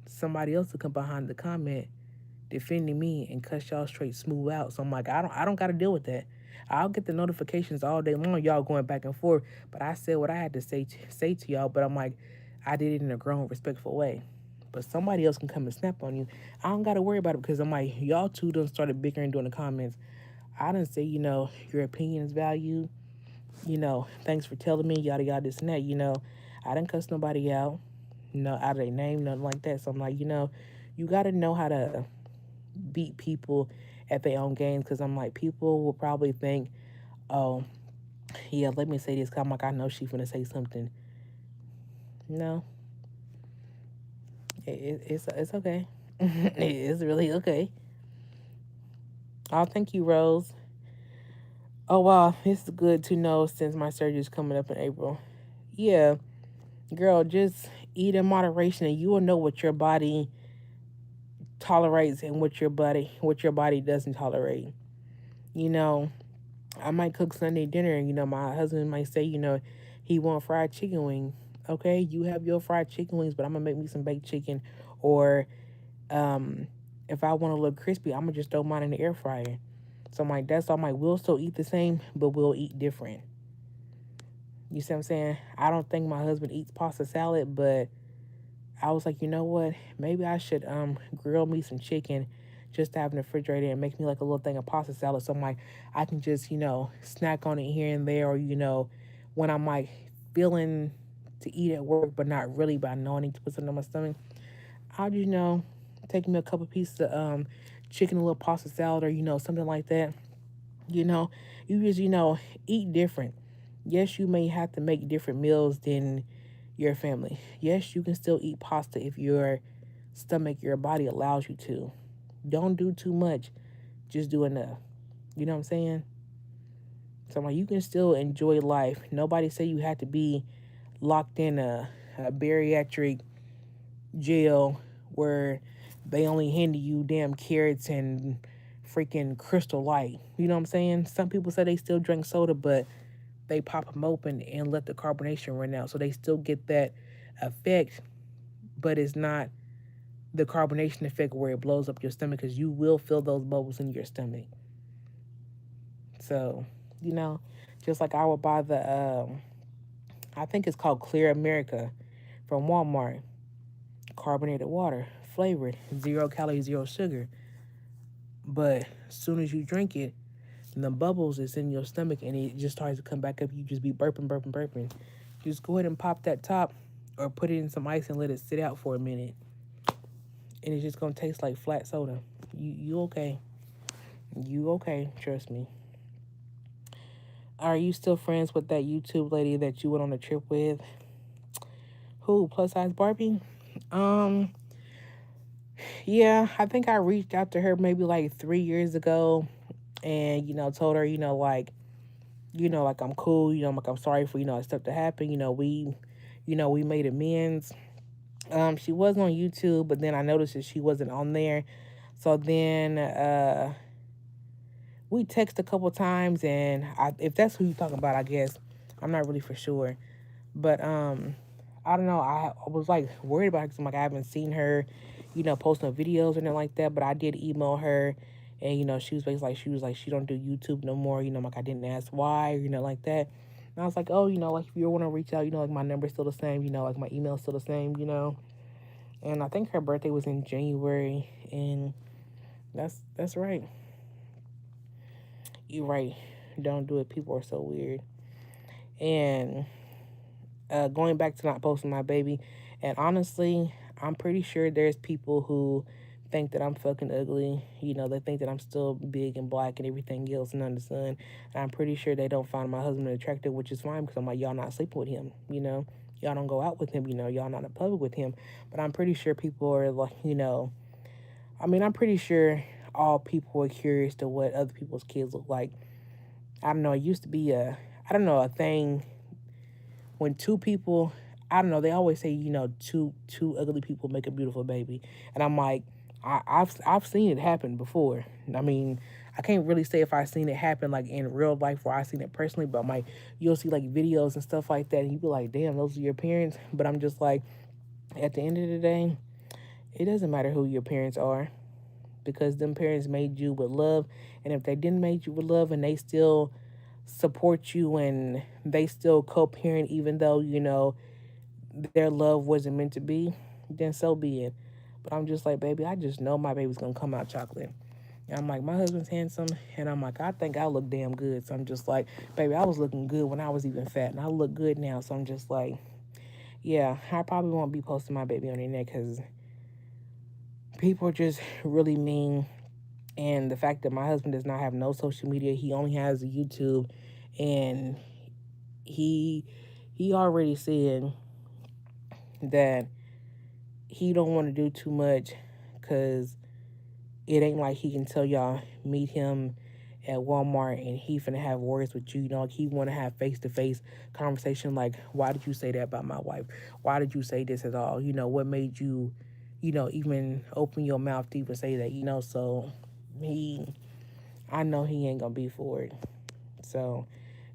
somebody else will come behind the comment defending me and cuss y'all straight smooth out. So I'm like, I don't gotta deal with that. I'll get the notifications all day long, y'all going back and forth. But I said what I had to say to y'all. But I'm like, I did it in a grown, respectful way. But somebody else can come and snap on you. I don't gotta worry about it, because I'm like, y'all two done started bickering during the comments. I didn't say, your opinion is valued. Thanks for telling me, yada yada, this and that. I didn't cuss nobody out, out of their name, nothing like that. So I'm like, you gotta know how to beat people at their own games, because I'm like, people will probably think, oh, yeah, let me say this, 'cause I'm like, I know she's gonna say something. No, it's okay. It's really okay. Oh, thank you, Rose. Oh wow, it's good to know since my surgery is coming up in April. Yeah, girl, just eat in moderation, and you will know what your body tolerates and what your body doesn't tolerate. You know, I might cook Sunday dinner, and my husband might say, he want fried chicken wing. Okay, you have your fried chicken wings, but I'm gonna make me some baked chicken, or um, if I want to look crispy, I'm gonna just throw mine in the air fryer. So I'm like, that's all. We'll still eat the same, but we'll eat different. You see what I'm saying? I don't think my husband eats pasta salad, but I was like, you know what? Maybe I should grill me some chicken just to have in the refrigerator, and make me like a little thing of pasta salad. So I'm like, I can just, snack on it here and there, or, when I'm like feeling to eat at work, but not really, but I know I need to put something on my stomach. I'll just, take me a couple pieces of chicken, a little pasta salad, or, something like that. You know, you just, eat different. Yes, you may have to make different meals than your family. Yes, you can still eat pasta if you're stomach your body allows you to. Don't do too much, just do enough. You know what I'm saying? So I'm like, you can still enjoy life. Nobody say you have to be locked in a bariatric jail where they only hand you damn carrots and freaking Crystal Light. You know what I'm saying? Some people say they still drink soda, but they pop them open and let the carbonation run out. So they still get that effect, but it's not the carbonation effect where it blows up your stomach because you will feel those bubbles in your stomach. So, you know, just like I would buy I think it's called Clear America from Walmart, carbonated water, flavored, 0 calories, zero sugar. But as soon as you drink it, the bubbles is in your stomach and it just starts to come back up. You just be burping, burping, burping. Just go ahead and pop that top or put it in some ice and let it sit out for a minute. And it's just gonna taste like flat soda. You okay. You okay, trust me. Are you still friends with that YouTube lady that you went on a trip with? Who? Plus size Barbie? Um, yeah, I think I reached out to her maybe like 3 years ago and, told her, like I'm cool, like I'm sorry for, stuff that happened. We made amends. She was on YouTube, but then I noticed that she wasn't on there. So then we text a couple times, and if that's who you're talking about, I guess I'm not really for sure. But I don't know. I was like worried about her because I'm like I haven't seen her, post no videos or anything like that. But I did email her, and she was basically like she don't do YouTube no more. Like I didn't ask why, like that. And I was like, oh, like if you want to reach out, like my number's still the same, like my email's still the same. And I think her birthday was in January, and that's right. You're right. Don't do it. People are so weird. And going back to not posting my baby, and honestly, I'm pretty sure there's people who think that I'm fucking ugly. They think that I'm still big and black and everything else and under the sun. And I'm pretty sure they don't find my husband attractive, which is fine because I'm like, y'all not sleeping with him. Y'all don't go out with him, y'all not in public with him. But I'm pretty sure people are like, I'm pretty sure all people are curious to what other people's kids look like. I don't know, it used to be I don't know, a thing when two people, I don't know, they always say, two ugly people make a beautiful baby. And I'm like, I've seen it happen before. I mean, I can't really say if I've seen it happen like in real life or I've seen it personally, but I'm like, you'll see like videos and stuff like that, and you be like, damn, those are your parents. But I'm just like, at the end of the day, it doesn't matter who your parents are because them parents made you with love. And if they didn't make you with love and they still support you and they still co-parent even though their love wasn't meant to be, then so be it. But I'm just like, baby, I just know my baby's gonna come out chocolate. And I'm like, my husband's handsome, and I'm like, I think I look damn good. So I'm just like, baby, I was looking good when I was even fat, and I look good now. So I'm just like, yeah, I probably won't be posting my baby on the internet because people are just really mean. And the fact that my husband does not have no social media, he only has a YouTube, and he he already said that he don't want to do too much because it ain't like he can tell y'all meet him at Walmart and he finna have words with you. Like he want to have face to face conversation. Like, why did you say that about my wife? Why did you say this at all? What made you, even open your mouth to even say that? So he, I know he ain't gonna be for it. So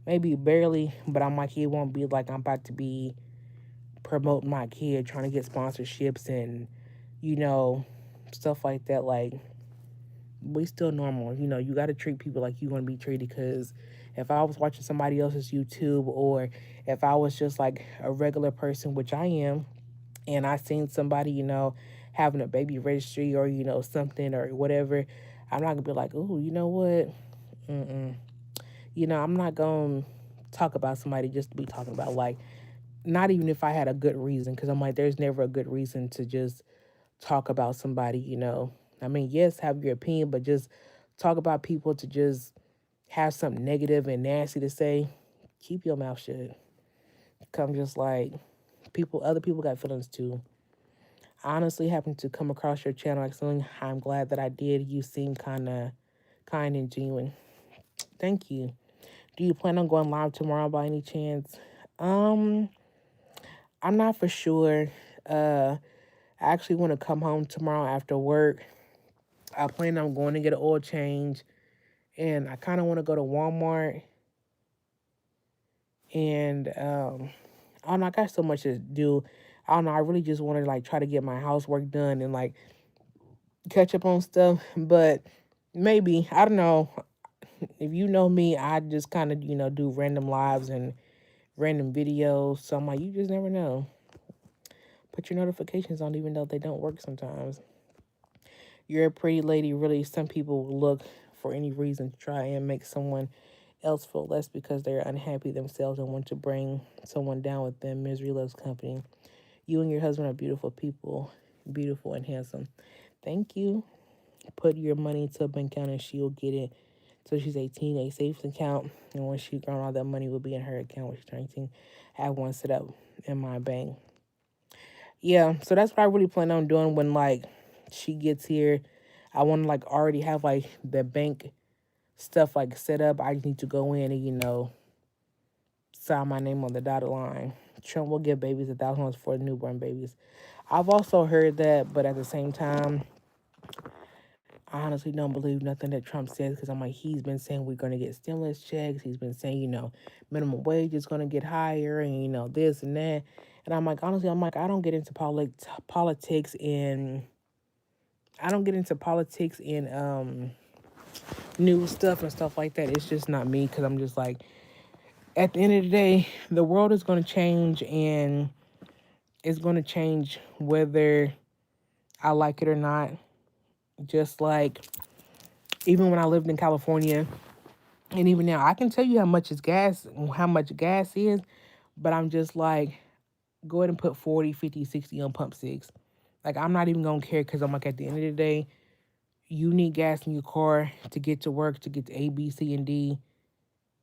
maybe barely, but I'm like, it won't be like I'm about to be promoting my kid, trying to get sponsorships and, you know, stuff like that. Like, we still normal. You got to treat people like you want to be treated because if I was watching somebody else's YouTube or if I was just like a regular person, which I am, and I seen somebody, having a baby registry or, something or whatever, I'm not going to be like, oh, you know what? Mm-mm. I'm not going to talk about somebody just to be talking about, like, not even if I had a good reason, because I'm like, there's never a good reason to just talk about somebody. I mean, yes, have your opinion, but just talk about people to just have something negative and nasty to say, keep your mouth shut. Come just like other people got feelings too. honestly happened to come across your channel accidentally. I'm glad that I did. You seem kind of kind and genuine. Thank you. Do you plan on going live tomorrow by any chance? Um, I'm not for sure. I actually want to come home tomorrow after work. I plan on going to get an oil change, and I kind of want to go to Walmart. And I don't know. I got so much to do. I don't know. I really just want to like try to get my housework done and like catch up on stuff. But maybe I don't know. If you know me, I just kind of do random lives and random videos. So I'm like, you just never know. Put your notifications on, even though they don't work sometimes. You're a pretty lady. Really, some people will look for any reason to try and make someone else feel less because they're unhappy themselves and want to bring someone down with them. Misery loves company. You and your husband are beautiful people, beautiful and handsome. Thank you. Put your money into a bank account and she'll get it. So she's 18, a savings account. And when she's grown, all that money will be in her account when she's turning 18. I have one set up in my bank. Yeah, so that's what I really plan on doing when like she gets here. I want to like already have like the bank stuff like set up. I just need to go in and sign my name on the dotted line. Trump will give babies $1,000 for newborn babies. I've also heard that, but at the same time, I honestly don't believe nothing that Trump says because I'm like, he's been saying we're going to get stimulus checks. He's been saying, minimum wage is going to get higher and, this and that. And I'm like, honestly, I don't get into politics and I don't get into politics and new stuff and stuff like that. It's just not me because I'm just like, at the end of the day, the world is going to change and it's going to change whether I like it or not. Just like even when I lived in California, and even now, I can tell you how much gas is, but I'm just like, go ahead and put 40, 50, 60 on pump six. Like, I'm not even going to care because I'm like, at the end of the day, you need gas in your car to get to work, to get to A, B, C, and D.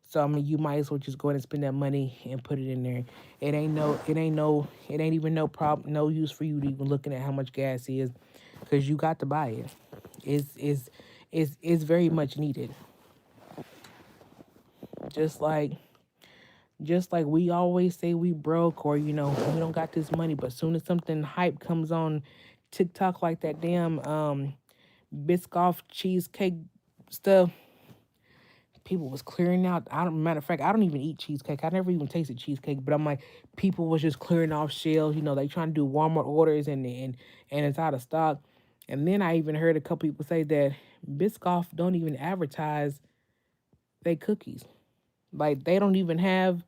So I mean, you might as well just go ahead and spend that money and put it in there. It ain't even no problem, no use for you to even looking at how much gas is, because you got to buy it. It's very much needed. Just like just like we always say we broke or we don't got this money, but soon as something hype comes on TikTok like that damn Biscoff cheesecake stuff, people was clearing out. I don't matter of fact, I don't even eat cheesecake. I never even tasted cheesecake, but I'm like, people was just clearing off shelves. They trying to do Walmart orders and it's out of stock. And then I even heard a couple people say that Biscoff don't even advertise they cookies. Like they don't even advertise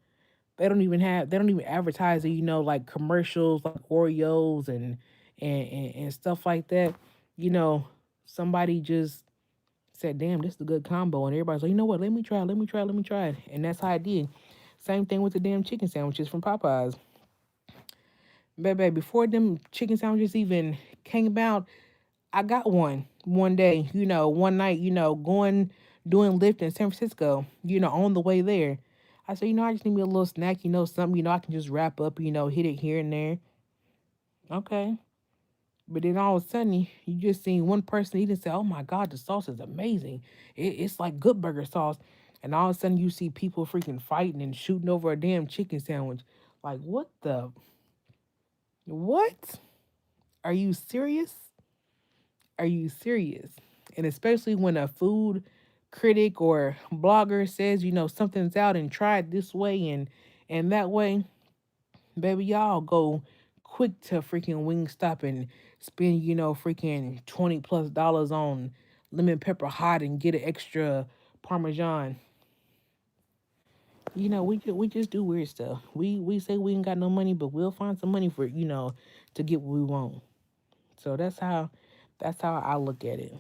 it, like commercials like Oreos and stuff like that. You know, somebody just said, damn, this is a good combo. And everybody's like, you know what, let me try it. And that's how I did. Same thing with the damn chicken sandwiches from Popeyes. Baby, before them chicken sandwiches even came about, I got one day, one night, going doing Lyft in San Francisco, on the way there. I said, I just need me a little snack, something, I can just wrap up, hit it here and there. Okay. But then all of a sudden, you just seen one person eat and say, oh my God, the sauce is amazing. It's like good burger sauce. And all of a sudden, you see people freaking fighting and shooting over a damn chicken sandwich. Like, what the? What? Are you serious? Are you serious? And especially when a food critic or blogger says, something's out and try it this way and that way, baby, y'all go quick to freaking Wingstop and spend, freaking $20+ on lemon pepper hot and get an extra Parmesan. We just do weird stuff. We say we ain't got no money, but we'll find some money for to get what we want. So that's how I look at it.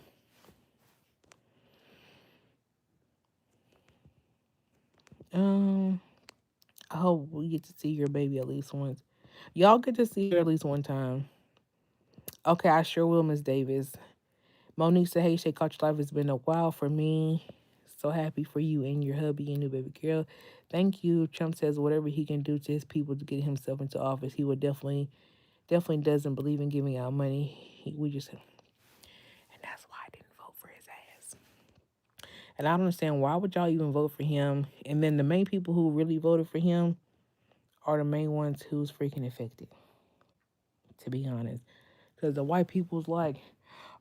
Um, I hope we get to see your baby at least once. Y'all get to see her at least one time. Okay, I sure will, Miss Davis. Monique said, hey, Shay, Culture Life has been a while for me. So happy for you and your hubby and new baby girl. Thank you. Trump says whatever he can do to his people to get himself into office, he will definitely definitely doesn't believe in giving out money. We just, and that's why I didn't vote for his ass. And I don't understand why would y'all even vote for him? And then the main people who really voted for him are the main ones who's freaking affected, to be honest. Because the white people's like,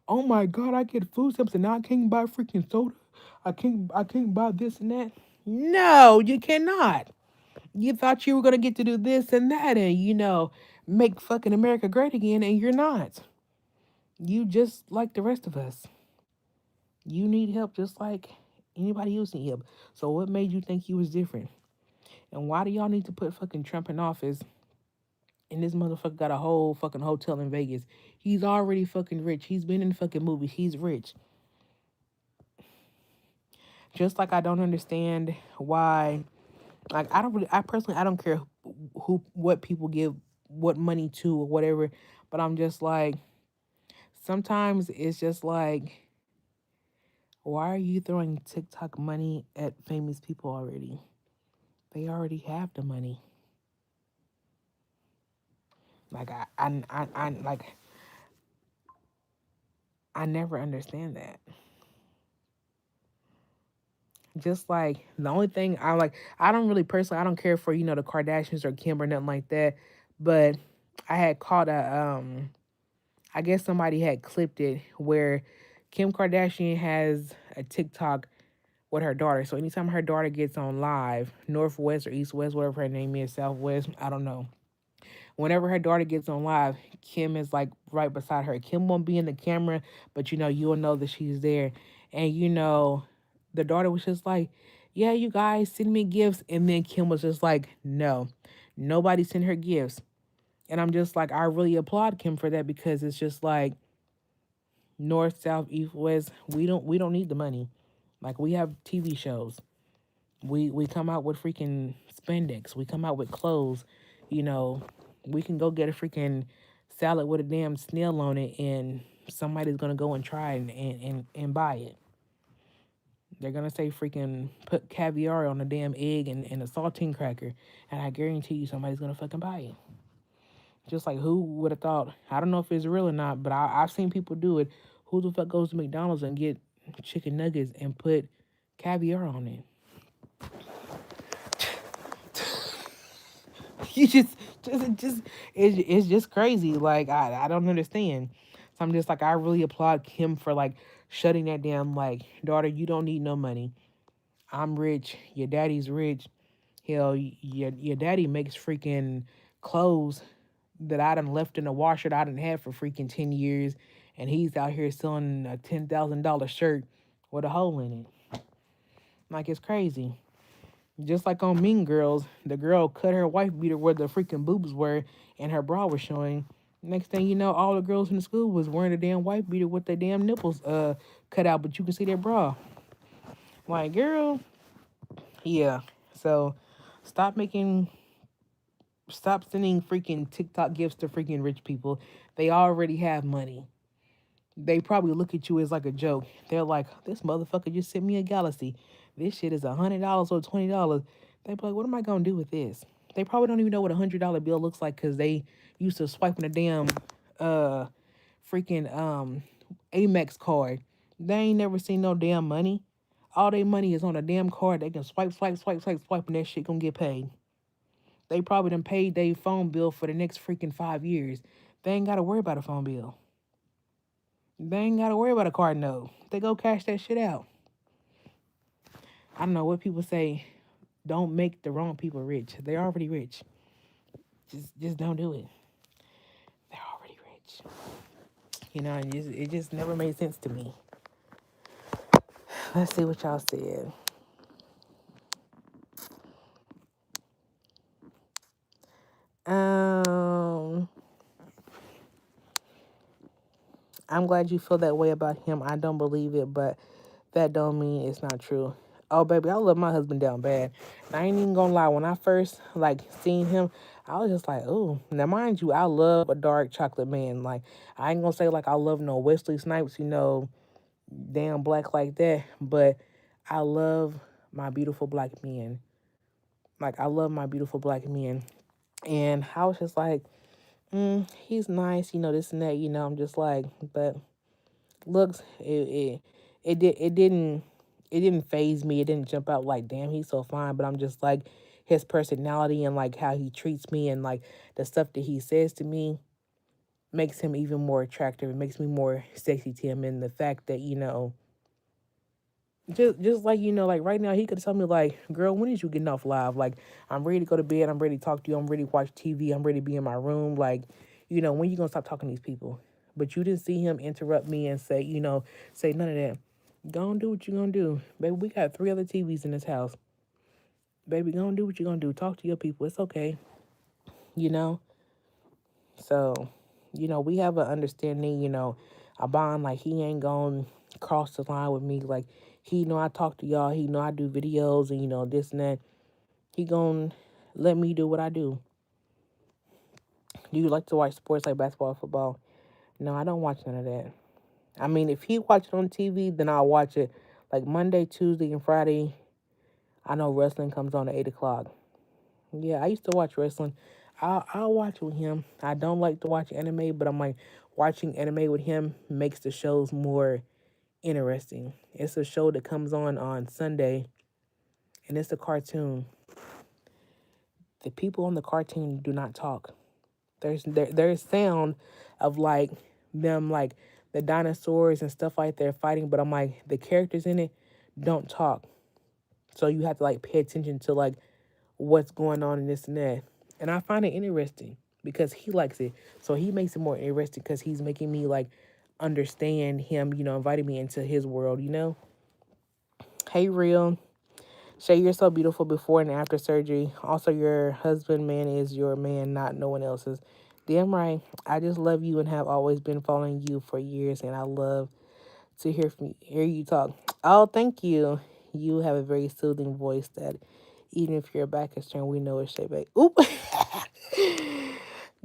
oh my god, I get food stamps and now I can't buy freaking soda. I can't buy this and that. No, you cannot. You thought you were gonna get to do this and that and make fucking America great again, and you're not. You just like the rest of us. You need help just like anybody else need help. So what made you think you was different? And why do y'all need to put fucking Trump in office? And this motherfucker got a whole fucking hotel in Vegas. He's already fucking rich. He's been in fucking movies. He's rich. Just like I don't understand why. Like I personally, I don't care what people give what money to or whatever. But I'm just like, sometimes it's just like, why are you throwing TikTok money at famous people already? They already have the money. Like I never understand that. Just like the only thing I like, I don't really personally, I don't care for the Kardashians or Kim or nothing like that. But I had caught I guess somebody had clipped it where Kim Kardashian has a TikTok with her daughter. So anytime her daughter gets on live, Northwest or East West, whatever her name is, Southwest, I don't know. Whenever her daughter gets on live, Kim is like right beside her. Kim won't be in the camera, but you'll know that she's there. And the daughter was just like, yeah, you guys send me gifts. And then Kim was just like, no, nobody sent her gifts. And I'm just like, I really applaud Kim for that, because it's just like north, south, east, west. We don't need the money. Like, we have TV shows. We come out with freaking spandex. We come out with clothes. You know, we can go get a freaking salad with a damn snail on it, and somebody's gonna go and try and buy it. They're gonna say freaking put caviar on a damn egg and a saltine cracker, and I guarantee you somebody's gonna fucking buy it. Just like, who would have thought? I don't know if it's real or not, but I've seen people do it. Who the fuck goes to McDonald's and get chicken nuggets and put caviar on it? You just it's just crazy. Like, I don't understand. So I'm just like, I really applaud Kim for like shutting that down. Like, daughter, you don't need no money. I'm rich. Your daddy's rich. Hell, your daddy makes freaking clothes that I done left in the washer that I done had for freaking 10 years, and he's out here selling a $10,000 shirt with a hole in it. Like, it's crazy. Just like on Mean Girls, the girl cut her wife beater where the freaking boobs were and her bra was showing. Next thing you know, all the girls in the school was wearing a damn wife beater with their damn nipples cut out, but you can see their bra. Like, girl, yeah. So stop making stop sending freaking TikTok gifts to freaking rich people. They already have money. They probably look at you as like a joke. They're like, this motherfucker just sent me a galaxy. This shit is $100 or $20. They be like, what am I gonna do with this? They probably don't even know what $100 bill looks like, because they used to swiping a damn uh freaking Amex card. They ain't never seen no damn money. All their money is on a damn card. They can swipe, swipe, swipe, swipe, swipe, and that shit gonna get paid. They probably done paid their phone bill for the next freaking 5 years. They ain't gotta worry about a phone bill. They ain't gotta worry about a card note. They go cash that shit out. I don't know what people say. Don't make the wrong people rich. They're already rich. Just don't do it. They're already rich. It just never made sense to me. Let's see what y'all said. Um, I'm glad you feel that way about him. I don't believe it, but that don't mean it's not true. Oh, baby, I love my husband down bad. And I ain't even gonna lie. When I first like seen him, I was just like, oh. Now, mind you, I love a dark chocolate man. Like, I ain't gonna say like I love no Wesley Snipes, damn black like that. But I love my beautiful black men. Like, I love my beautiful black men. And I was just like, He's nice, this and that, I'm just like, but looks, it didn't phase me. It didn't jump out like, damn, he's so fine. But I'm just like, his personality and like how he treats me and like the stuff that he says to me makes him even more attractive. It makes me more sexy to him. And the fact that, just like, like right now, he could tell me like, girl, when is you getting off live? Like, I'm ready to go to bed. I'm ready to talk to you. I'm ready to watch TV. I'm ready to be in my room. Like, when you gonna stop talking to these people? But you didn't see him interrupt me and say, say none of that. Go and do what you gonna do. Baby, we got 3 other TVs in this house. Baby, go and do what you gonna do. Talk to your people. It's okay. You know? So, we have an understanding, a bond. Like, he ain't gonna cross the line with me. Like, he know I talk to y'all. He know I do videos and, this and that. He gonna let me do what I do. Do you like to watch sports like basketball, football? No, I don't watch none of that. I mean, if he watch it on TV, then I'll watch it. Like Monday, Tuesday, and Friday, I know wrestling comes on at 8 o'clock. Yeah, I used to watch wrestling. I'll watch with him. I don't like to watch anime, but I'm like, watching anime with him makes the shows more interesting. It's a show that comes on Sunday, and it's a cartoon. The people on the cartoon do not talk. There's sound of like them like the dinosaurs and stuff like they're fighting, but I'm like the characters in it don't talk. So you have to like pay attention to like what's going on in this and that. And I find it interesting because he likes it. So he makes it more interesting because he's making me like understand him, inviting me into his world. Hey, real. Shay, you're so beautiful before and after surgery. Also, your husband, man, is your man, not no one else's. Damn right. I just love you and have always been following you for years, and I love to hear you talk. Oh, thank you. You have a very soothing voice that even if your back is turned, we know it's Shay. Babe. Oop.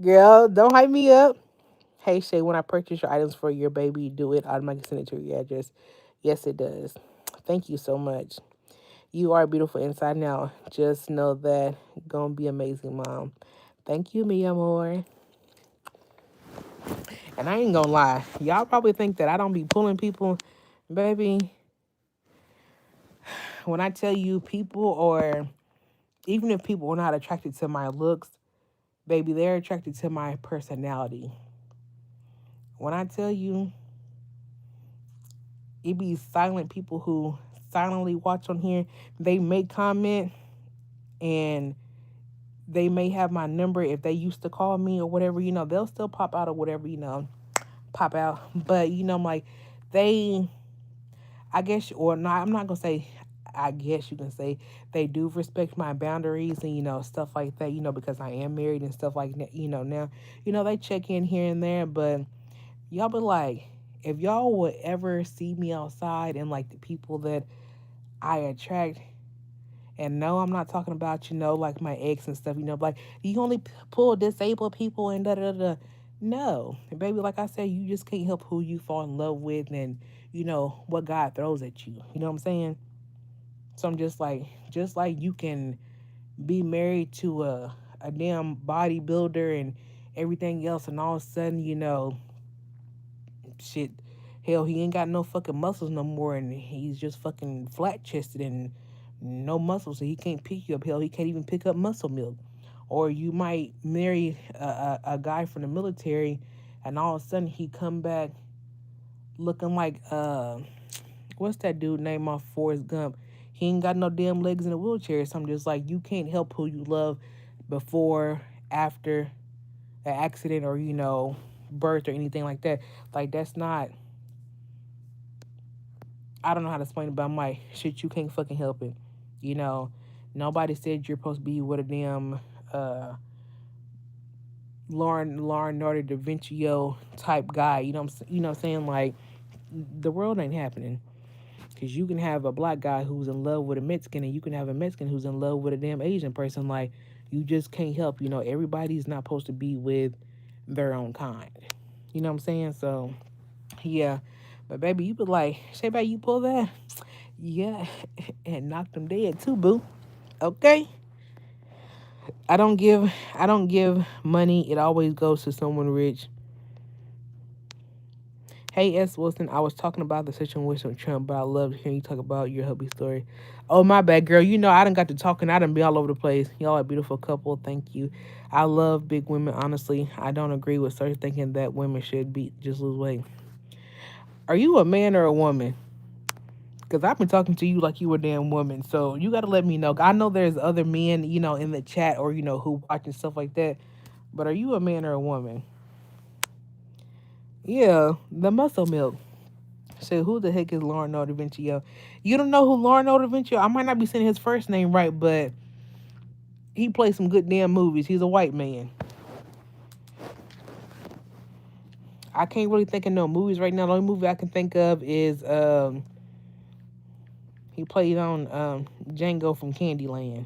Girl, don't hype me up. Hey, Shay, when I purchase your items for your baby, do it automatically send it to your address? Yes, it does. Thank you so much. You are beautiful inside and out. Just know that gonna be amazing, mom. Thank you, mi amor. And I ain't gonna lie, y'all probably think that I don't be pulling people, baby. When I tell you people, or even if people are not attracted to my looks, baby, they're attracted to my personality. When I tell you, it be silent people who silently watch on here. They may comment and they may have my number if they used to call me or whatever, they'll still pop out or whatever, pop out. But, I'm like, they, I guess, or not, I'm not going to say, I guess you can say they do respect my boundaries and, stuff like that, because I am married and stuff like that, now, they check in here and there, but y'all be like, if y'all would ever see me outside and like the people that I attract, and no, I'm not talking about, like my ex and stuff, like, you only pull disabled people and da da da. No, baby, like I said, you just can't help who you fall in love with and, what God throws at you. You know what I'm saying? So I'm just like you can be married to a damn bodybuilder and everything else, and all of a sudden, shit, hell, he ain't got no fucking muscles no more, and he's just fucking flat chested and no muscles, so he can't pick you up. Hell, he can't even pick up muscle milk. Or you might marry a guy from the military, and all of a sudden he come back looking like what's that dude named off Forrest Gump? He ain't got no damn legs in a wheelchair. So I'm just like, you can't help who you love before, after an accident, or birth or anything like that. Like, that's not, I don't know how to explain it, but I'm like, shit, you can't fucking help it. You know, Nobody said you're supposed to be with a damn Leonardo da Vinci type guy. What I'm saying? Like, the world ain't happening. Because you can have a black guy who's in love with a Mexican, and you can have a Mexican who's in love with a damn Asian person. Like, you just can't help. Everybody's not supposed to be with their own kind. You know what I'm saying? So, yeah. But, baby, you be like, Shay, baby, you pull that? Yeah. And knocked them dead, too, boo. Okay? I don't give money. It always goes to someone rich. Hey S. Wilson, I was talking about the situation with Trump, but I loved hearing you talk about your hubby story. Oh my bad, girl. You know I done got to talking. I done be all over the place. Y'all are a beautiful couple. Thank you. I love big women. Honestly, I don't agree with certain thinking that women should be just lose weight. Are you a man or a woman? Because I've been talking to you like you were a damn woman. So you got to let me know. I know there's other men, in the chat or who watching stuff like that. But are you a man or a woman? Yeah, the muscle milk. So who the heck is Leonardo da Vinci? You don't know who Leonardo da Vinci? I might not be saying his first name right, but he plays some good damn movies. He's a white man. I can't really think of no movies right now. The only movie I can think of is he played on Django from Candyland.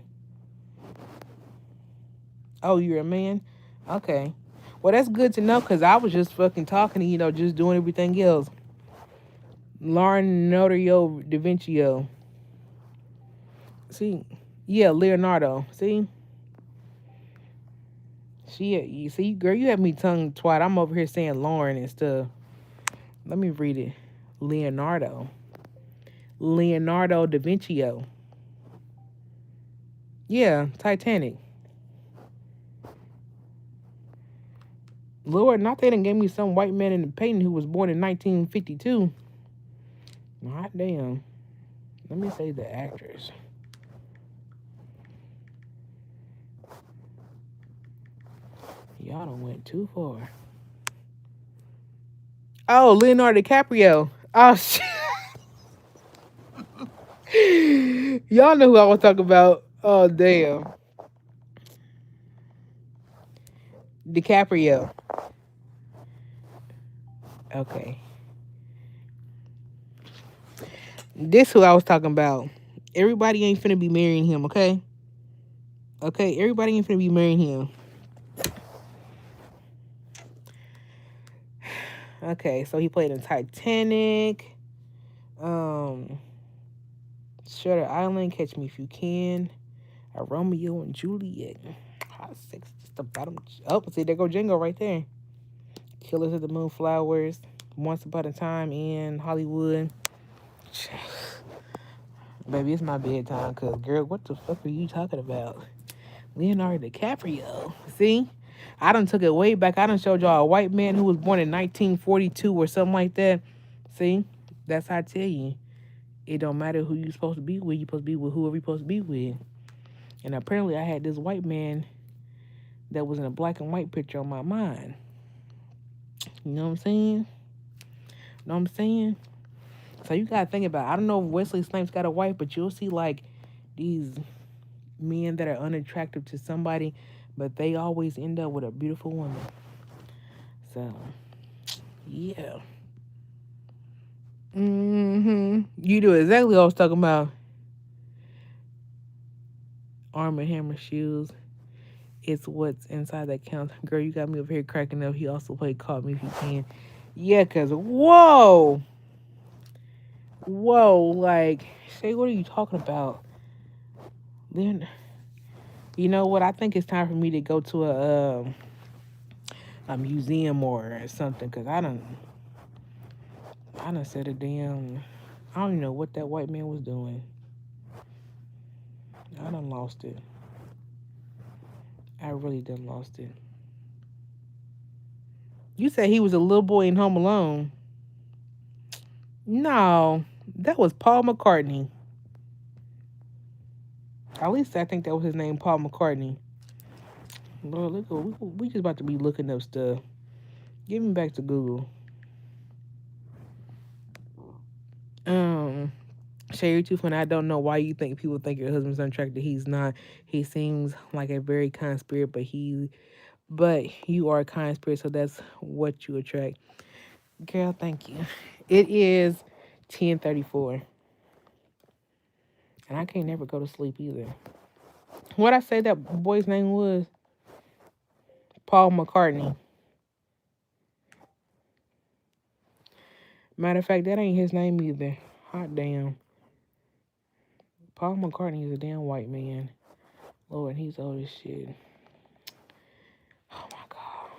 Oh, you're a man? Okay. Well, that's good to know because I was just fucking talking, just doing everything else. Leonardo da Vinci. See? Yeah, Leonardo. See? You see, girl, you have me tongue twat. I'm over here saying Lauren and stuff. Let me read it. Leonardo. Leonardo da Vinci. Yeah, Titanic. Lord, not they done gave me some white man in the painting who was born in 1952. Not damn. Let me say the actress. Y'all done went too far. Oh, Leonardo DiCaprio. Oh, shit. Y'all know who I was talking about. Oh, damn. DiCaprio. Okay. This who I was talking about. Everybody ain't finna be marrying him, okay? Okay, everybody ain't finna be marrying him. Okay, so he played in Titanic. Um, Shutter Island, Catch Me If You Can. A Romeo and Juliet. Hot six, just the bottom. Oh, see, there go Django right there. Killers of the Moonflowers. Once Upon a Time in Hollywood. Baby, it's my bedtime, cause girl, what the fuck are you talking about? Leonardo DiCaprio. See? I done took it way back. I done showed y'all a white man who was born in 1942 or something like that. See? That's how I tell you. It don't matter who you supposed to be with. You supposed to be with whoever you supposed to be with. And apparently I had this white man that was in a black and white picture on my mind. You know what I'm saying? Know what I'm saying? So you gotta think about it. I don't know if Wesley Snipes got a wife, but you'll see like these men that are unattractive to somebody, but they always end up with a beautiful woman. So yeah. You do exactly what I was talking about. Arm and Hammer shoes. It's what's inside that counts. Girl, you got me over here cracking up. He also played Call Me If You Can. Yeah, cause whoa. Whoa, like, Shay, what are you talking about? Then you know what? I think it's time for me to go to a museum or something, cause I done said a damn. I don't even know what that white man was doing. I done lost it. I really done lost it. You said he was a little boy in Home Alone. No, that was Paul McCartney. At least I think that was his name, Paul McCartney. Lord, look, we just about to be looking up stuff. Give me back to Google. Um, Shay, you're too funny. I don't know why you think people think your husband's unattractive. He's not. He seems like a very kind spirit, but you are a kind spirit, so that's what you attract. Girl, thank you. It is 10:34, and I can't never go to sleep either. What I say that boy's name was? Paul McCartney. Matter of fact, that ain't his name either. Hot damn. Paul McCartney is a damn white man. Lord, he's old as shit. Oh my god.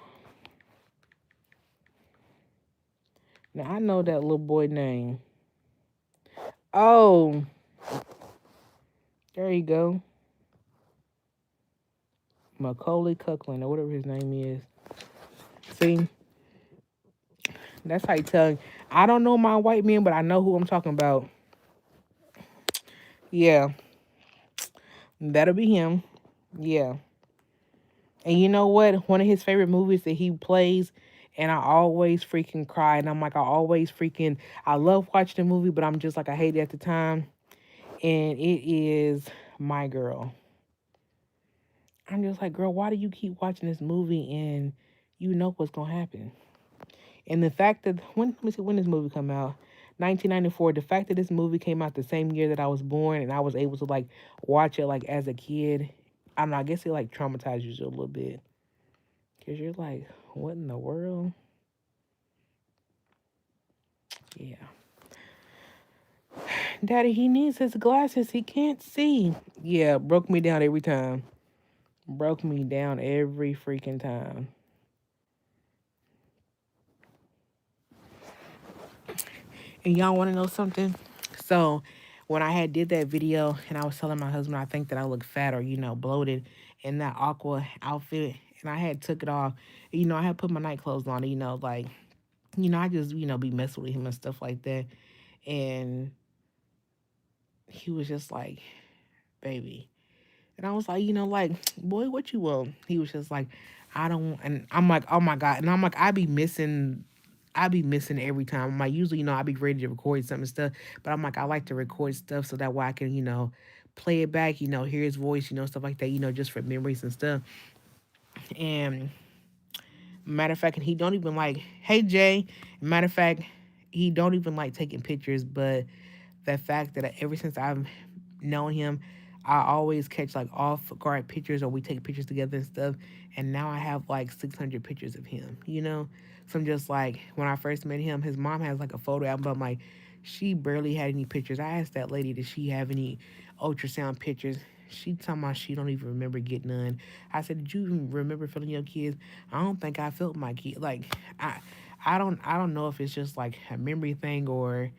Now I know that little boy name. Oh, there you go. Macaulay Culkin or whatever his name is. See, that's how you tell. I don't know my white men, but I know who I'm talking about. Yeah, that'll be him. Yeah. And you know what? One of his favorite movies that he plays, and I always freaking cry. And I'm like, I always freaking, I love watching the movie, but I'm just like, I hate it at the time. And it is My Girl. I'm just like, girl, why do you keep watching this movie and you know what's going to happen? And the fact that, let me see, when this movie come out? 1994. The fact that this movie came out the same year that I was born and I was able to like watch it like as a kid, I don't know, I guess it like traumatizes you a little bit. Because you're like, what in the world? Yeah. Daddy, he needs his glasses. He can't see. Yeah, broke me down every time. Broke me down every freaking time. And y'all want to know something? So, when I had did that video and I was telling my husband I think that I look fat or bloated in that aqua outfit, and I had took it off. I had put my night clothes on. Like I just be messing with him and stuff like that. And he was just like, baby. And I was like, like, boy, what you want? He was just like, I don't, and I'm like, oh my God. And I'm like, I be missing every time. I'm like, usually, I be ready to record some stuff, but I'm like, I like to record stuff so that way I can, play it back, hear his voice, stuff like that, just for memories and stuff. And matter of fact, and he don't even like, hey Jay, matter of fact, he don't even like taking pictures, but the fact that ever since I've known him, I always catch like off guard pictures or we take pictures together and stuff. And now I have like 600 pictures of him. So I'm just like, when I first met him, his mom has like a photo album, but I'm like, she barely had any pictures. I asked that lady, did she have any ultrasound pictures? She told me she don't even remember getting none. I said, did you even remember feeling your kids? I don't think I felt my kid. Like, I don't know if it's just like a memory thing or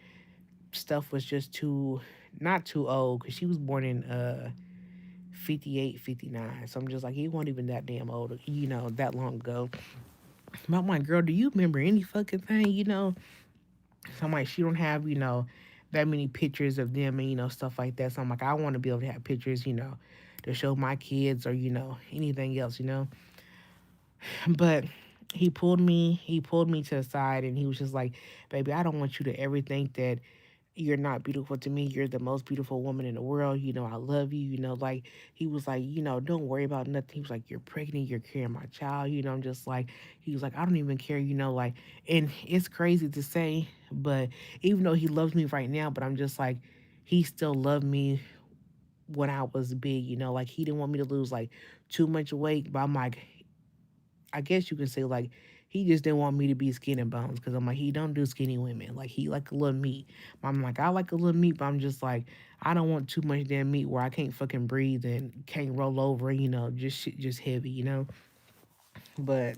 stuff was just too not too old because she was born in 58, 59. So I'm just like, he wasn't even that damn old, that long ago. But I'm like, girl, do you remember any fucking thing? So I'm like, she don't have, that many pictures of them and, stuff like that. So I'm like, I want to be able to have pictures, to show my kids or, anything else. But he pulled me to the side and he was just like, baby, I don't want you to ever think that you're not beautiful to me. You're the most beautiful woman in the world. I love you. Like he was like, don't worry about nothing. He was like, you're pregnant. You're carrying my child. I'm just like, he was like, I don't even care. Like, and it's crazy to say, but even though he loves me right now, but I'm just like, he still loved me when I was big. Like he didn't want me to lose like too much weight, but I'm like, I guess you can say like he just didn't want me to be skin and bones because I'm like he don't do skinny women like he like a little meat. I'm like I like a little meat, but I'm just like I don't want too much damn meat where I can't fucking breathe and can't roll over. Just shit, just heavy. But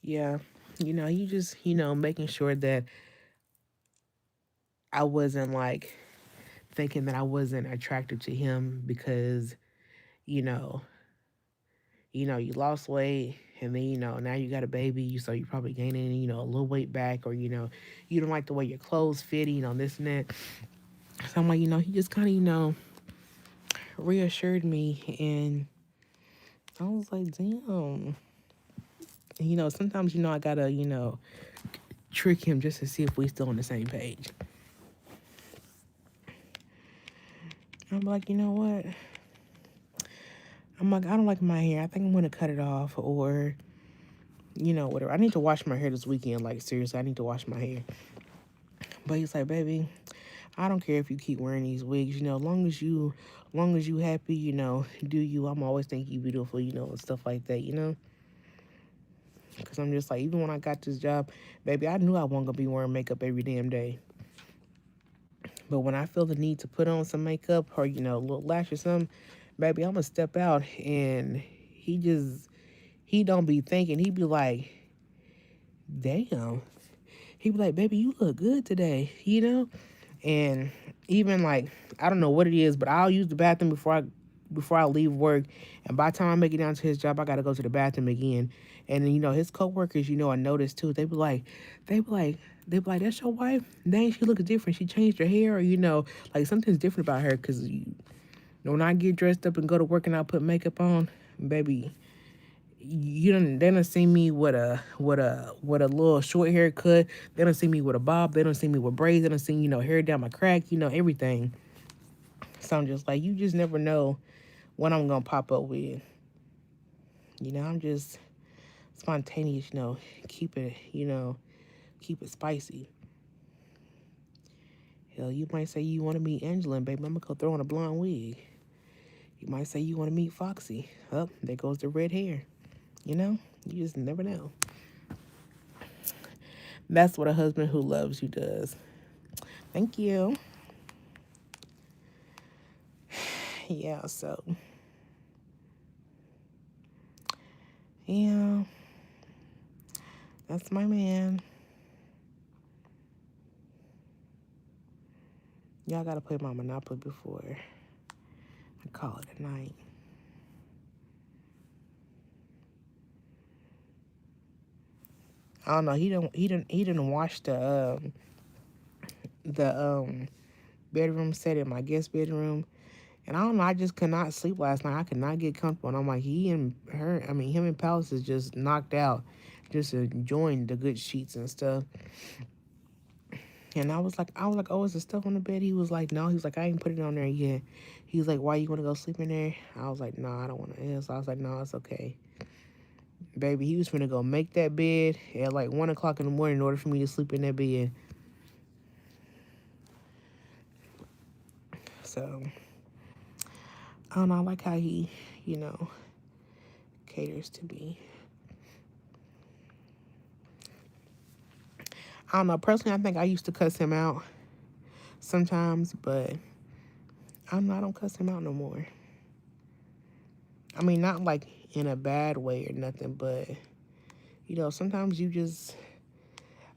yeah, you just making sure that I wasn't like thinking that I wasn't attracted to him because you know you lost weight and then now you got a baby, so you're probably gaining a little weight back, or you don't like the way your clothes fit, this and that. So I'm like, he just kind of reassured me, and I was like, damn. And, sometimes I gotta trick him just to see if we still on the same page. I'm like, you know what? I'm like, I don't like my hair. I think I'm gonna cut it off, or whatever. I need to wash my hair this weekend. Like seriously, I need to wash my hair. But he's like, baby, I don't care if you keep wearing these wigs, long as you happy, do you. I'm always think you beautiful, and stuff like that. Because I'm just like, even when I got this job, baby, I knew I wasn't gonna be wearing makeup every damn day. But when I feel the need to put on some makeup or, a little lash or something, baby, I'm gonna step out, and he don't be thinking. He be like, damn. He be like, baby, you look good today, you know. And even like, I don't know what it is, but I'll use the bathroom before I leave work. And by the time I make it down to his job, I gotta go to the bathroom again. And then, his coworkers, I noticed too. They be like, that's your wife. Dang, she looks different. She changed her hair, or like something's different about her. Cause when I get dressed up and go to work and I put makeup on, baby, they don't see me with a little short haircut. They don't see me with a bob. They don't see me with braids. They don't see hair down my crack. Everything. So I'm just like, you just never know what I'm gonna pop up with. I'm just spontaneous. Keep it. Keep it spicy. Hell, you might say you want to meet Angela, and baby, I'm gonna go throw on a blonde wig. You might say you want to meet Foxy. Oh, there goes the red hair. You just never know. That's what a husband who loves you does. Thank you. Yeah, so yeah, that's my man. Y'all gotta play my Monopoly before I call it a night. I don't know. He didn't wash the bedroom set in my guest bedroom. And I don't know, I just could not sleep last night. I could not get comfortable. And I'm like, him and Palace is just knocked out, just enjoying the good sheets and stuff. And I was like, oh, is the stuff on the bed? He was like, no. He was like, I ain't put it on there yet. He was like, why you want to go sleep in there? I was like, no, I don't want to. So I was like, no, it's okay. Baby, he was finna go make that bed at like 1 o'clock in the morning in order for me to sleep in that bed. So, I don't know, I like how he, caters to me. I don't know. Personally, I think I used to cuss him out sometimes, but I don't cuss him out no more. I mean, not like in a bad way or nothing, but sometimes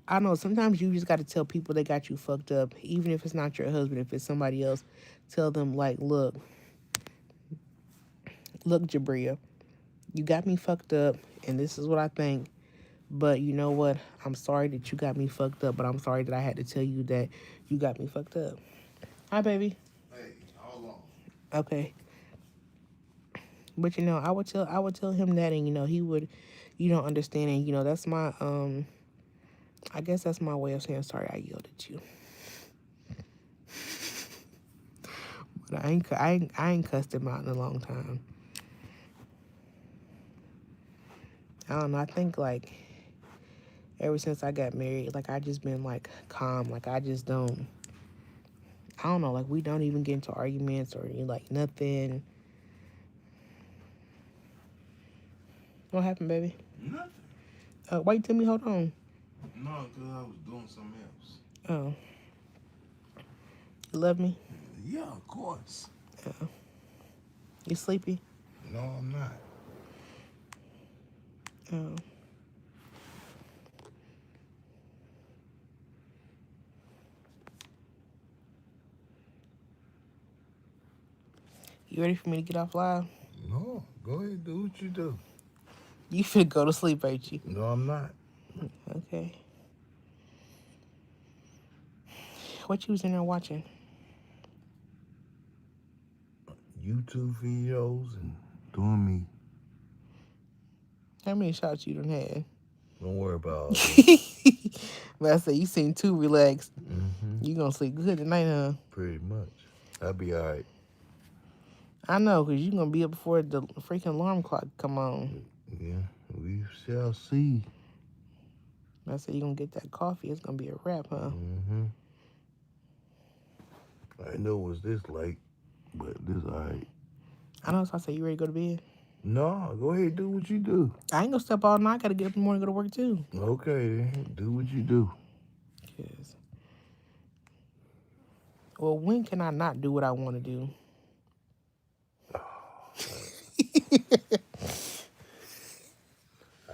I don't know, sometimes you just got to tell people they got you fucked up, even if it's not your husband, if it's somebody else. Tell them like, look, Jabria, you got me fucked up, and this is what I think. But you know what? I'm sorry that you got me fucked up, but I'm sorry that I had to tell you that you got me fucked up. Hi, baby. Hey, hold on. Okay. But I would tell him that, and he would, understand, and that's my I guess that's my way of saying sorry. I yelled at you, but I ain't cussed him out in a long time. I don't know. I think like ever since I got married, like I just been like calm. Like I just don't. I don't know. Like we don't even get into arguments or like nothing. What happened, baby? Nothing. Why you tell me? Hold on. No, because I was doing something else. Oh, you love me? Yeah, of course. Oh, you sleepy? No, I'm not. Oh, you ready for me to get off live? No, go ahead, do what you do. You finna go to sleep, ain't you? No, I'm not. Okay. What you was in there watching? YouTube videos and doing me. How many shots you done had? Don't worry about all that. But I said you seem too relaxed. Mm-hmm. You gonna sleep good tonight, huh? Pretty much. I'll be all right. I know, cause you gonna be up before the freaking alarm clock come on. Yeah, we shall see. I said you gonna get that coffee. It's gonna be a wrap, huh? Mm-hmm. I know it was this late, but this all right. I know. So I said you ready to go to bed? No, go ahead, do what you do. I ain't gonna step all night. I gotta get up in the morning and go to work too. Okay, then. Do what you do. Cause, well, when can I not do what I want to do?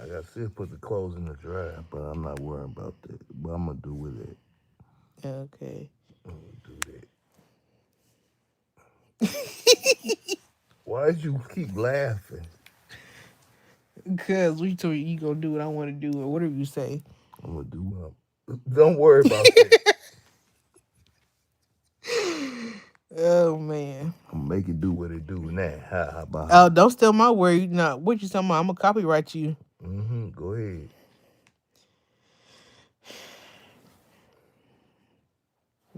I got to put the clothes in the dryer, but I'm not worrying about that. But I'm gonna do with it. Okay. I'm gonna do that. Why did you keep laughing? Cause we told you gonna do what I want to do or whatever you say. I'm gonna do what. Don't worry about that. Oh man. I'm gonna make it do what it do now. How about Oh, it? don't steal my word. No, what you talking about? I'm gonna copyright you. Go ahead.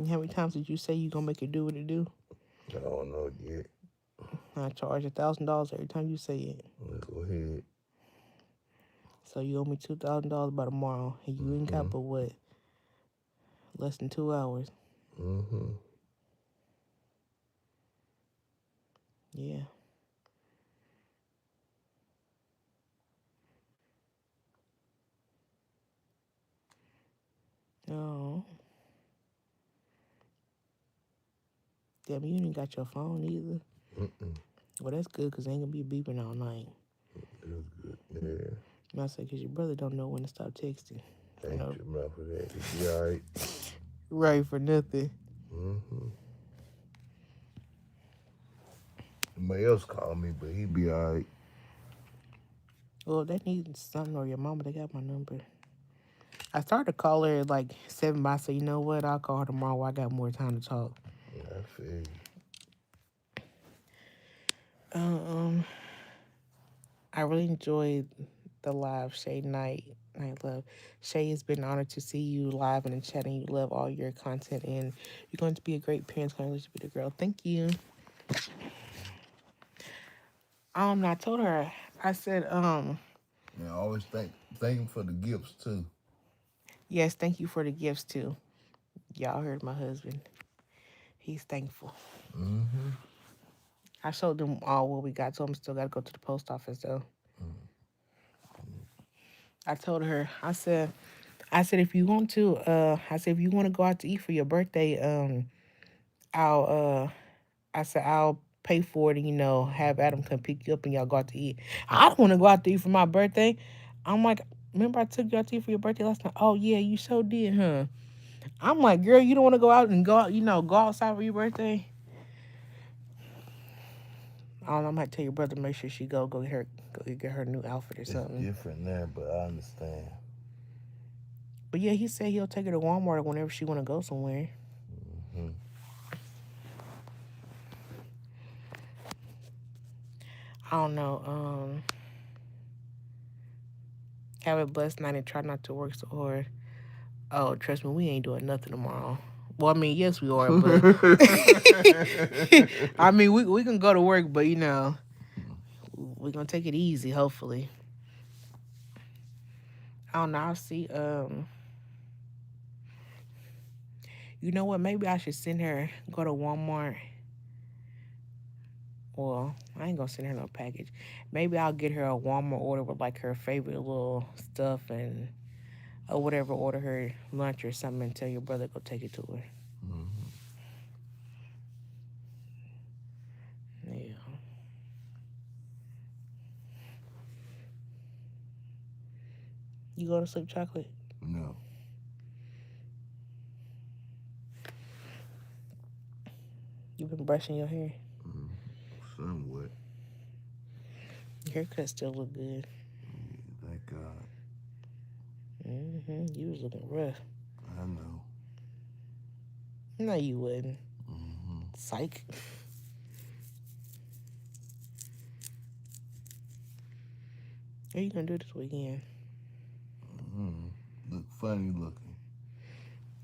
How many times did you say you gonna make it do what it do? I don't know yet. I charge $1,000 every time you say it. Go ahead. So you owe me $2,000 by tomorrow, and you ain't got but what? Less than 2 hours. Yeah. Oh. Damn, you ain't got your phone either. Well, that's good because ain't gonna be beeping all night. That's good. Yeah. I say because your brother don't know when to stop texting. Ain't your mouth for that. He be all right. Right, for nothing. Somebody else called me, but he be all right. Well, if they need something or your mama, they got my number. I started to call her at like 7, but I said, you know what? I'll call her tomorrow while I got more time to talk. I feel you. I really enjoyed the live Shay night. Love. Shay, it's been an honor to see you live and in chat, and you love all your content, and you're going to be a great parent. Going to be the girl. Thank you. I told her. I said, Yeah, I always thank him for the gifts too. yes, thank you for the gifts too. Y'all heard my husband. He's thankful. I showed them all what we got. Told him still got to go to the post office though. I told her. I said if you want to, I said if you want to go out to eat for your birthday, I'll I said I'll pay for it and have Adam come pick you up and y'all go out to eat. I don't want to go out to eat for my birthday. I'm like, remember I took you out to eat for your birthday last night? Oh yeah, you so did, huh? I'm like, girl, you don't want to go out and go outside for your birthday? I don't know. I'm gonna tell your brother make sure she go get her new outfit or something. It's different now, but I understand. But yeah, he said he'll take her to Walmart whenever she want to go somewhere. I don't know. Have a blessed night and try not to work so hard. Oh, trust me, we ain't doing nothing tomorrow. Well, I mean, yes, we are, but I mean, we can go to work, but we're gonna take it easy. Hopefully, I don't know. I'll see. You know what? Maybe I should send her go to Walmart. Well, I ain't gonna send her no package. Maybe I'll get her a Walmart order with like her favorite little stuff and or whatever. Order her lunch or something and tell your brother go take it to her. Yeah. You go to sleep, chocolate? No. You been brushing your hair? Somewhat. Your haircut still look good. Yeah, thank God. You was looking rough. I know. No, you wouldn't. Psych. What are you gonna do this weekend? Look funny looking.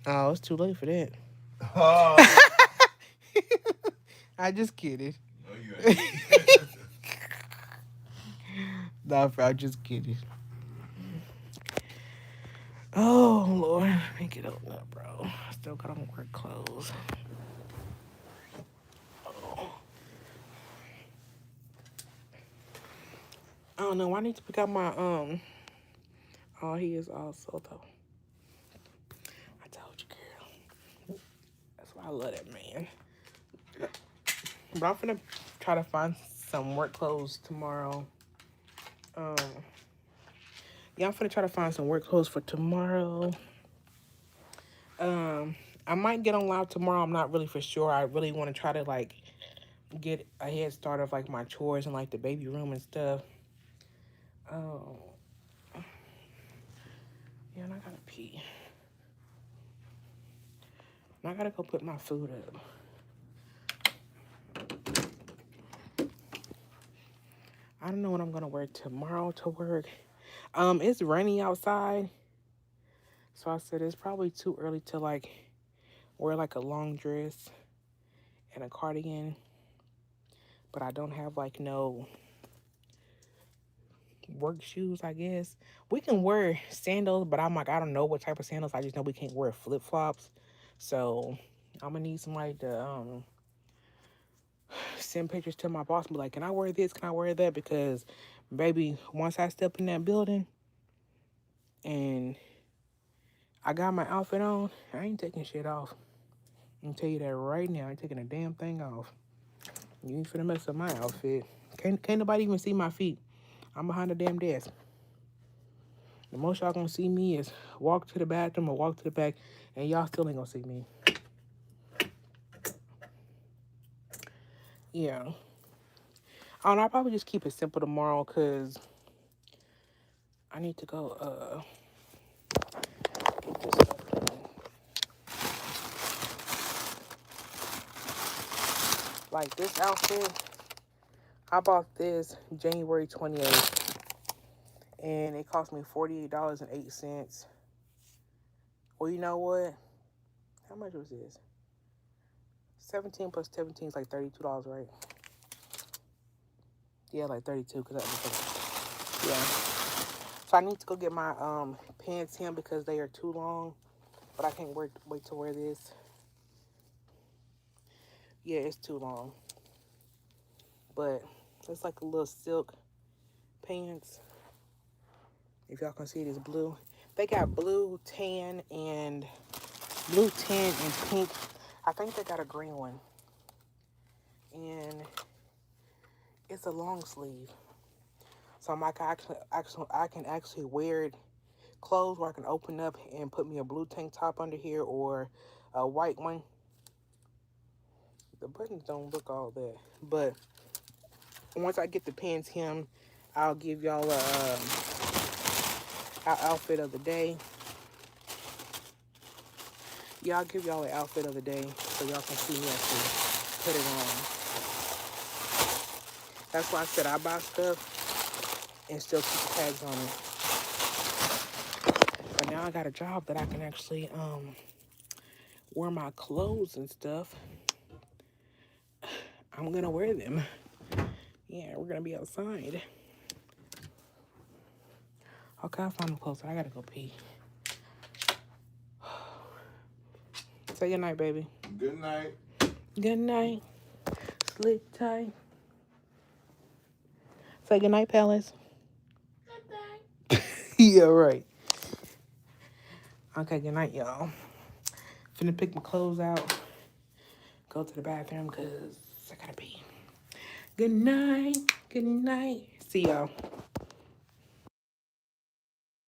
Oh, it's too late for that. I just kidding. No, you ain't. Nah, bro, I just kidding. Oh Lord, let me get up now, bro. I still got on work clothes. I don't know. I need to pick out my Oh, he is also though. I told you, girl. That's why I love that man. But I'm finna try to find some work clothes tomorrow. Um, yeah, I'm finna try to find some work clothes for tomorrow. I might get on live tomorrow. I'm not really for sure. I really want to try to like get a head start of like my chores and like the baby room and stuff. Oh, yeah, and I gotta pee. And I gotta go put my food up. I don't know what I'm gonna wear tomorrow to work. It's rainy outside, so I said it's probably too early to like wear like a long dress and a cardigan. But I don't have like no work shoes, I guess. We can wear sandals, but I'm like, I don't know what type of sandals. I just know we can't wear flip flops. So I'm gonna need somebody to send pictures to my boss and be like, can I wear this? Can I wear that? Because baby, once I step in that building and I got my outfit on, I ain't taking shit off. I'm gonna tell you that right now. I ain't taking a damn thing off. You ain't finna mess up my outfit. Can't nobody even see my feet. I'm behind the damn desk. The most y'all gonna see me is walk to the bathroom or walk to the back, and y'all still ain't gonna see me. Yeah. I don't know, I'll probably just keep it simple tomorrow because I need to go get this stuff done. Like this outfit, I bought this January 28th and it cost me $48.08. Well, you know what? How much was this? 17 plus 17 is like $32, right? Yeah, like 32 because that was yeah. So I need to go get my pants hem because they are too long, but I can't wait to wear this. Yeah, it's too long. But it's like a little silk pants. If y'all can see it, it's blue. They got blue, tan, and pink. I think they got a green one. And it's a long sleeve. So I'm like, I can actually wear it clothes where I can open up and put me a blue tank top under here or a white one. The buttons don't look all that. But once I get the pants hem, I'll give y'all our outfit of the day. Yeah, I'll give y'all an outfit of the day so y'all can see me actually put it on. That's why I said I buy stuff and still keep the tags on it. But now I got a job that I can actually wear my clothes and stuff. I'm gonna wear them. Yeah, we're gonna be outside. Okay, I'll find them clothes. I gotta go pee. Say good night, baby. Good night. Good night. Sleep tight. Say good night, Palace. Good night. Yeah, right. Okay, good night, y'all. Finna pick my clothes out. Go to the bathroom because I gotta pee. Good night. Good night. See y'all.